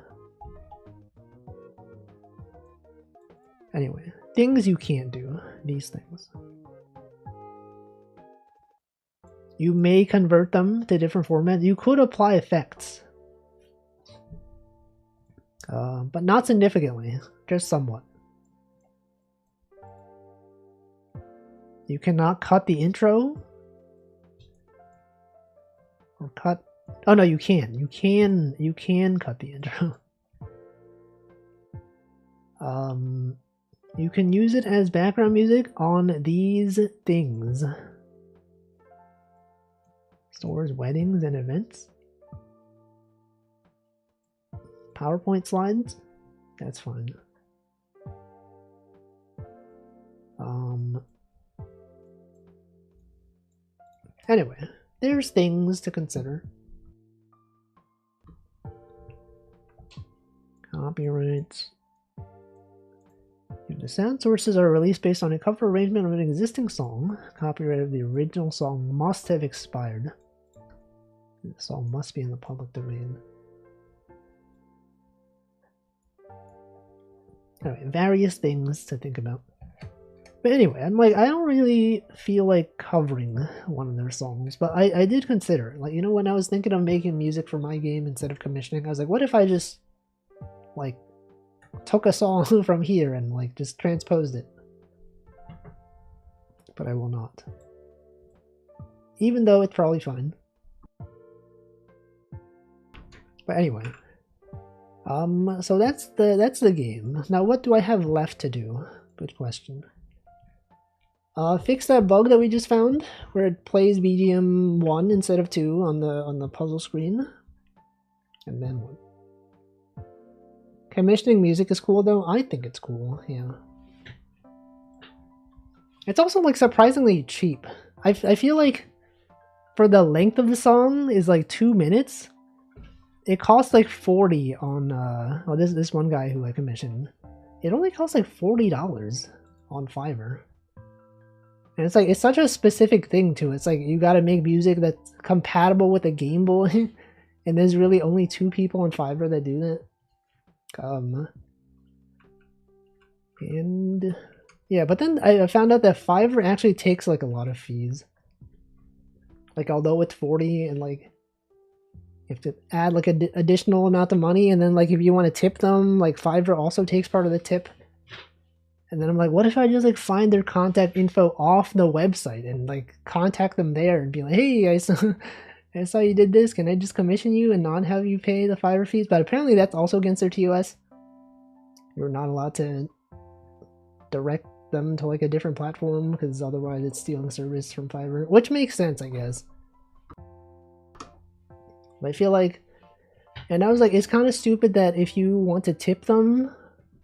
Anyway, things you can't do. These things. You may convert them to different formats. You could apply effects. But not significantly. Just somewhat. You cannot cut the intro. Or cut... Oh no, you can. You can cut the intro. You can use it as background music on these things. Stores, weddings, and events. PowerPoint slides? That's fine. Anyway, there's things to consider. Copyrights. If the sound sources are released based on a cover arrangement of an existing song, copyright of the original song must have expired. The song must be in the public domain. Anyway, various things to think about. But anyway, I'm like, I don't really feel like covering one of their songs, but I did consider it. Like, you know, when I was thinking of making music for my game instead of commissioning, I was like, what if I just, like, took a song from here and, like, just transposed it? But I will not. Even though it's probably fine. But anyway. So that's the game. Now what do I have left to do? Good question. Fix that bug that we just found, where it plays BGM 1 instead of 2 on the puzzle screen. And then what? Commissioning music is cool though. I think it's cool, yeah. It's also like surprisingly cheap. I feel like for the length of the song is like 2 minutes. It costs like 40 on oh, this one guy who I commissioned. It only costs like $40 on Fiverr. And it's like, it's such a specific thing too. It's like, you gotta make music that's compatible with a Game Boy. And there's really only 2 people on Fiverr that do that. And yeah, but then I found out that Fiverr actually takes like a lot of fees. Like, although it's 40 and like, you have to add like an additional amount of money, and then like if you want to tip them, like Fiverr also takes part of the tip. And then I'm like, what if I just like find their contact info off the website and like contact them there and be like, hey, I saw you did this, can I just commission you and not have you pay the Fiverr fees? But apparently that's also against their TOS. You're not allowed to direct them to like a different platform because otherwise it's stealing service from Fiverr, which makes sense, I guess. But I feel like, and I was like, it's kind of stupid that if you want to tip them,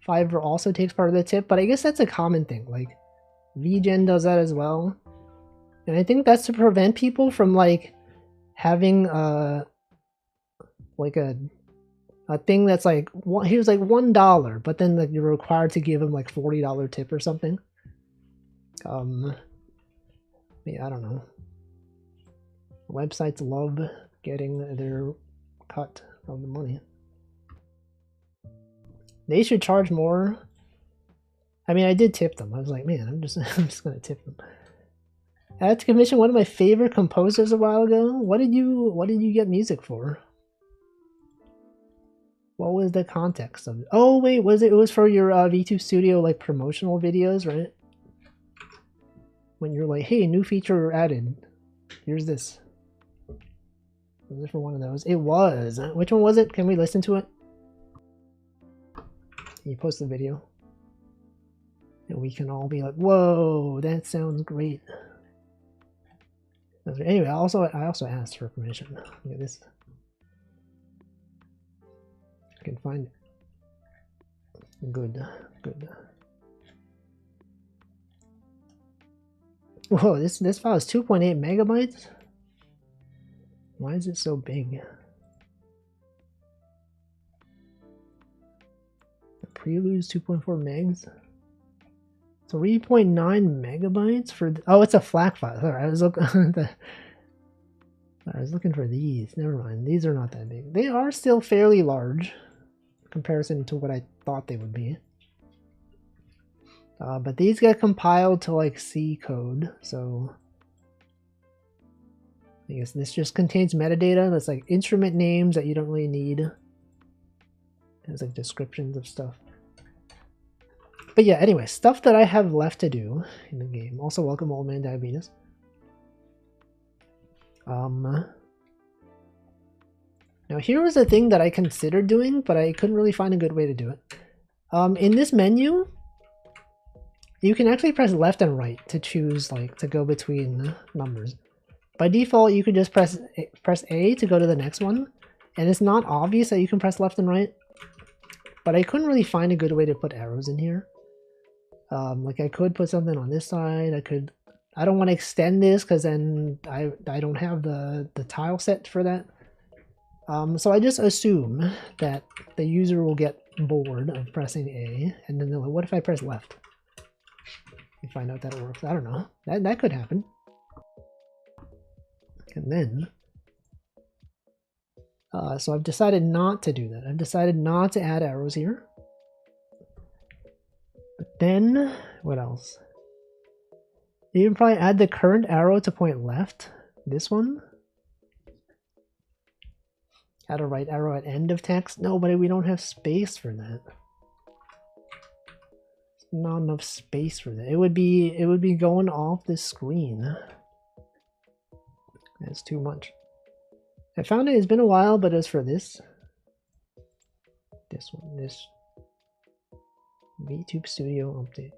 Fiverr also takes part of the tip, but I guess that's a common thing. Like, VGen does that as well. And I think that's to prevent people from like having like a thing that's like, here's like $1, but then like you're required to give them like $40 tip or something. Yeah, I don't know. Websites love getting their cut of the money. They should charge more. I mean, I did tip them. I was like, man, I'm just gonna tip them. I had to commission one of my favorite composers a while ago. What did you get music for? What was the context of it? Oh wait, it was for your V2 Studio like promotional videos, right? When you're like, hey, new feature added. Here's this. Was it for one of those? It was. Which one was it? Can we listen to it? You post the video. And we can all be like, whoa, that sounds great. Anyway, I also asked for permission. Look at this. I can find it. Good. Whoa, this file is 2.8 megabytes? Why is it so big? The Prelude's 2.4 megs? 3.9 megabytes for oh, it's a FLAC file. Sorry, I was looking for these. Never mind. These are not that big. They are still fairly large in comparison to what I thought they would be. But these get compiled to like C code, so I guess this just contains metadata that's like instrument names that you don't really need. It has like descriptions of stuff. But yeah, anyway, stuff that I have left to do in the game. Also, welcome Old Man Diabetes. Now here was a thing that I considered doing, but I couldn't really find a good way to do it. In this menu, you can actually press left and right to choose, like, to go between numbers. By default, you could just press A to go to the next one, and it's not obvious that you can press left and right. But I couldn't really find a good way to put arrows in here. Like I could put something on this side. I don't want to extend this because then I don't have the tile set for that. So I just assume that the user will get bored of pressing A, and then they're like, what if I press left? You find out that it works. I don't know. That could happen. And then, so I've decided not to do that. I've decided not to add arrows here. But then, what else? You can probably add the current arrow to point left. This one. Add a right arrow at end of text. No, but we don't have space for that. Not enough space for that. It would be going off the screen. That's too much. I found it. It's been a while, but it's for this. This one. This. VTube Studio update.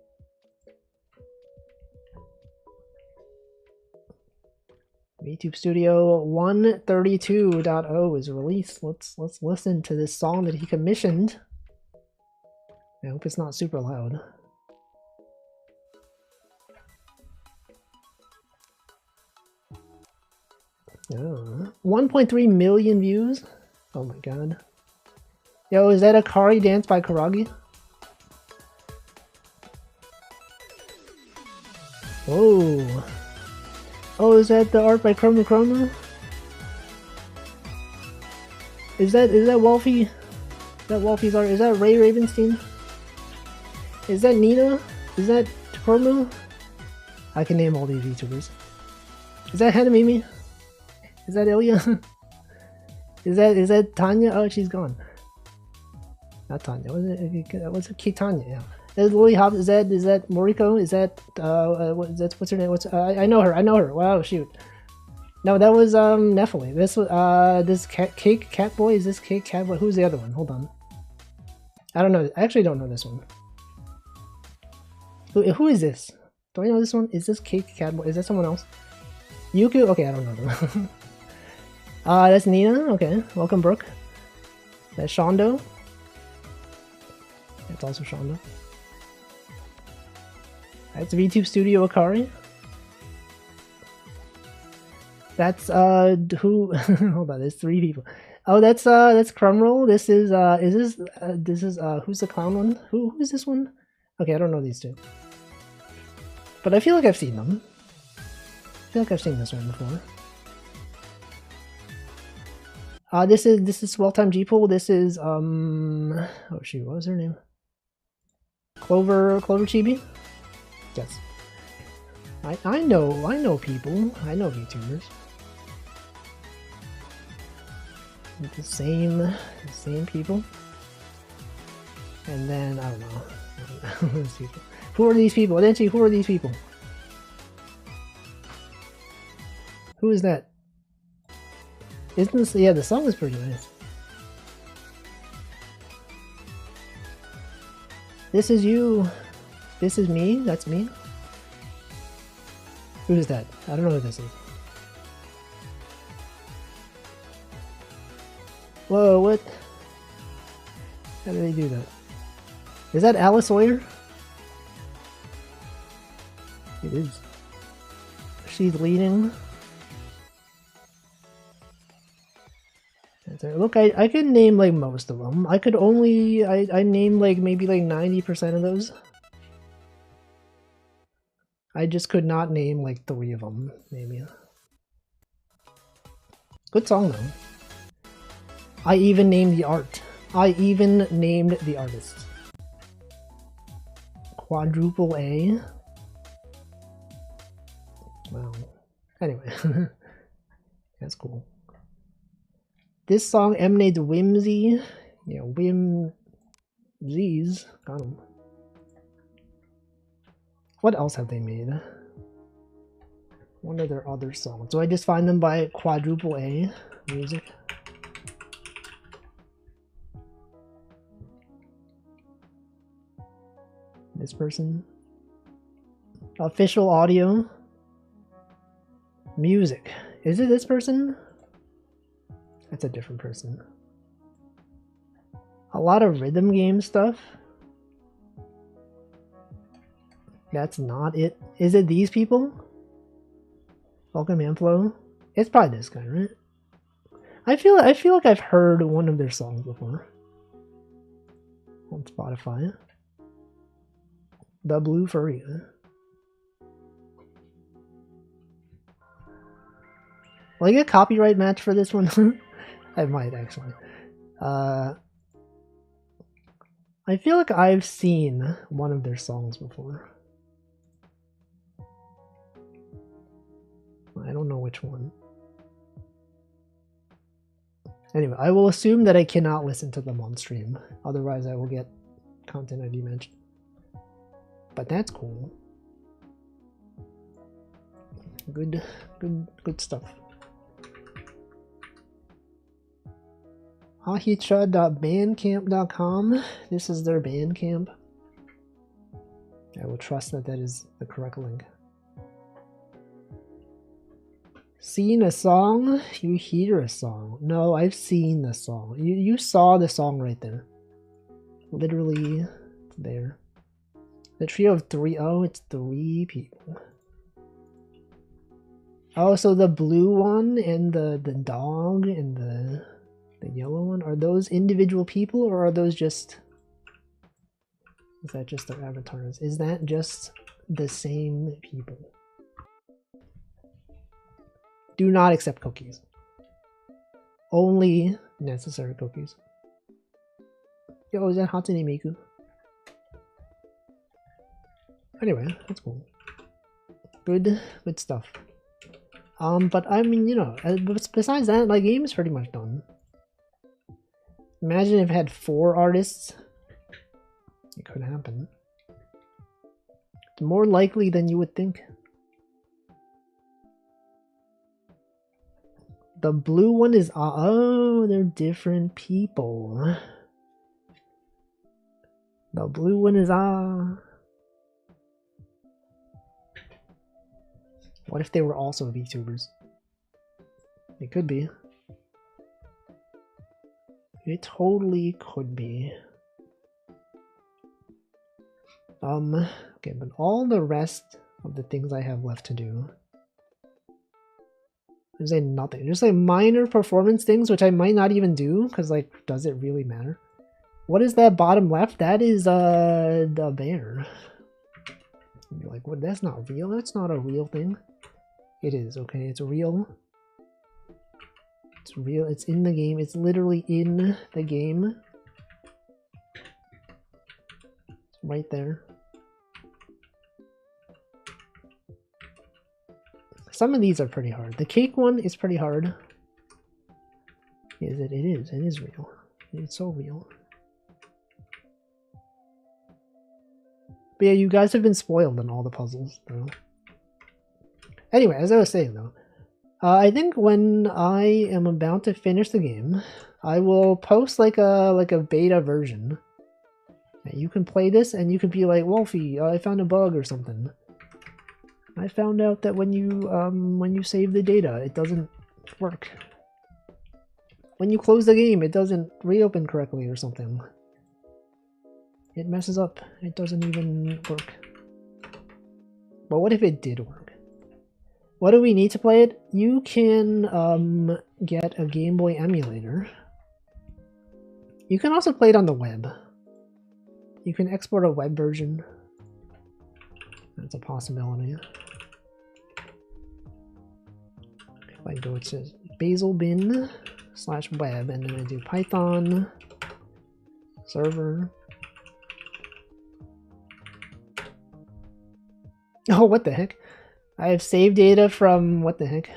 VTube Studio 132.0 is released. Let's listen to this song that he commissioned. I hope it's not super loud. 1.3 million views. Oh my god. Yo, is that Akari Dance by Karagi? Whoa. Oh, is that the art by Chroma Chroma? Is that Wolfie? Is that Wolfie's art? Is that Ray Ravenstein? Is that Nina? Is that Chroma? I can name all these YouTubers. Is that Hanamimi? Is that Ilya? Is that Tanya? Oh, she's gone. Not Tanya. Was it Kitanya? Yeah. Is Lily Hobbs? Is that Moriko? Is that what's her name? I know her. Wow, shoot. No, that was Nephili. This was this Cake Catboy. Is this Cake Catboy? Who's the other one? Hold on. I don't know. I actually don't know this one. Who is this? Do I know this one? Is this Cake Catboy? Is that someone else? Yuku? Okay, I don't know them. That's Nina. Okay, welcome, Brooke. That's Shondo. That's also Shondo. That's VTube Studio Akari. That's who? Hold on, there's 3 people. Oh, that's Crumroll. This is who's the clown one? Who is this one? Okay, I don't know these 2, but I feel like I've seen them. I feel like I've seen this one before. This is Well-Time G-Pool. This is oh shoot, what was her name? Clover Chibi. Yes. I know people. I know VTubers. With the same people. And then I don't know. Who are these people? Denchi, who are these people? Who is that? Isn't this, yeah, the song is pretty nice. This is you. This is me. That's me. Who is that? I don't know who this is. Whoa, what? How do they do that? Is that Alice Sawyer? It is. She's leading. Look, I could name like most of them. I could only, I named like maybe like 90% of those. I just could not name like 3 of them, maybe. Good song though. I even named the art. I even named the artist. Quadruple A. Wow. Anyway. That's cool. This song emanates whimsy. Yeah, whimsies. Got 'em. What else have they made? What are their other songs? Do I just find them by Quadruple A music? This person. Official audio. Music. Is it this person? That's a different person. A lot of rhythm game stuff. That's not it. Is it these people? Welcome Amplo? It's probably this guy, right? I feel like I've heard one of their songs before. On Spotify. The Blue Furry. Will I get a copyright match for this one? I might actually. I feel like I've seen one of their songs before. I don't know which one. Anyway, I will assume that I cannot listen to them on stream. Otherwise, I will get content ID mentioned. But that's cool. Good stuff. Ahicha.bandcamp.com. This is their Bandcamp. I will trust that that is the correct link. Seen a song? You hear a song. No, I've seen the song. You saw the song right there. Literally there. The trio of 3. Oh, it's 3 people. Oh, so the blue one and the dog and the yellow one, are those individual people or are those just... Is that just their avatars? Is that just the same people? Do not accept cookies. Only necessary cookies. Yo, is that Hatsune Miku? Anyway, that's cool. Good stuff. But I mean, you know, besides that, my game is pretty much done. Imagine if it had 4 artists. It could happen. It's more likely than you would think. The blue one is... Oh, they're different people. The blue one is... What if they were also VTubers? It could be. It totally could be. Okay, but all the rest of the things I have left to do, there's like nothing. There's like minor performance things which I might not even do because like, does it really matter? What is that bottom left? That is the bear. You're like, what? That's not real. That's not a real thing. It is, okay. It's real. It's real. It's in the game. It's literally in the game. It's right there. Some of these are pretty hard. The cake one is pretty hard. Is it? It is. It is real. It's so real. But yeah, you guys have been spoiled on all the puzzles, though. Anyway, as I was saying, though, I think when I am about to finish the game, I will post like a beta version. You can play this and you can be like, Wolfie, I found a bug or something. I found out that when you save the data, it doesn't work. When you close the game, it doesn't reopen correctly or something. It messes up. It doesn't even work. But what if it did work? What do we need to play it? You can get a Game Boy emulator. You can also play it on the web. You can export a web version. That's a possibility. If I go to bazelbin/web and then I do Python server. Oh, what the heck? I have saved data from what the heck?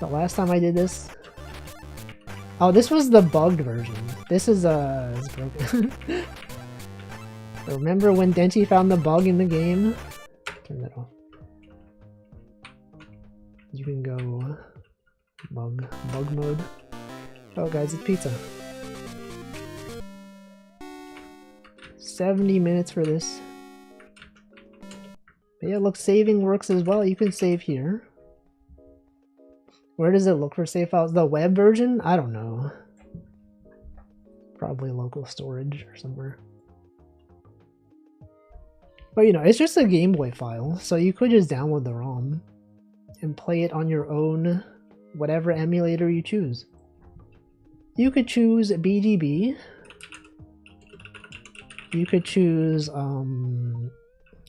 The last time I did this. Oh, this was the bugged version. This is broken. Remember when Denti found the bug in the game? Turn that off. You can go bug mode. Oh guys, it's pizza. 70 minutes for this. But yeah, look, saving works as well. You can save here. Where does it look for save files? The web version? I don't know. Probably local storage or somewhere. But you know, it's just a Game Boy file, so you could just download the ROM and play it on your own, whatever emulator you choose. You could choose BGB. You could choose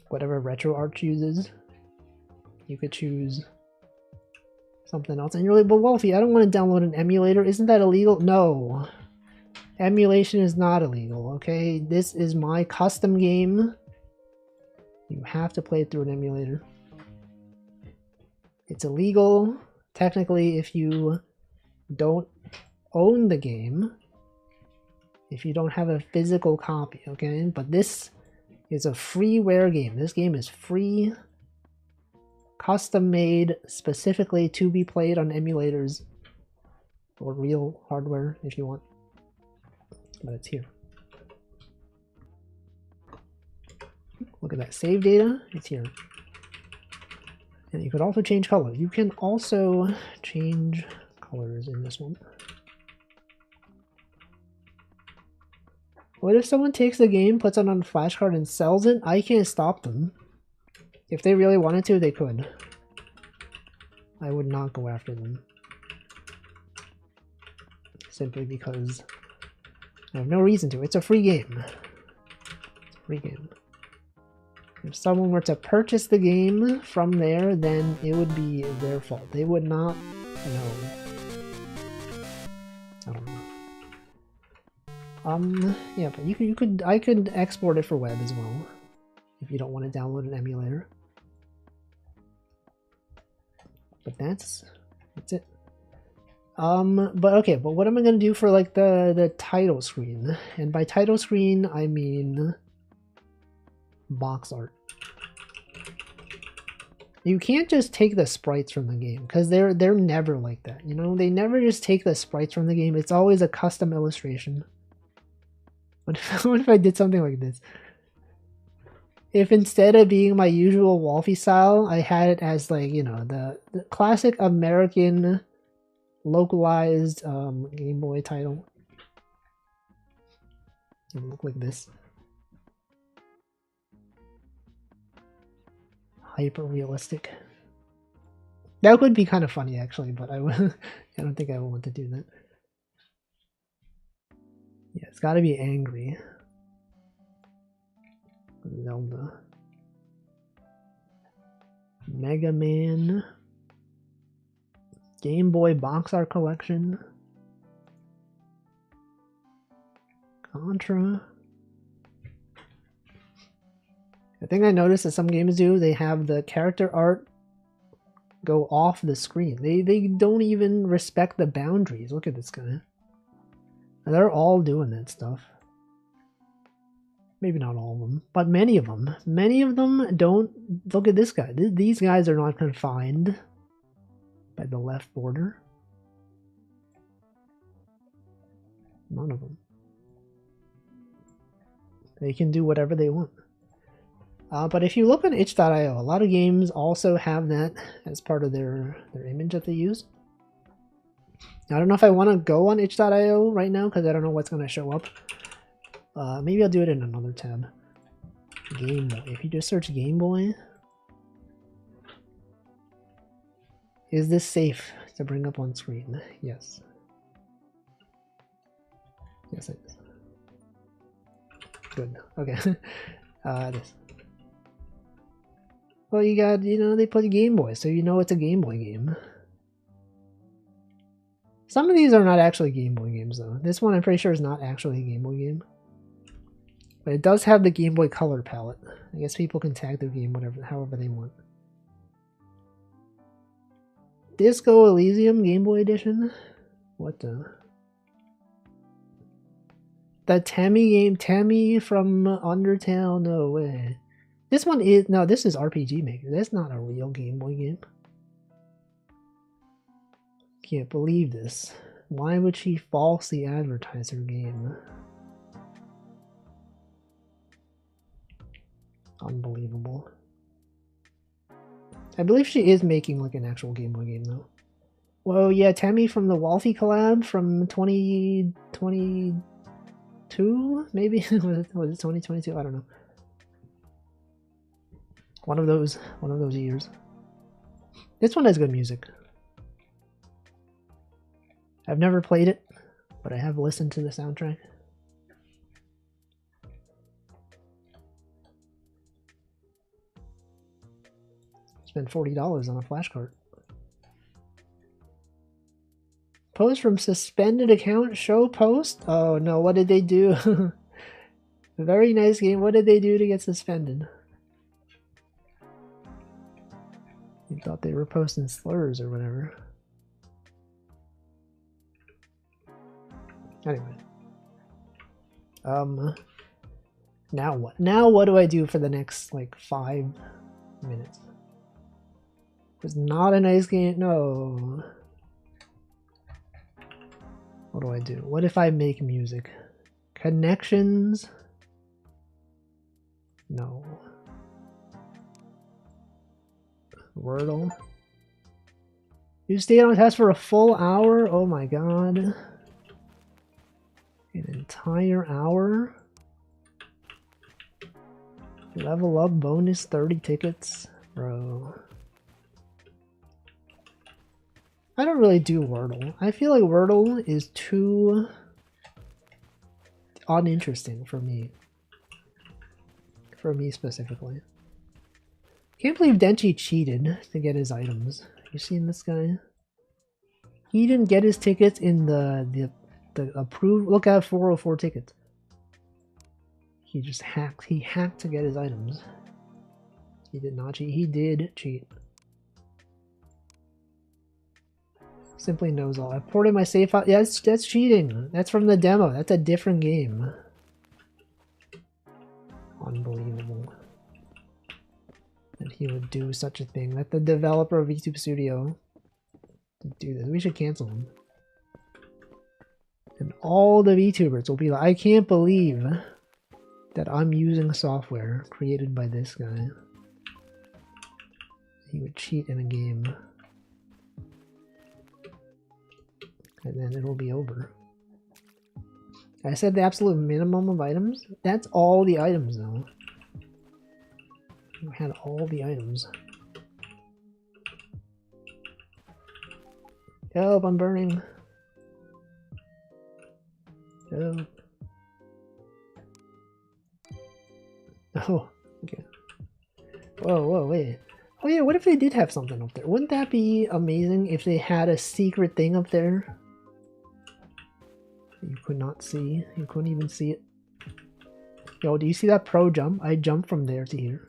whatever RetroArch uses. You could choose something else. And you're like, but Wolfie, I don't want to download an emulator. Isn't that illegal? No. Emulation is not illegal, okay? This is my custom game. You have to play it through an emulator. It's illegal, technically, if you don't own the game. If you don't have a physical copy, okay? But this is a freeware game. This game is free, custom made specifically to be played on emulators or real hardware if you want. But it's here. Look at that save data. It's here. And you could also change color. You can also change colors in this one. What if someone takes the game, puts it on a flashcard, and sells it? I can't stop them. If they really wanted to, they could. I would not go after them. Simply because I have no reason to. It's a free game. It's a free game. If someone were to purchase the game from there, then it would be their fault. They would not know. I don't know. Yeah, but I could export it for web as well, if you don't want to download an emulator. But that's it. But okay, but what am I gonna do for like the title screen? And by title screen, I mean box art. You can't just take the sprites from the game, because they're never like that, you know? They never just take the sprites from the game. It's always a custom illustration. What if I did something like this? If instead of being my usual Wolfie style, I had it as like, you know, the classic American localized Game Boy title. It would look like this. Hyper realistic. That would be kind of funny actually, but I don't think I would want to do that. Yeah, it's got to be angry. Zelda. Mega Man. Game Boy box art collection. Contra. The thing I noticed that some games do, they have the character art go off the screen. They don't even respect the boundaries. Look at this guy. And they're all doing that stuff. Maybe not all of them, but many of them. Many of them don't. Look at this guy. These guys are not confined by the left border. None of them. They can do whatever they want. But if you look on itch.io, a lot of games also have that as part of their image that they use. I don't know if I want to go on itch.io right now because I don't know what's going to show up. Maybe I'll do it in another tab. Game Boy. If you just search Game Boy, is this safe to bring up on screen? Yes. Yes, it is. Good. Okay. This. Well, you got, they put Game Boy, so you know it's a Game Boy game. Some of these are not actually Game Boy games, though. This one, I'm pretty sure, is not actually a Game Boy game. But it does have the Game Boy Color palette. I guess people can tag their game however they want. Disco Elysium Game Boy Edition? What the? The Temmie game, Temmie from Undertale? No way. This one is, no, this is RPG Maker. That's not a real Game Boy game. Can't believe this. Why would she falsely advertise her game? Unbelievable. I believe she is making like an actual Game Boy game though. Whoa, yeah, Temmie from the Wolfie collab from 2022, maybe? was it 2022? I don't know. One of those years. This one has good music. I've never played it, but I have listened to the soundtrack. Spent $40 on a flashcard. Post from suspended account, show post? Oh no, what did they do? Very nice game. What did they do to get suspended? You thought they were posting slurs or whatever. Anyway. Now what? Now what do I do for the next like 5 minutes? It's not a nice game. No. What do I do? What if I make music? Connections? No. Wordle? You stayed on task for a full hour? Oh my god. An entire hour? Level up bonus 30 tickets? Bro. I don't really do Wordle. I feel like Wordle is too uninteresting for me. For me specifically. Can't believe Denchi cheated to get his items. You seen this guy? He didn't get his tickets in the approved. Look at 404 tickets. He just hacked. He hacked to get his items. He did not cheat. He did cheat. Simply knows all. I ported my save file. Yeah, that's cheating. That's from the demo. That's a different game. Unbelievable. That he would do such a thing. That the developer of VTube Studio would do this. We should cancel him. And all the VTubers will be like, I can't believe that I'm using software created by this guy. He would cheat in a game. And then it'll be over. I said the absolute minimum of items? That's all the items though. You had all the items. Help, I'm burning. Help. Oh, okay. Whoa, wait. Oh yeah, what if they did have something up there? Wouldn't that be amazing if they had a secret thing up there? You could not see. You couldn't even see it. Yo, do you see that pro jump? I jumped from there to here.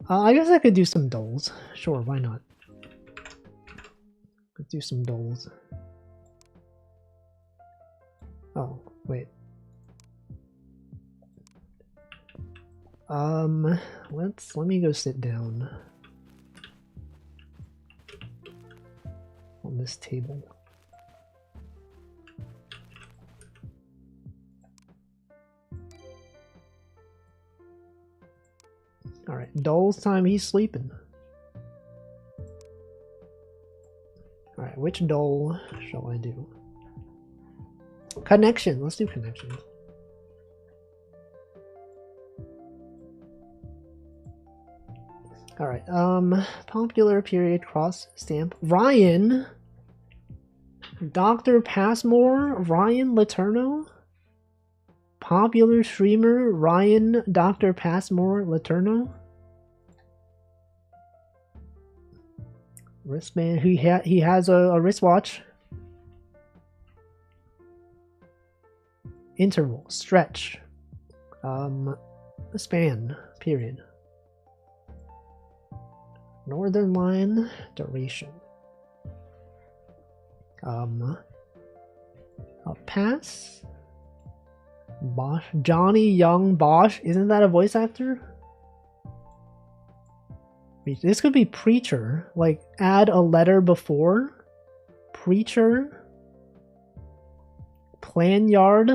I guess I could do some doles. Sure, why not? Let's do some doles. Oh, wait. Let me go sit down on this table. Alright, Dole's time, he's sleeping. Alright, which Dole shall I do? Connection, let's do connection. Alright, popular period cross stamp. Ryan! Dr. Passmore, Ryan Letourneau? Popular streamer, Ryan Dr. Passmore Letourneau? Wristband, he has a wristwatch. Interval, stretch. Span, period. Northern line, duration. A pass. Bosch, Johnny Young Bosch. Isn't that a voice actor? This could be preacher. Like, add a letter before. Preacher. Plan yard.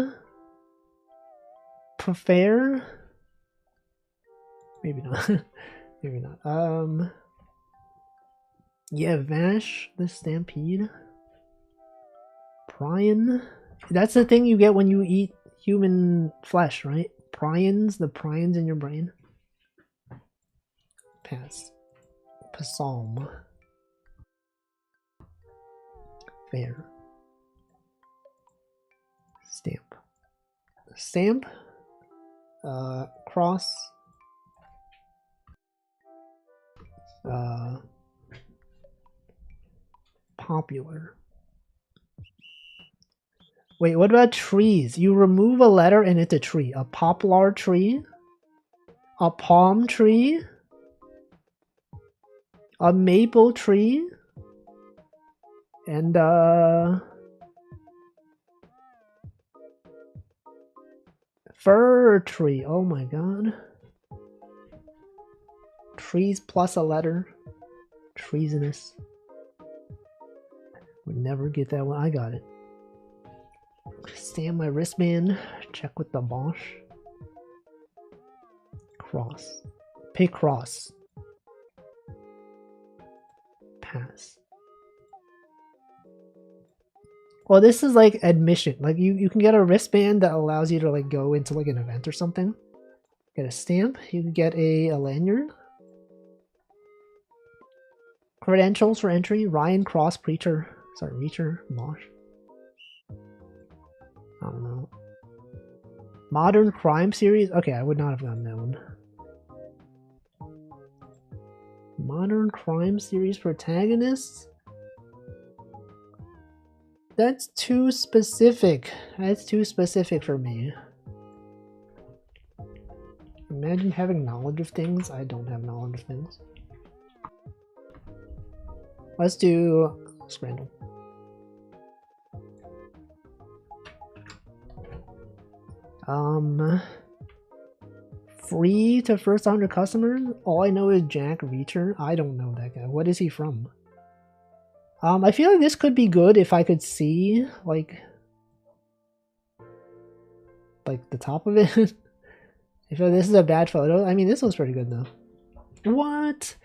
Prefer. Maybe not. Maybe not. Yeah, Vash the Stampede. Prion. That's the thing you get when you eat human flesh, right? Prions, the prions in your brain. Pass. Psalm. Fair. Stamp. Stamp. Cross. Popular. Wait, what about trees? You remove a letter and it's a tree. A poplar tree? A palm tree? A maple tree? And fir tree. Oh my god. Trees plus a letter. Treasonous. Would never get that one. I got it. Stamp my wristband. Check with the Bosch. Cross. Pick cross. Pass. Well, this is like admission. Like you can get a wristband that allows you to like go into like an event or something. Get a stamp. You can get a lanyard. Credentials for entry. Ryan Cross Preacher. Sorry, Reacher. Bosch. I don't know. Modern crime series? Okay, I would not have gotten that one. Modern crime series protagonists? That's too specific. That's too specific for me. Imagine having knowledge of things. I don't have knowledge of things. Let's do Scrandle. Free to first 100 customers? All I know is Jack Reacher. I don't know that guy. What is he from? I feel like this could be good if I could see, like the top of it. I feel like this is a bad photo. I mean, this one's pretty good, though. What?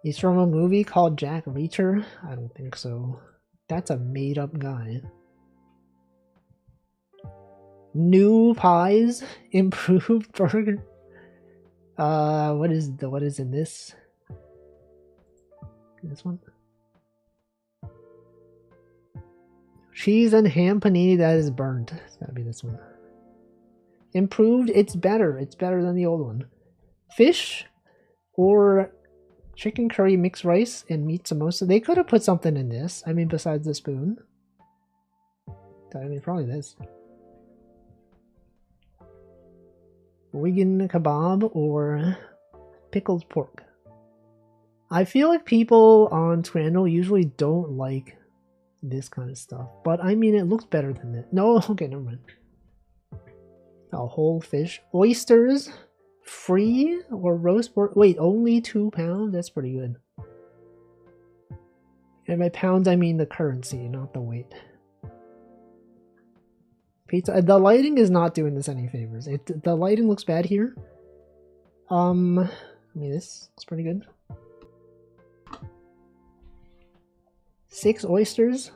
He's from a movie called Jack Reacher? I don't think so. That's a made-up guy. New pies, improved burger. What is in this? This one? Cheese and ham panini that is burnt. It's gotta be this one. Improved, it's better. It's better than the old one. Fish or chicken curry mixed rice and meat samosa. They could have put something in this. I mean, besides the spoon. I mean, probably this. Wigan kebab or pickled pork. I feel like people on Scrandle usually don't like this kind of stuff, but I mean, it looks better than that. No, okay, never mind. A whole fish. Oysters, free or roast pork? Wait, only £2? That's pretty good. And by pounds, I mean the currency, not the weight. Pizza. The lighting is not doing this any favors. The lighting looks bad here. I mean, this looks pretty good. 6 oysters.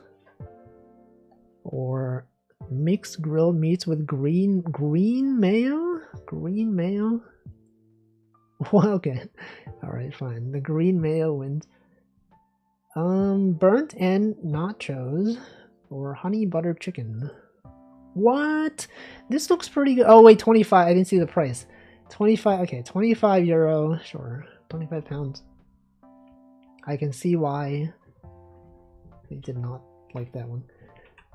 Or mixed grilled meats with green mayo? Green mayo? Well, okay. Alright, fine. The green mayo wins. Burnt and nachos. Or honey butter chicken. What? This looks pretty good. Oh, wait, 25. I didn't see the price. 25. Okay, 25 euro. Sure. 25 pounds. I can see why they did not like that one.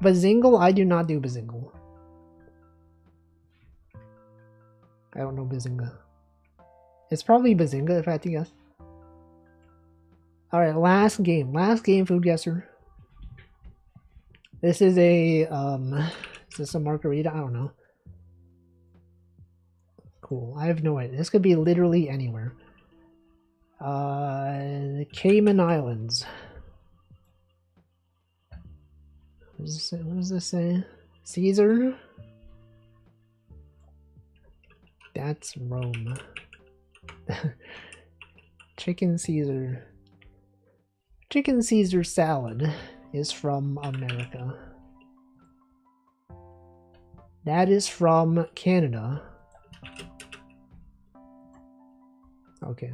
Bazingle? I do not do Bazingle. I don't know Bazinga. It's probably Bazinga if I had to guess. Alright, last game. Last game, Food Guesser. This is a, is this a margarita? I don't know. Cool. I have no idea. This could be literally anywhere. The Cayman Islands. What does this say? Caesar? That's Rome. Chicken Caesar. Chicken Caesar salad is from America. That is from Canada. Okay.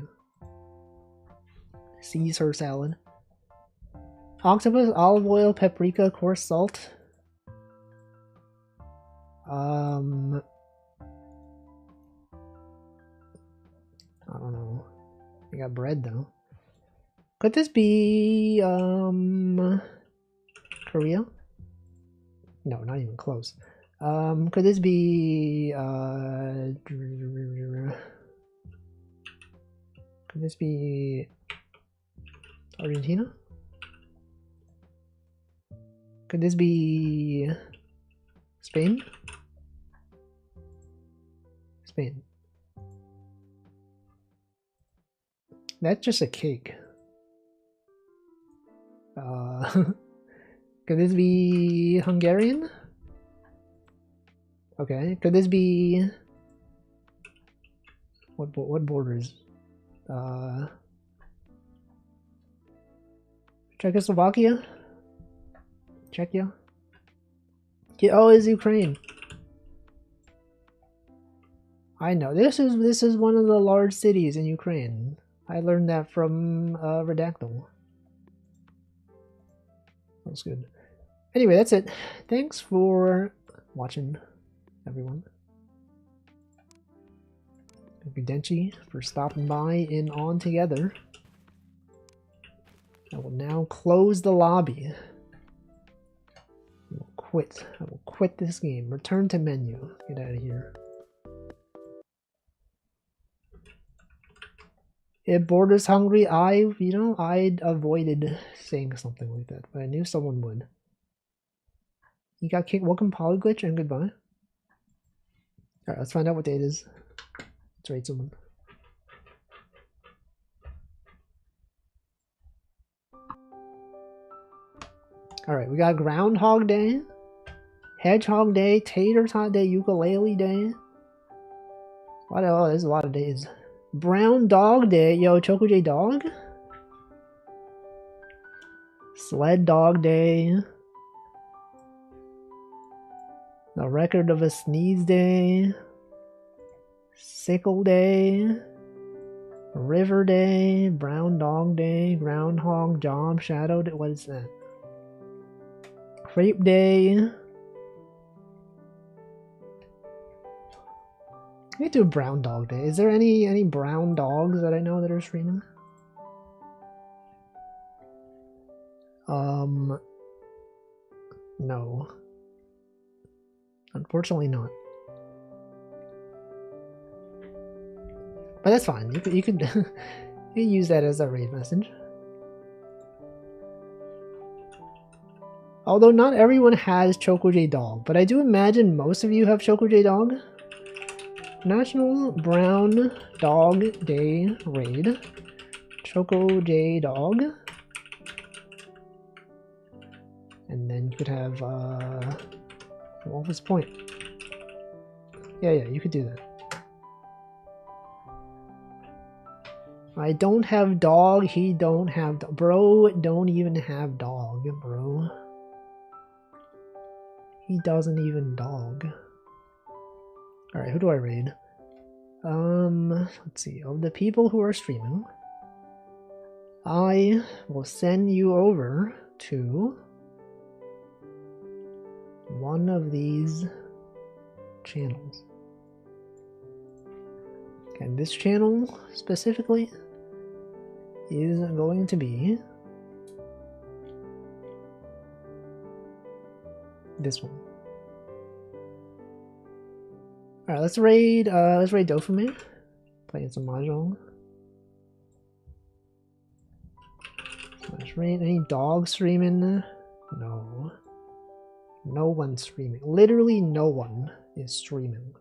Caesar salad. Octopus, olive oil, paprika, coarse salt. I don't know. I got bread though. Could this be Korea? No, not even close. Could this be could this be Argentina? Could this be Spain? Spain. That's just a cake. Could this be Hungarian? Okay. Could this be what borders? Czechoslovakia? Czechia? Oh, it's Ukraine. I know. This is one of the large cities in Ukraine. I learned that from Redactyl. That's good. Anyway, that's it. Thanks for watching, everyone. Thank you, Denchi, for stopping by in On Together. I will now close the lobby. I will quit. I will quit this game. Return to menu. Get out of here. It borders Hungary. I'd avoided saying something like that, but I knew someone would. You got kicked. Welcome, Polyglitch, and goodbye. Alright, let's find out what day it is. Let's raid someone. Alright, we got Groundhog Day, Hedgehog Day, Tater Tot Day, Ukulele Day. Oh, there's a lot of days. Brown Dog Day. Yo, Choco J Dog? Sled Dog Day. The Record of a Sneeze Day. Sickle Day. River Day. Brown Dog Day. Groundhog Job Shadow Day. What is that? Crepe Day. We do Brown Dog Day. Is there any brown dogs that I know that are streaming? No. Unfortunately not. But that's fine. You could you can use that as a raid message. Although not everyone has Choco J Dog, but I do imagine most of you have Choco J Dog. National Brown Dog Day raid. Choco J Dog. And then you could have, what was point? Yeah, you could do that. I don't have dog, he don't have dog. Bro, don't even have dog, bro. He doesn't even dog. Alright, who do I raid? Let's see. Of the people who are streaming, I will send you over to one of these channels. And this channel specifically is going to be this one. Alright, let's raid Dopamine. Playing some Mahjong. Let's raid any dog streaming? No. No one's streaming. Literally no one is streaming.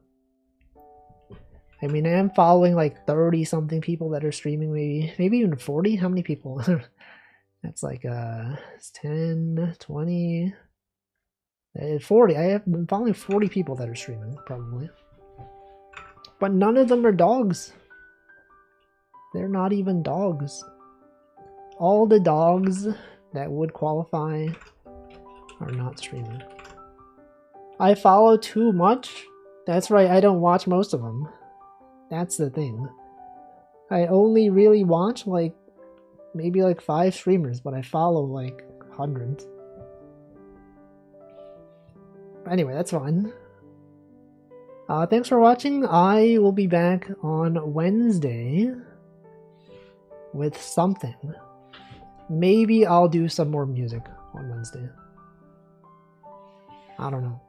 I mean, I am following like 30 something people that are streaming, maybe even 40. How many people? That's like 10, 20, 40. I have been following 40 people that are streaming, probably. But none of them are dogs. They're not even dogs. All the dogs that would qualify are not streaming. I follow too much? That's right, I don't watch most of them. That's the thing. I only really watch like maybe like 5 streamers, but I follow like hundreds. Anyway, that's fine. Thanks for watching. I will be back on Wednesday with something. Maybe I'll do some more music on Wednesday. I don't know.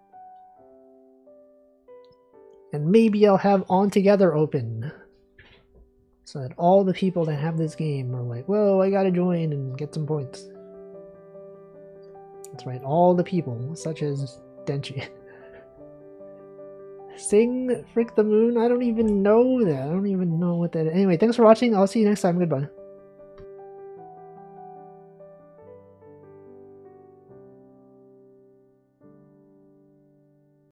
And maybe I'll have On Together open, so that all the people that have this game are like, whoa, I gotta join and get some points. That's right, all the people, such as Denchi. Sing Frick the Moon? I don't even know that. I don't even know what that is. Anyway, thanks for watching. I'll see you next time. Goodbye.